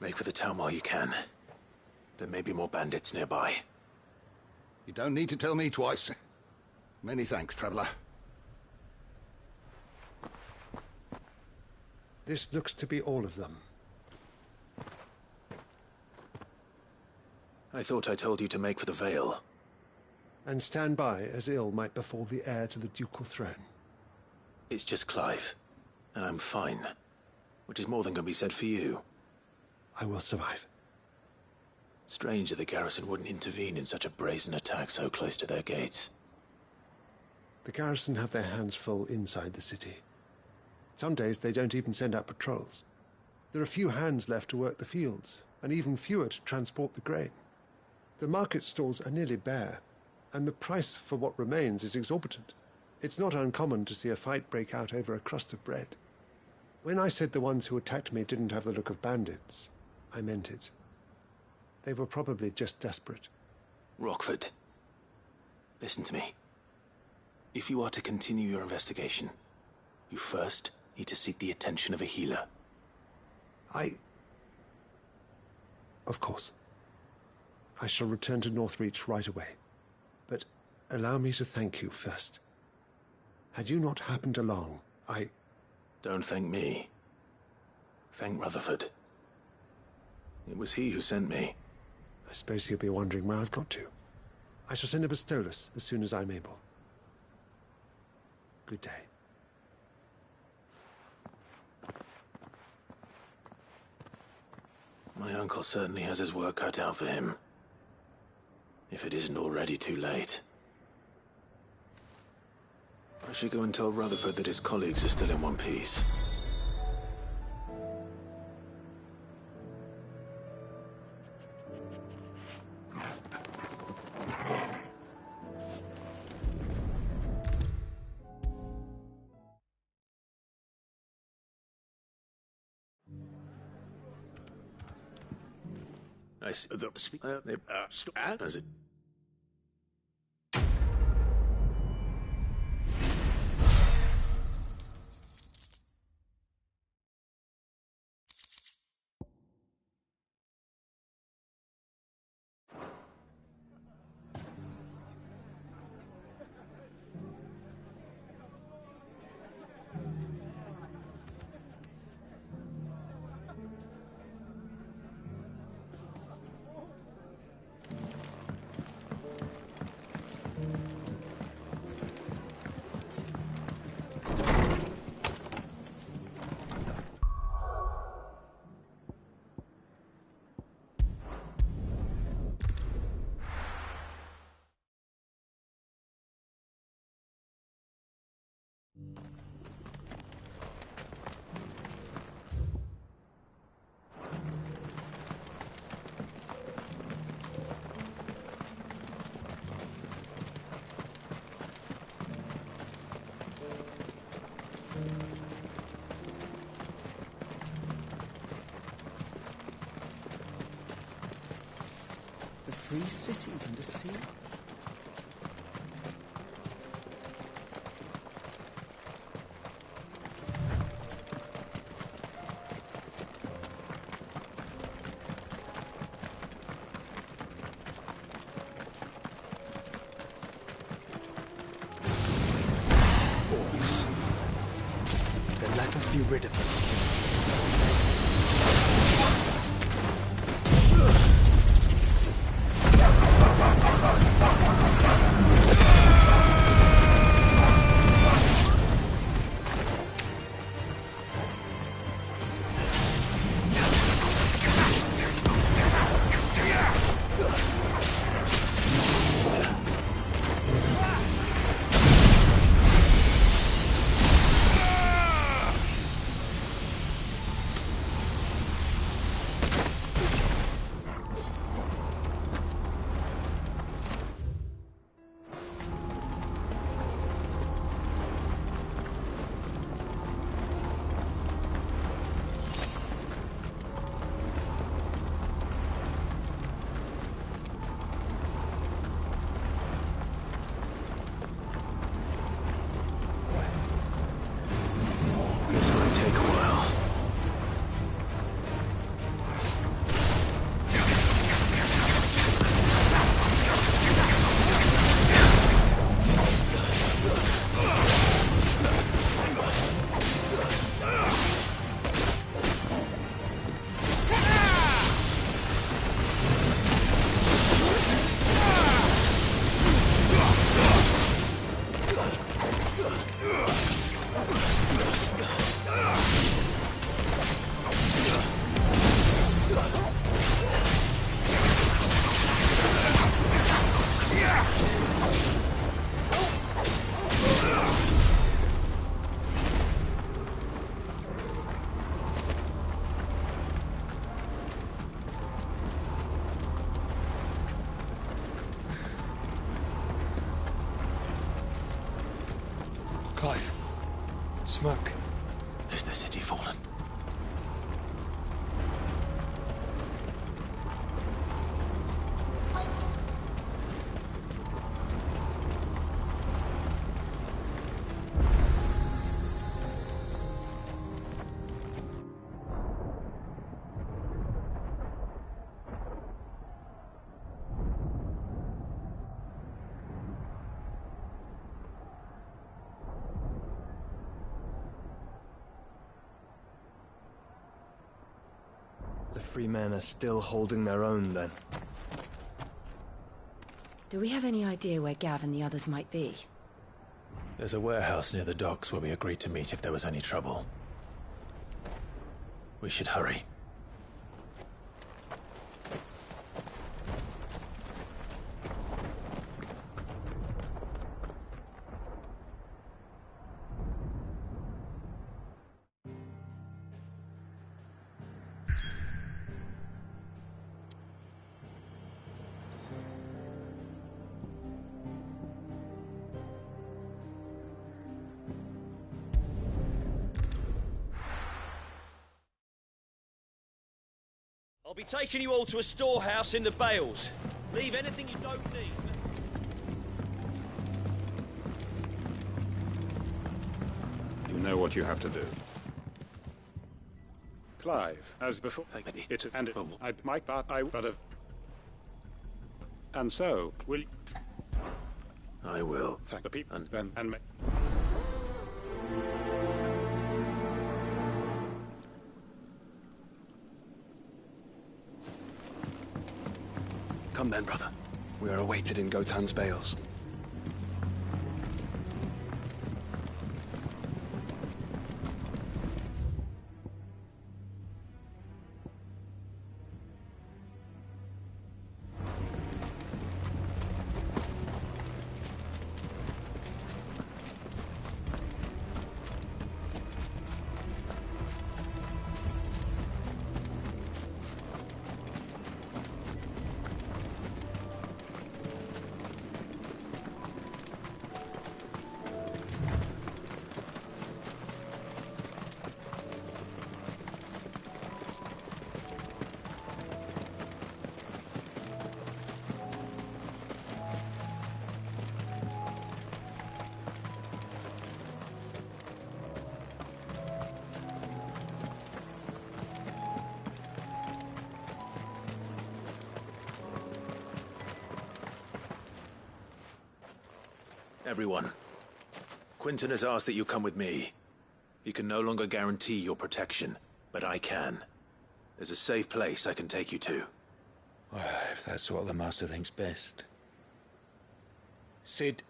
Make for the town while you can. There may be more bandits nearby. You don't need to tell me twice. Many thanks, traveler. This looks to be all of them. I thought I told you to make for the Vale. And stand by as ill might befall the heir to the ducal throne. It's just Clive, and I'm fine. Which is more than can be said for you. I will survive. Strange that the garrison wouldn't intervene in such a brazen attack so close to their gates. The garrison have their hands full inside the city. Some days they don't even send out patrols. There are few hands left to work the fields, and even fewer to transport the grain. The market stalls are nearly bare, and the price for what remains is exorbitant. It's not uncommon to see a fight break out over a crust of bread. When I said the ones who attacked me didn't have the look of bandits, I meant it. They were probably just desperate. Rockford, listen to me. If you are to continue your investigation, you first need to seek the attention of a healer. Of course. I shall return to Northreach right away. But allow me to thank you first. Had you not happened along, Don't thank me. Thank Rutherford. It was he who sent me. I suppose he'll be wondering where I've got to. I shall send a Bastolus as soon as I'm able. Good day. My uncle certainly has his work cut out for him. If it isn't already too late. I should go and tell Rutherford that his colleagues are still in one piece. I see. As it. The free cities and a sea. Orcs. Then let us be rid of them. smoke. Is the city fallen? The free men are still holding their own, then. Do we have any idea where Gav and the others might be? There's a warehouse near the docks where we agreed to meet if there was any trouble. We should hurry. I'll be taking you all to a storehouse in the Bales. Leave anything you don't need. You know what you have to do. Clive, as before, I might, but I would have. And so, will. I will. Thank the people and me. Come then, brother. We are awaited in Gotan's Bales. Everyone, Quinton has asked that you come with me. He can no longer guarantee your protection, but I can. There's a safe place I can take you to. Well, if that's what the Master thinks best. Cid,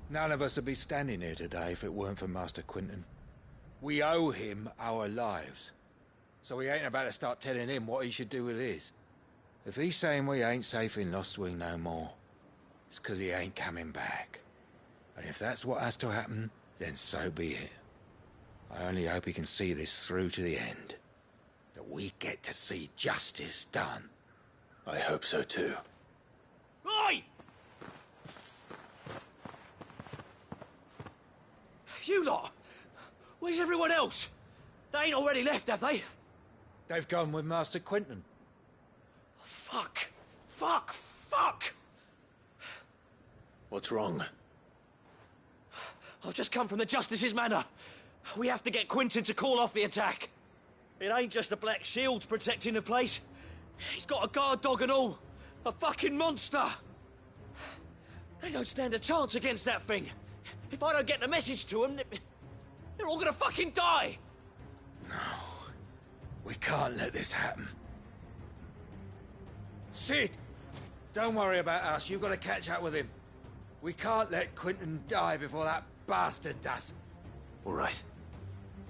none of us would be standing here today if it weren't for Master Quinton. We owe him our lives. So we ain't about to start telling him what he should do with his. If he's saying we ain't safe in Lostwing no more, it's 'cause he ain't coming back. And if that's what has to happen, then so be it. I only hope he can see this through to the end. That we get to see justice done. I hope so too. Oi! You lot! Where's everyone else? They ain't already left, have they? They've gone with Master Quinton. Fuck! Fuck! Fuck! What's wrong? I've just come from the Justice's Manor. We have to get Quinton to call off the attack. It ain't just the Black Shields protecting the place. He's got a guard dog and all. A fucking monster. They don't stand a chance against that thing. If I don't get the message to them, they're all gonna fucking die. No. We can't let this happen. Cid! Don't worry about us. You've got to catch up with him. We can't let Quinton die before that bastard does. All right.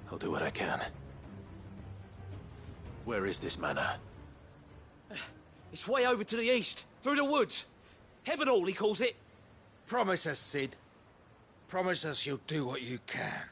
I'll do what I can. Where is this manor? It's way over to the east, through the woods. Heavenhall, he calls it. Promise us, Cid. Promise us you'll do what you can.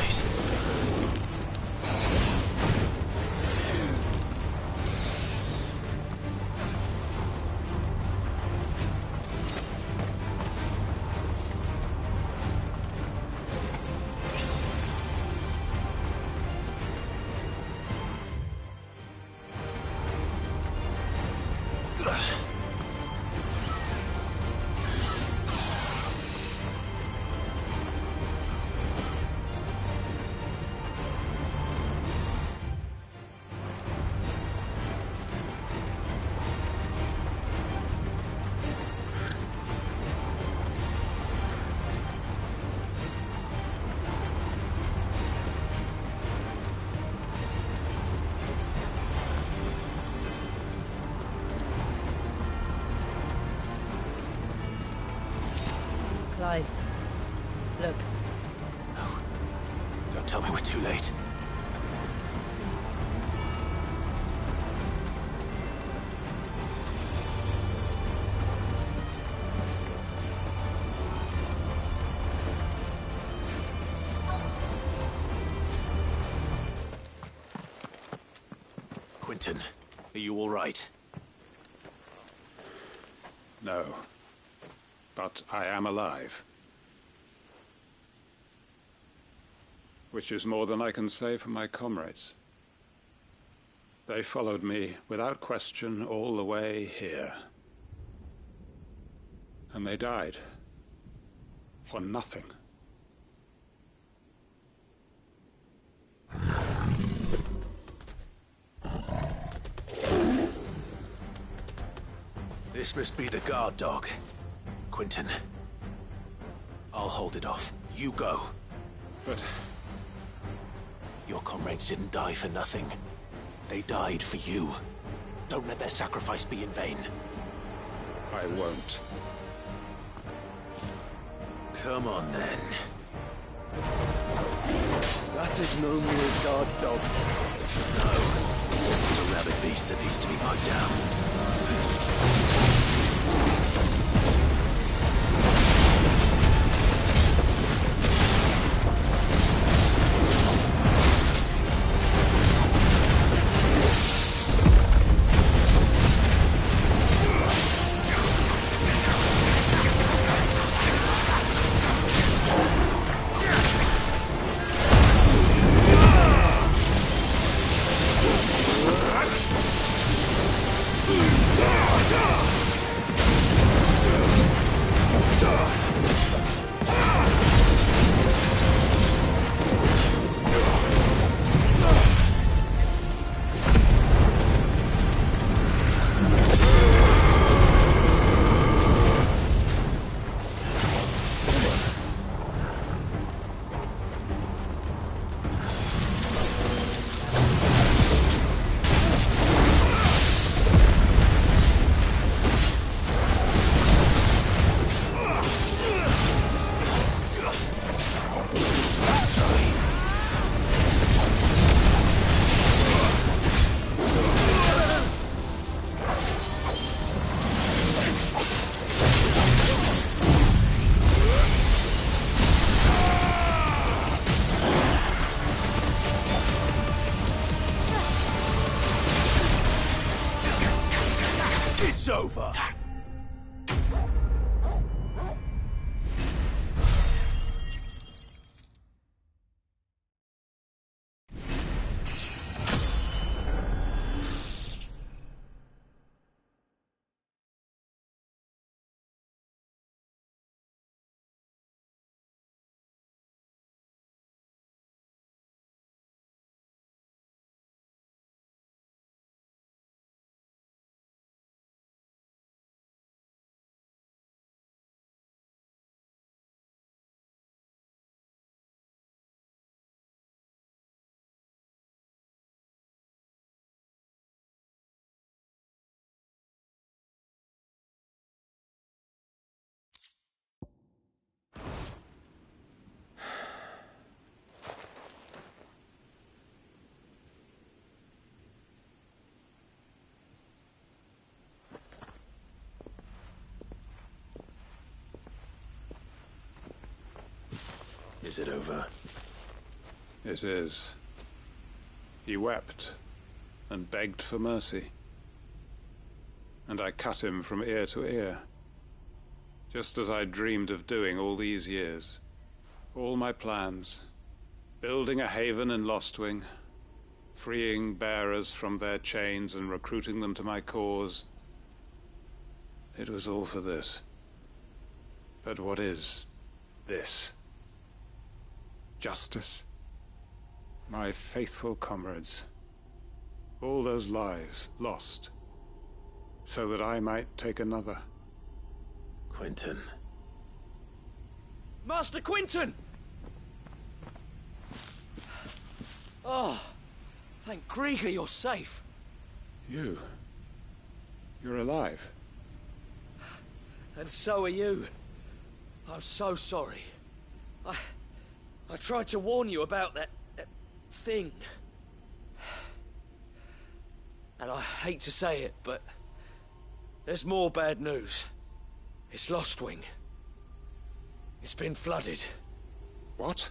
eyes. Clive. Look. No. Don't tell me we're too late. Quentin, are you all right? No. But I am alive. Which is more than I can say for my comrades. They followed me without question all the way here. And they died. For nothing. This must be the guard dog. Quentin. I'll hold it off. You go. But... Your comrades didn't die for nothing. They died for you. Don't let their sacrifice be in vain. I won't. Come on, then. That is no mere guard dog. No. It's a rabid beast that needs to be put down. It's over. Is it over? It is. He wept and begged for mercy. And I cut him from ear to ear, just as I dreamed of doing all these years. All my plans, building a haven in Lostwing, freeing bearers from their chains and recruiting them to my cause. It was all for this. But what is this? Justice? My faithful comrades. All those lives lost, so that I might take another. Quentin. Master Quentin! Oh, thank Grieger you're safe. You? You're alive? And so are you. I'm so sorry. I tried to warn you about that thing. And I hate to say it, but there's more bad news. It's Lostwing. It's been flooded. What?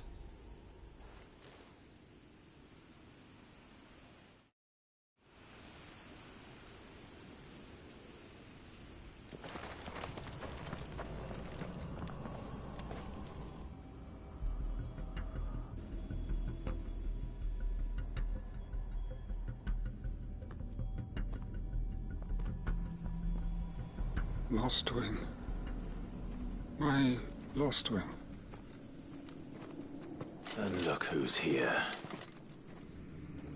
Lostwing. My Lostwing. And look who's here.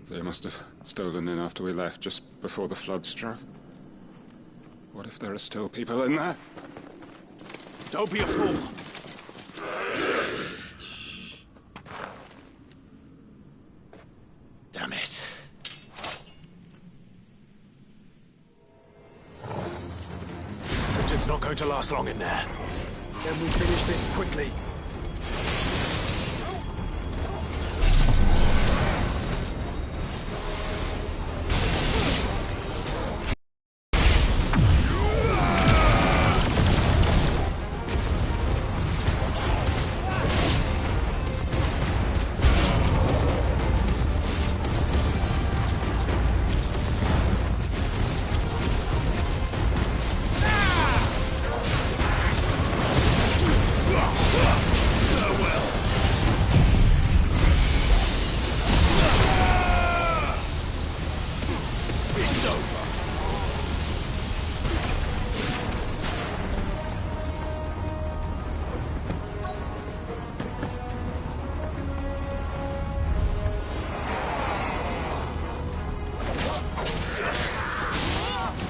They must have stolen in after we left, just before the flood struck. What if there are still people in there? Don't be a fool! Damn it. It's not going to last long in there. Then we finish this quickly.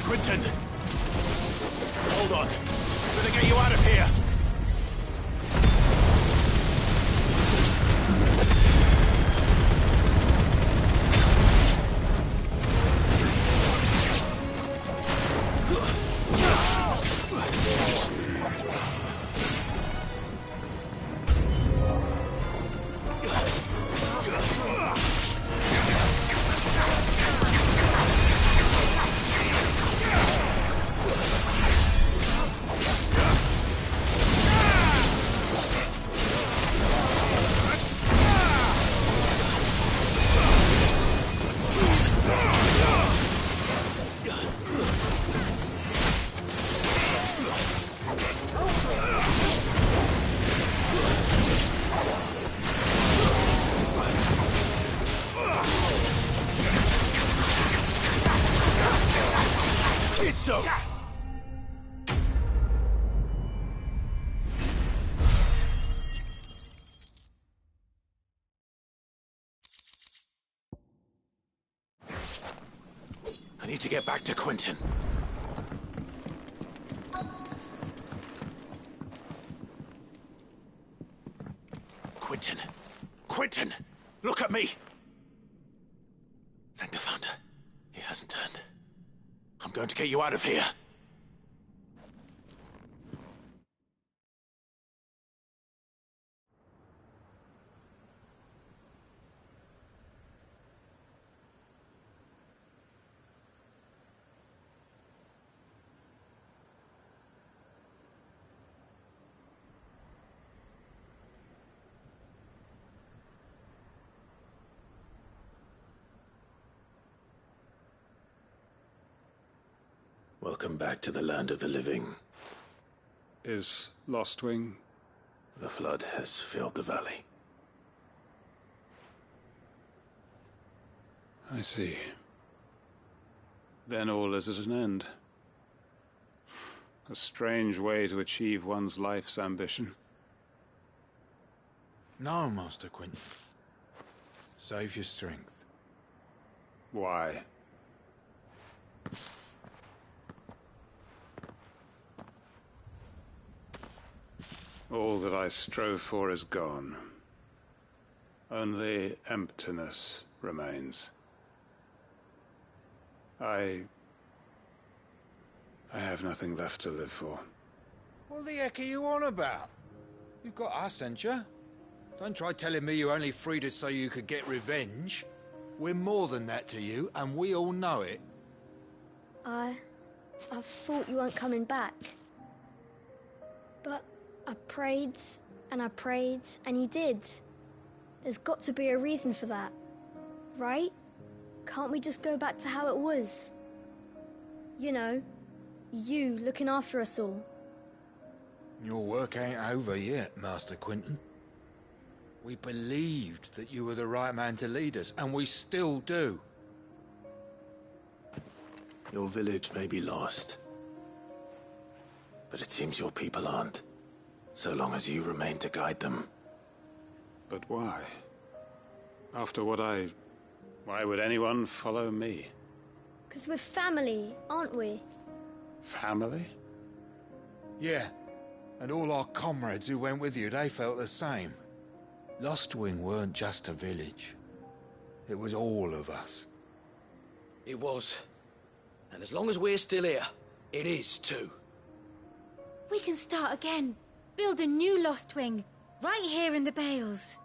Quentin! Hold on. I'm gonna get you out of here! So. I need to get back to Quentin. Quentin! Quentin! Look at me! Thank the Founder. He hasn't turned. I'm going to get you out of here. Welcome back to the land of the living. Is Lostwing? The flood has filled the valley. I see. Then all is at an end. A strange way to achieve one's life's ambition. No, Master Quinton. Save your strength. Why? All that I strove for is gone. Only emptiness remains. I have nothing left to live for. What the heck are you on about? You've got us, ain't you? Don't try telling me you only freed us so you could get revenge. We're more than that to you, and we all know it. I thought you weren't coming back. But I prayed, and you did. There's got to be a reason for that, right? Can't we just go back to how it was? You know, you looking after us all. Your work ain't over yet, Master Quinton. We believed that you were the right man to lead us, and we still do. Your village may be lost, but it seems your people aren't, so long as you remain to guide them. But why? After what why would anyone follow me? 'Cause we're family, aren't we? Family? Yeah, and all our comrades who went with you, they felt the same. Lostwing weren't just a village. It was all of us. It was. And as long as we're still here, it is too. We can start again. Build a new Lostwing. Right here in the Bales.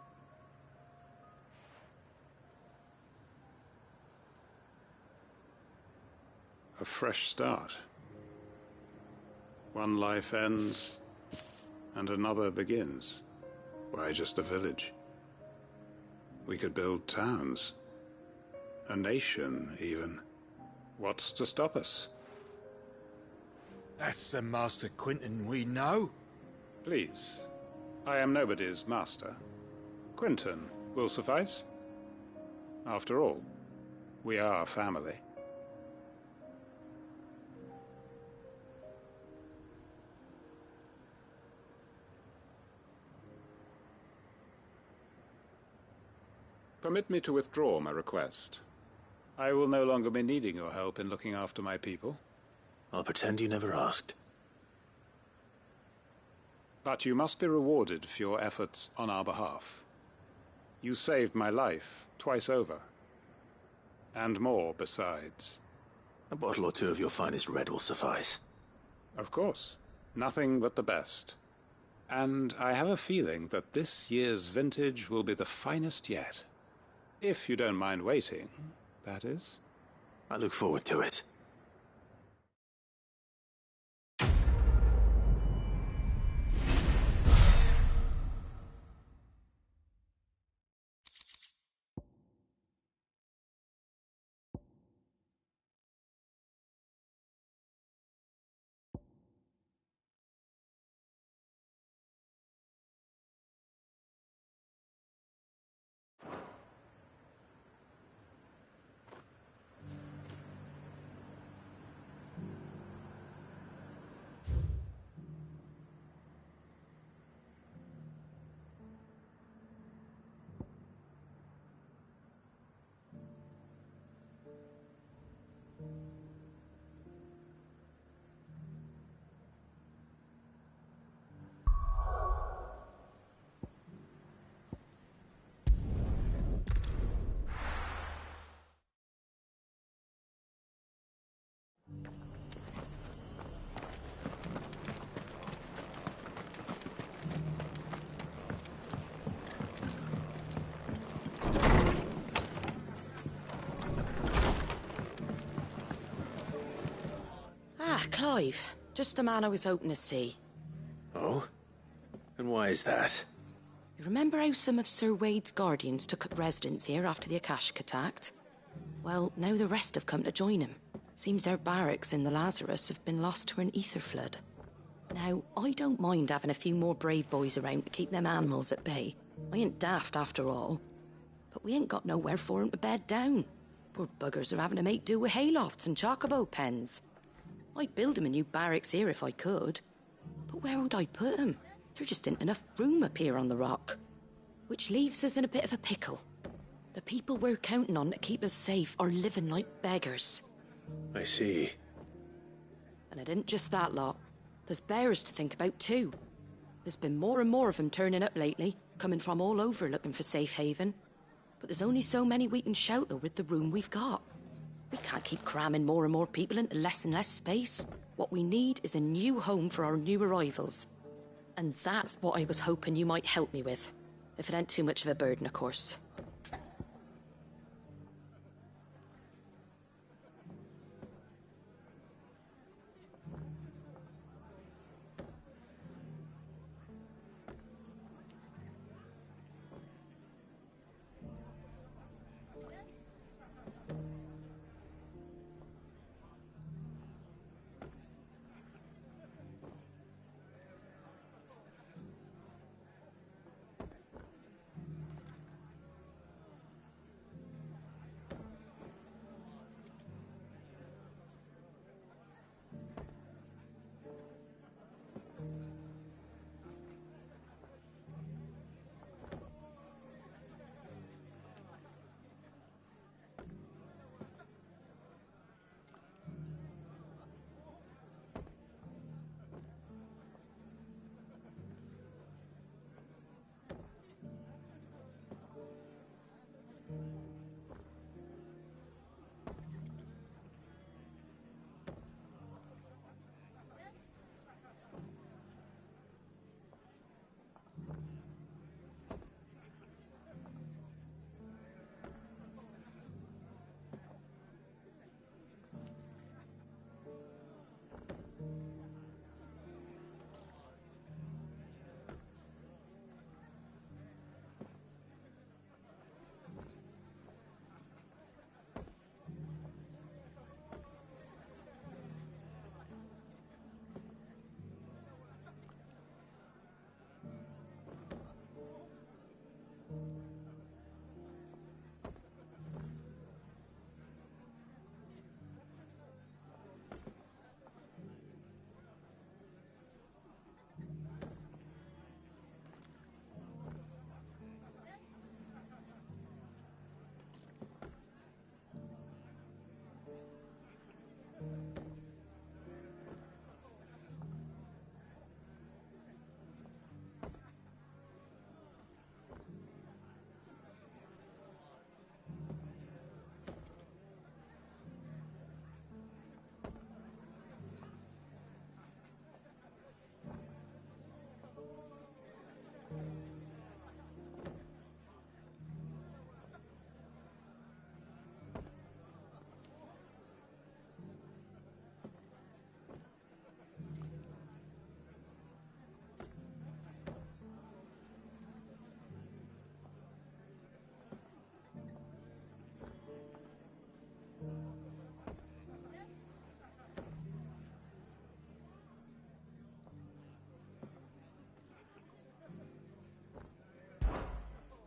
A fresh start. One life ends, and another begins. Why, just a village. We could build towns. A nation, even. What's to stop us? That's the Master Quinton we know. Please. I am nobody's master. Quinton will suffice. After all, we are family. Permit me to withdraw my request. I will no longer be needing your help in looking after my people. I'll pretend you never asked. But you must be rewarded for your efforts on our behalf. You saved my life twice over. And more besides. A bottle or two of your finest red will suffice. Of course. Nothing but the best. And I have a feeling that this year's vintage will be the finest yet. If you don't mind waiting, that is. I look forward to it. Clive. Just the man I was hoping to see. Oh? And why is that? You remember how some of Sir Wade's guardians took up residence here after the Akashic attacked? Well, now the rest have come to join him. Seems our barracks in the Lazarus have been lost to an ether flood. Now, I don't mind having a few more brave boys around to keep them animals at bay. I ain't daft after all. But we ain't got nowhere for 'em to bed down. Poor buggers are having to make do with haylofts and chocobo pens. I'd build 'em a new barracks here if I could. But where would I put 'em? There just ain't enough room up here on the rock. Which leaves us in a bit of a pickle. The people we're counting on to keep us safe are living like beggars. I see. And it isn't just that lot. There's bears to think about too. There's been more and more of them turning up lately, coming from all over looking for safe haven. But there's only so many we can shelter with the room we've got. We can't keep cramming more and more people into less and less space. What we need is a new home for our new arrivals. And that's what I was hoping you might help me with. If it ain't too much of a burden, of course.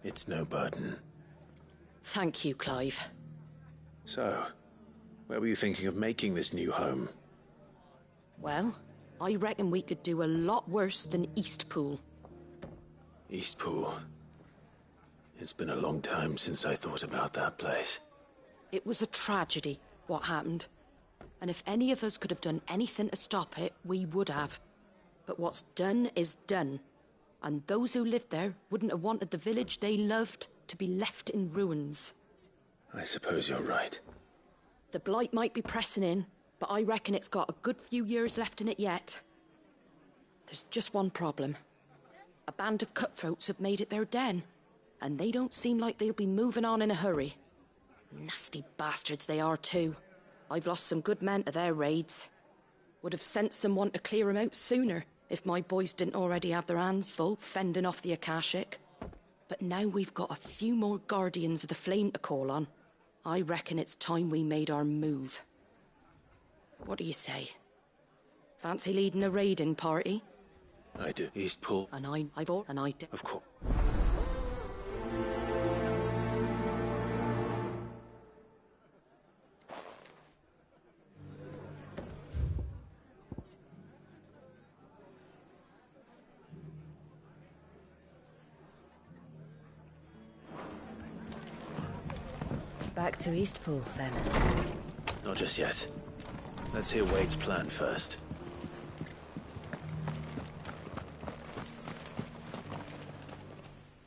It's no burden. Thank you, Clive. So, where were you thinking of making this new home? Well, I reckon we could do a lot worse than Eastpool. Eastpool. It's been a long time since I thought about that place. It was a tragedy, what happened. And if any of us could have done anything to stop it, we would have. But what's done is done. And those who lived there wouldn't have wanted the village they loved to be left in ruins. I suppose you're right. The blight might be pressing in, but I reckon it's got a good few years left in it yet. There's just one problem. A band of cutthroats have made it their den, and they don't seem like they'll be moving on in a hurry. Nasty bastards they are too. I've lost some good men to their raids. Would have sent someone to clear 'em out sooner, if my boys didn't already have their hands full fending off the Akashic. But now we've got a few more Guardians of the Flame to call on. I reckon it's time we made our move. What do you say? Fancy leading a raiding party? I do. Eastpool. And I've all... And I do. Of course. Back to Eastpool, then. Not just yet. Let's hear Wade's plan first.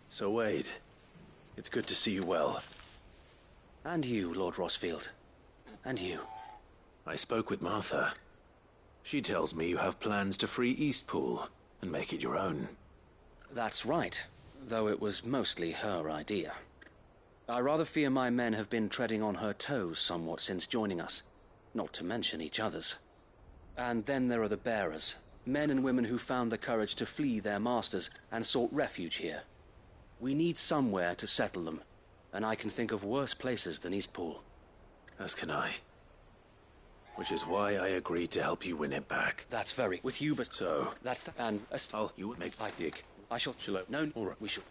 So, Wade, it's good to see you well. And you, Lord Rosfield. And you. I spoke with Martha. She tells me you have plans to free Eastpool and make it your own. That's right, though it was mostly her idea. I rather fear my men have been treading on her toes somewhat since joining us, not to mention each other's. And then there are the bearers, men and women who found the courage to flee their masters and sought refuge here. We need somewhere to settle them, and I can think of worse places than Eastpool. As can I. Which is why I agreed to help you win it back. That's very... With you, but... So... That's... And... I'll... You make... I dig. I shall... Shall I... No, all right. We shall...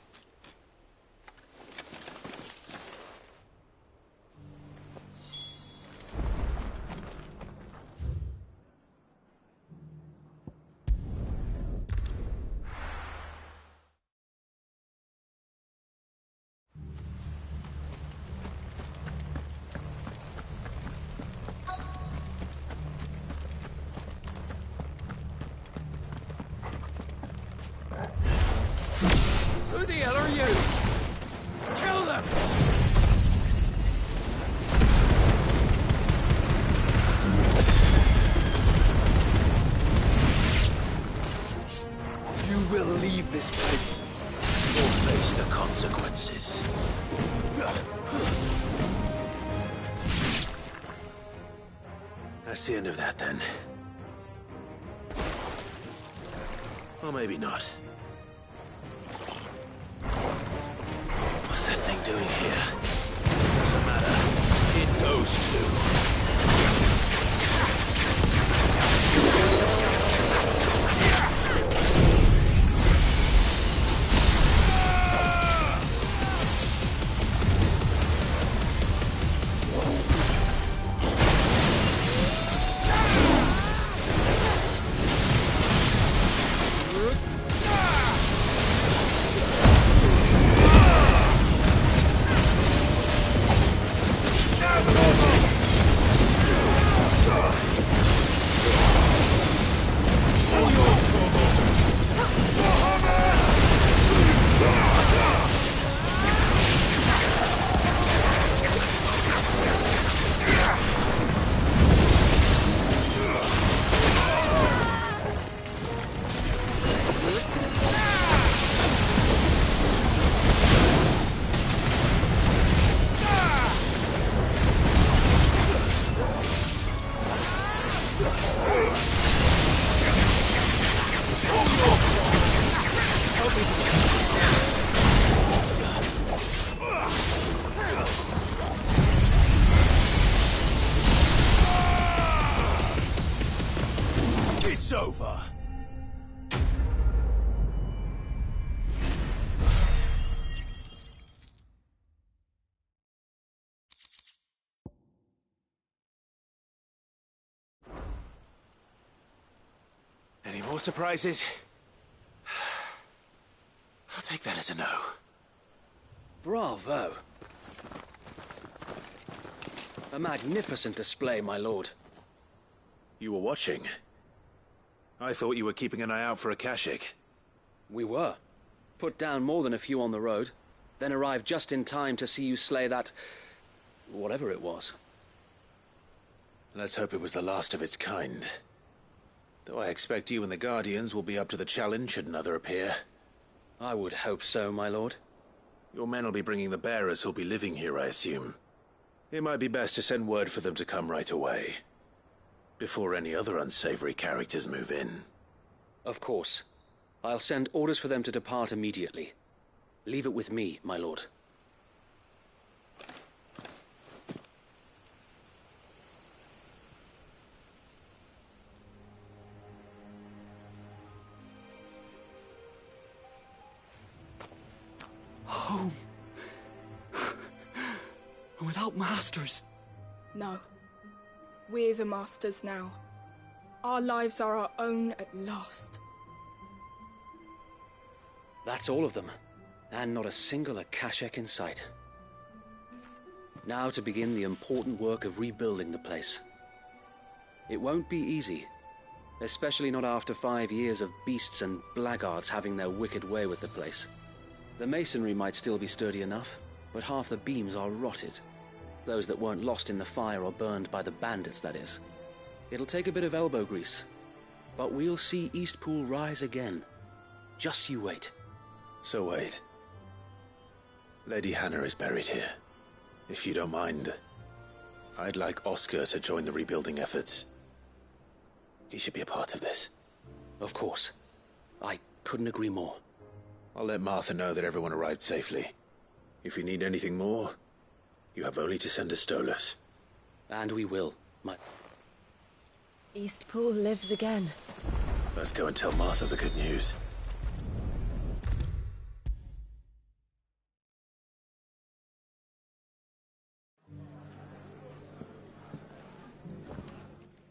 Who the hell are you? Kill them! You will leave this place or face the consequences. That's the end of that, then. Or maybe not. What's that thing doing here? Doesn't matter. It goes to... It's over. Any more surprises? I'll take that as a no. Bravo. A magnificent display, my lord. You were watching? I thought you were keeping an eye out for a Kashik. We were. Put down more than a few on the road, then arrived just in time to see you slay that... whatever it was. Let's hope it was the last of its kind. Though I expect you and the Guardians will be up to the challenge should another appear. I would hope so, my lord. Your men will be bringing the bearers who'll be living here, I assume. It might be best to send word for them to come right away, before any other unsavory characters move in. Of course. I'll send orders for them to depart immediately. Leave it with me, my lord. without masters. No. We're the masters now. Our lives are our own at last. That's all of them, and not a single Akashek in sight. Now to begin the important work of rebuilding the place. It won't be easy, especially not after 5 years of beasts and blackguards having their wicked way with the place. The masonry might still be sturdy enough, but half the beams are rotted. Those that weren't lost in the fire or burned by the bandits, that is. It'll take a bit of elbow grease, but we'll see Eastpool rise again. Just you wait. So wait. Lady Hannah is buried here. If you don't mind, I'd like Oscar to join the rebuilding efforts. He should be a part of this. Of course. I couldn't agree more. I'll let Martha know that everyone arrived safely. If you need anything more, you have only to send a Stolas. And we will, Eastpool lives again. Let's go and tell Martha the good news.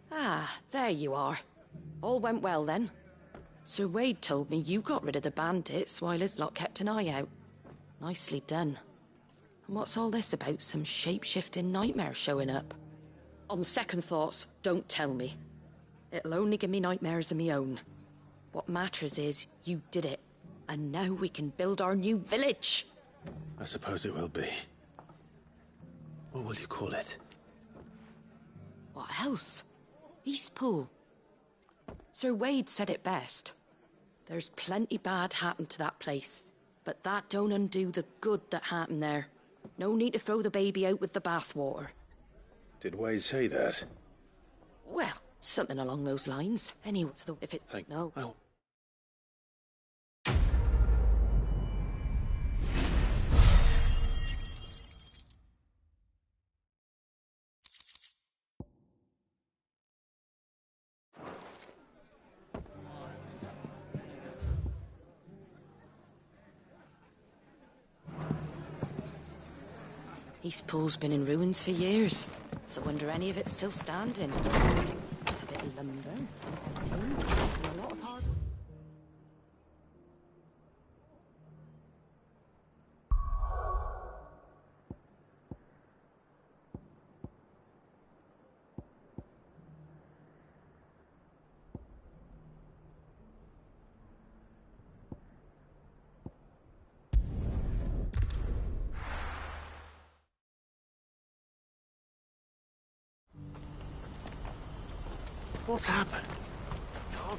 Ah, there you are. All went well then. Sir Wade told me you got rid of the bandits while his lot kept an eye out. Nicely done. And what's all this about some shape-shifting nightmare showing up? On second thoughts, don't tell me. It'll only give me nightmares of my own. What matters is you did it, and now we can build our new village. I suppose it will be. What will you call it? What else? Eastpool. Sir Wade said it best. There's plenty bad happened to that place, but that don't undo the good that happened there. No need to throw the baby out with the bathwater. Did Wade say that? Well, something along those lines. Anyway, if it... No. Eastpool's been in ruins for years, so I wonder any of it's still standing. A bit of lumber, paint, a lot of hard... What's happened? God.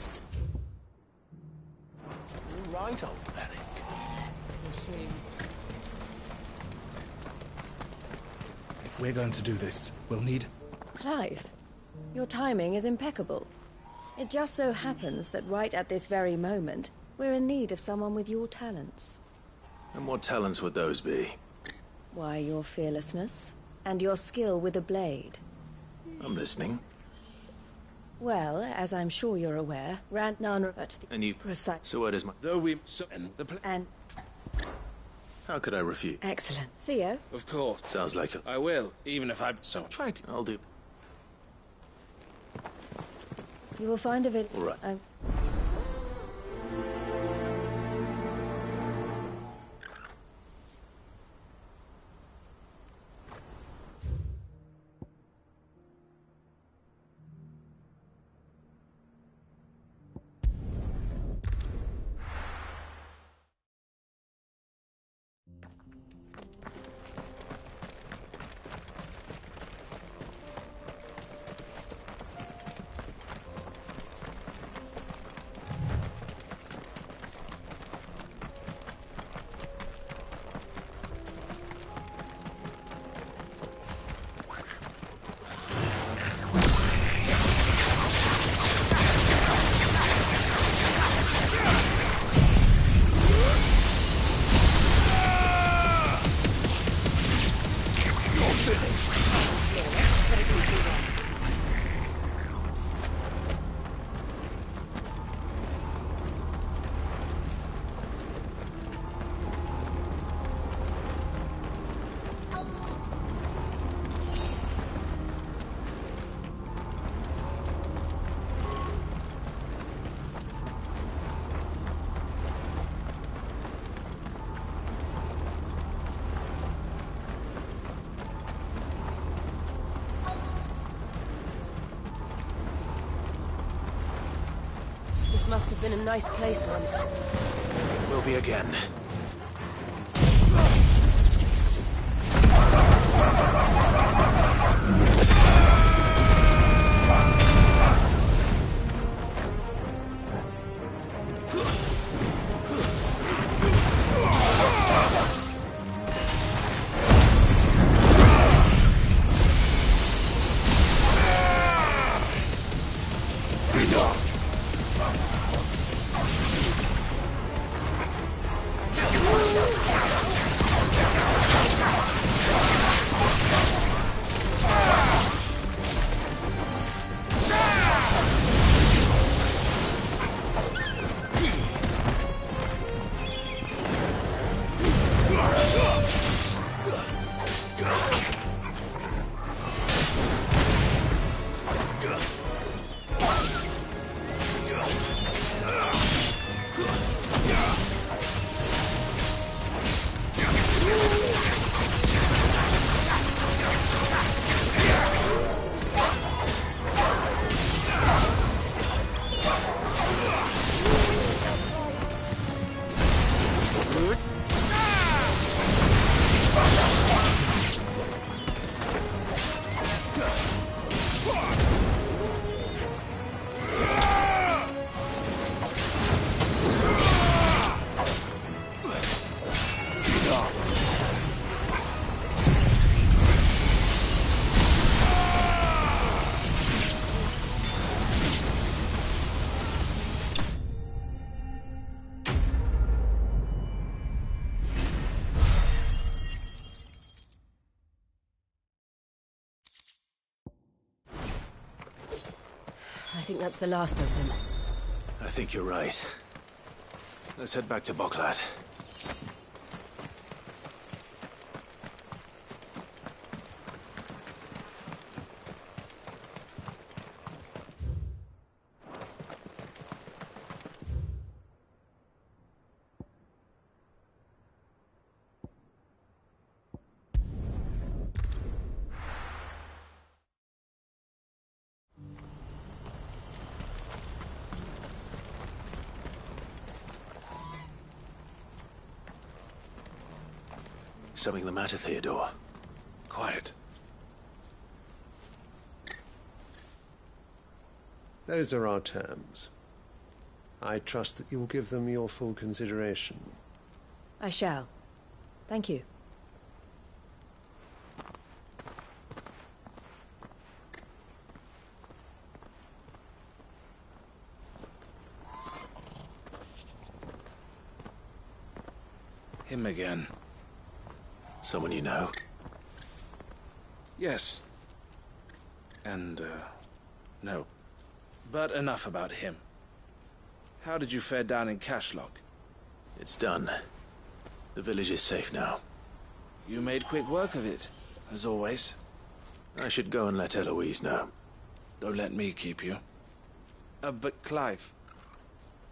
You're right, old Beric. You see... If we're going to do this, we'll need... Clive, your timing is impeccable. It just so happens that right at this very moment, we're in need of someone with your talents. And what talents would those be? Why, your fearlessness, and your skill with a blade. I'm listening. Well, as I'm sure you're aware, Rantnan at the And you've... precise... So where does my... Though we... So, and the... And... How could I refuse? Excellent. Theo? Of course. Sounds like a... I will, even if I... So... Try it. I'll do... You will find a vid... All right. must have been a nice place once. Will be again. I think that's the last of them. I think you're right. Let's head back to Boklat. Something the matter, Theodore? Quiet. Those are our terms. I trust that you will give them your full consideration. I shall. Thank you. Him again. Someone you know? Yes. And, no. But enough about him. How did you fare down in Cashlog? It's done. The village is safe now. You made quick work of it, as always. I should go and let Eloise know. Don't let me keep you. But Clive,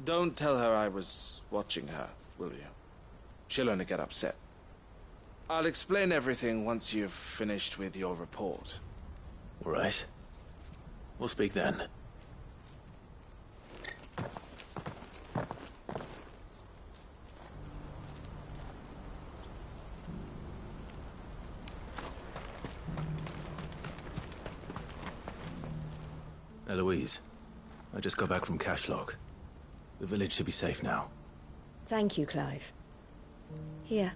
don't tell her I was watching her, will you? She'll only get upset. I'll explain everything once you've finished with your report. All right. We'll speak then. Eloise, I just got back from Cashlog. The village should be safe now. Thank you, Clive. Here,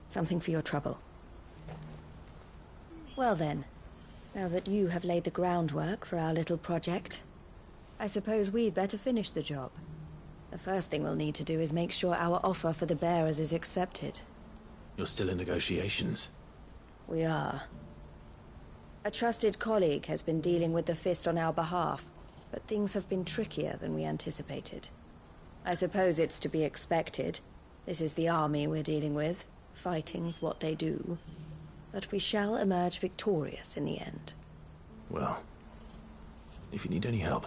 something for your trouble. Well then, now that you have laid the groundwork for our little project, I suppose we'd better finish the job. The first thing we'll need to do is make sure our offer for the bearers is accepted. You're still in negotiations? We are. A trusted colleague has been dealing with the Fist on our behalf, but things have been trickier than we anticipated. I suppose it's to be expected. This is the army we're dealing with. Fighting's what they do. But we shall emerge victorious in the end. Well, if you need any help,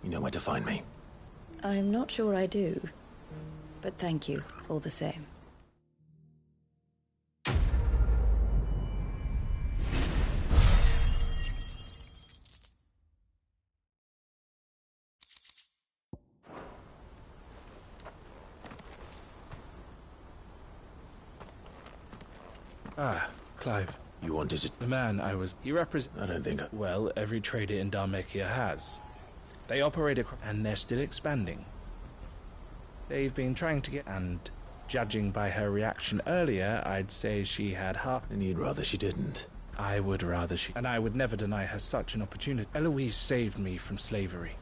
you know where to find me. I'm not sure I do. But thank you, all the same. Ah, Clive. You wanted to... The man I was... He represents... I don't think... Well, every trader in Dhalmekia has. They operate across... And they're still expanding. They've been trying to get... And judging by her reaction earlier, I'd say she had half... And you'd rather she didn't. I would rather she... And I would never deny her such an opportunity. Eloise saved me from slavery.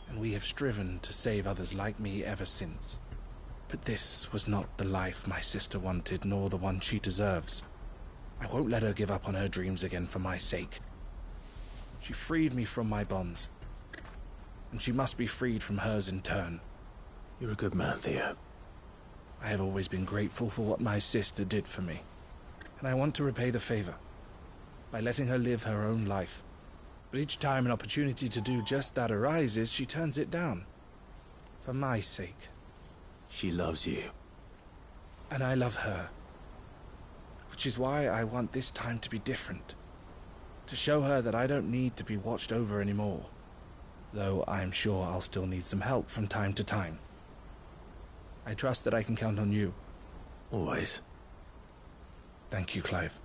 And we have striven to save others like me ever since. But this was not the life my sister wanted, nor the one she deserves. I won't let her give up on her dreams again for my sake. She freed me from my bonds. And she must be freed from hers in turn. You're a good man, Theo. I have always been grateful for what my sister did for me. And I want to repay the favor by letting her live her own life. But each time an opportunity to do just that arises, she turns it down. For my sake. She loves you. And I love her. Which is why I want this time to be different. To show her that I don't need to be watched over anymore. Though I'm sure I'll still need some help from time to time. I trust that I can count on you. Always. Thank you, Clive.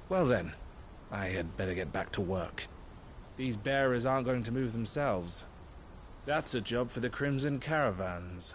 Well then, I had better get back to work. These bearers aren't going to move themselves. That's a job for the Crimson Caravans.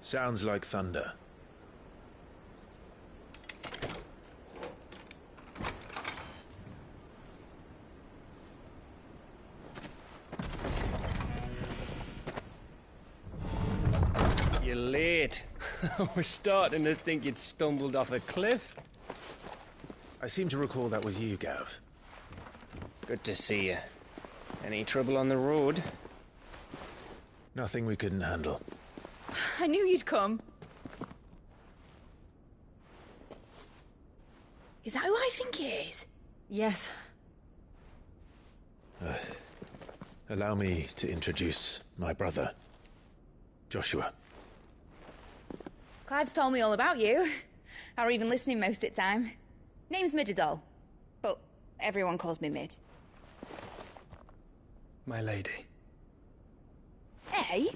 Sounds like thunder. You're late. I was starting to think you'd stumbled off a cliff. I seem to recall that was you, Gav. Good to see you. Any trouble on the road? Nothing we couldn't handle. I knew you'd come. Is that who I think it is? Yes. Allow me to introduce my brother, Joshua. Clive's told me all about you. Or even listening most of the time. Name's Mididol, but everyone calls me Mid. My lady. Hey?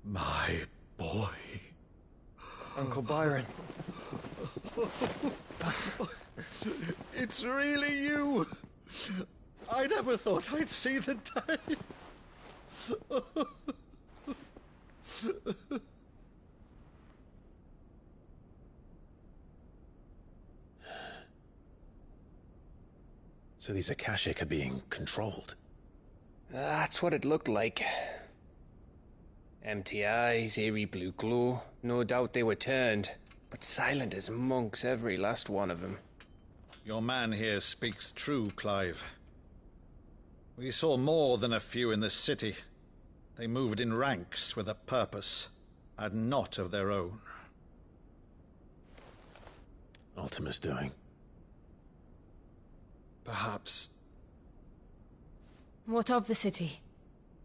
My boy. Uncle Byron. It's really you! I never thought I'd see the day. So these Akashic are being controlled? That's what it looked like. Empty eyes, eerie blue glow. No doubt they were turned, but silent as monks, every last one of them. Your man here speaks true, Clive. We saw more than a few in this city. They moved in ranks with a purpose, and not of their own. Ultima's doing. Perhaps. What of the city?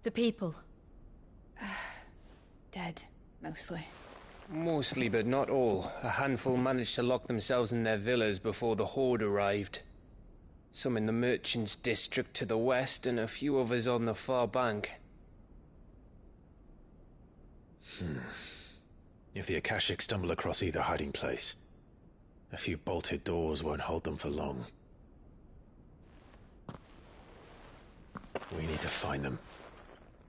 The people? Dead, mostly. Mostly, but not all. A handful managed to lock themselves in their villas before the Horde arrived. Some in the Merchants' District to the west, and a few others on the far bank. If the Akashic stumble across either hiding place, a few bolted doors won't hold them for long. We need to find them.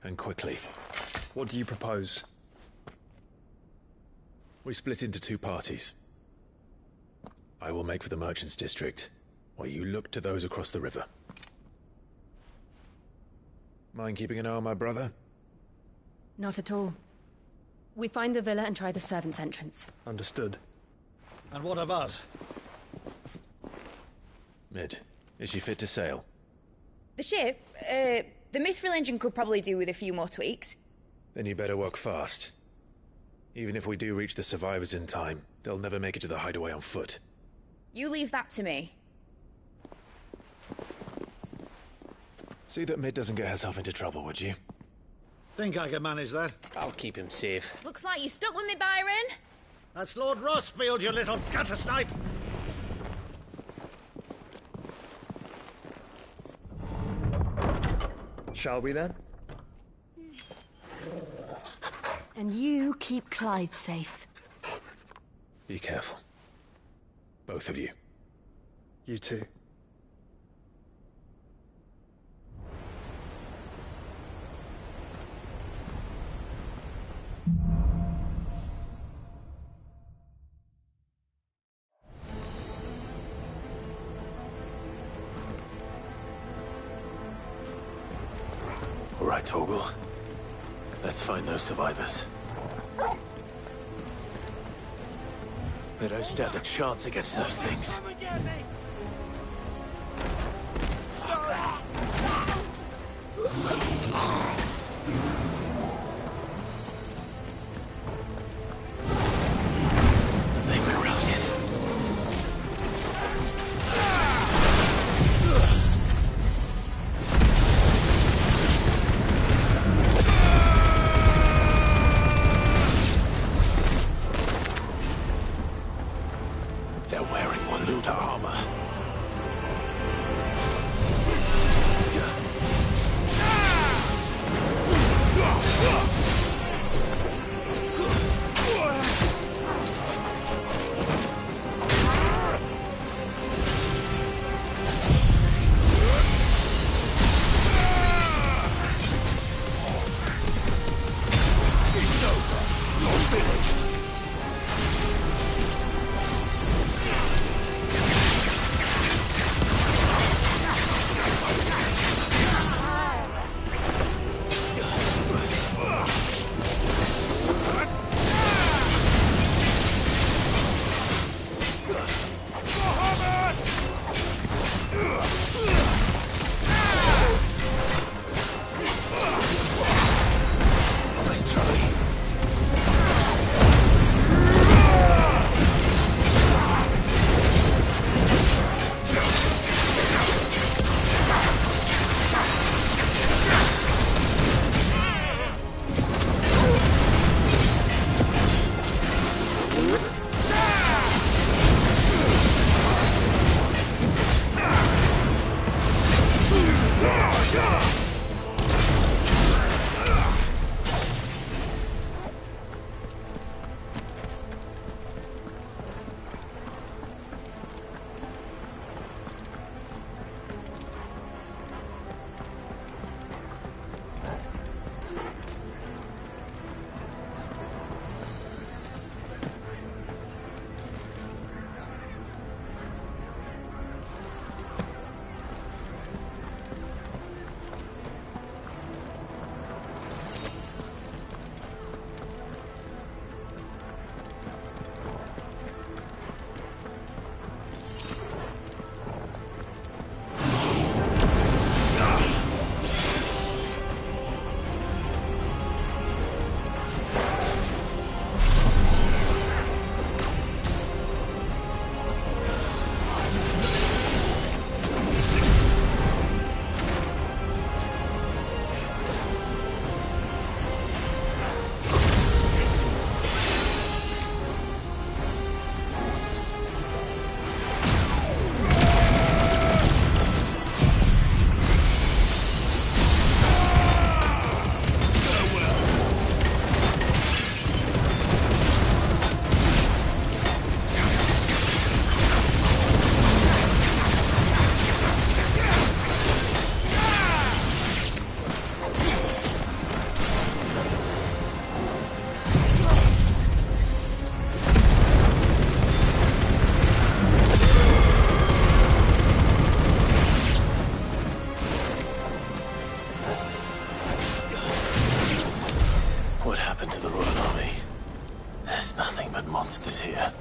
And quickly. What do you propose? We split into two parties. I will make for the Merchants' District, while you look to those across the river. Mind keeping an eye on my brother? Not at all. We find the villa and try the servants' entrance. Understood. And what of us? Mid, is she fit to sail? The ship, the Mithril engine could probably do with a few more tweaks. Then you better work fast. Even if we do reach the survivors in time, they'll never make it to the hideaway on foot. You leave that to me. See that Mid doesn't get herself into trouble, would you? Think I can manage that? I'll keep him safe. Looks like you stuck with me, Byron. That's Lord Rossfield, you little gutter snipe! Shall we then? And you keep Clive safe. Be careful. Both of you. You too. All right, Torgal. Let's find those survivors. They don't stand a chance against those things. They've been routed. They're wearing Waluta armor. It's over. You're finished. is here.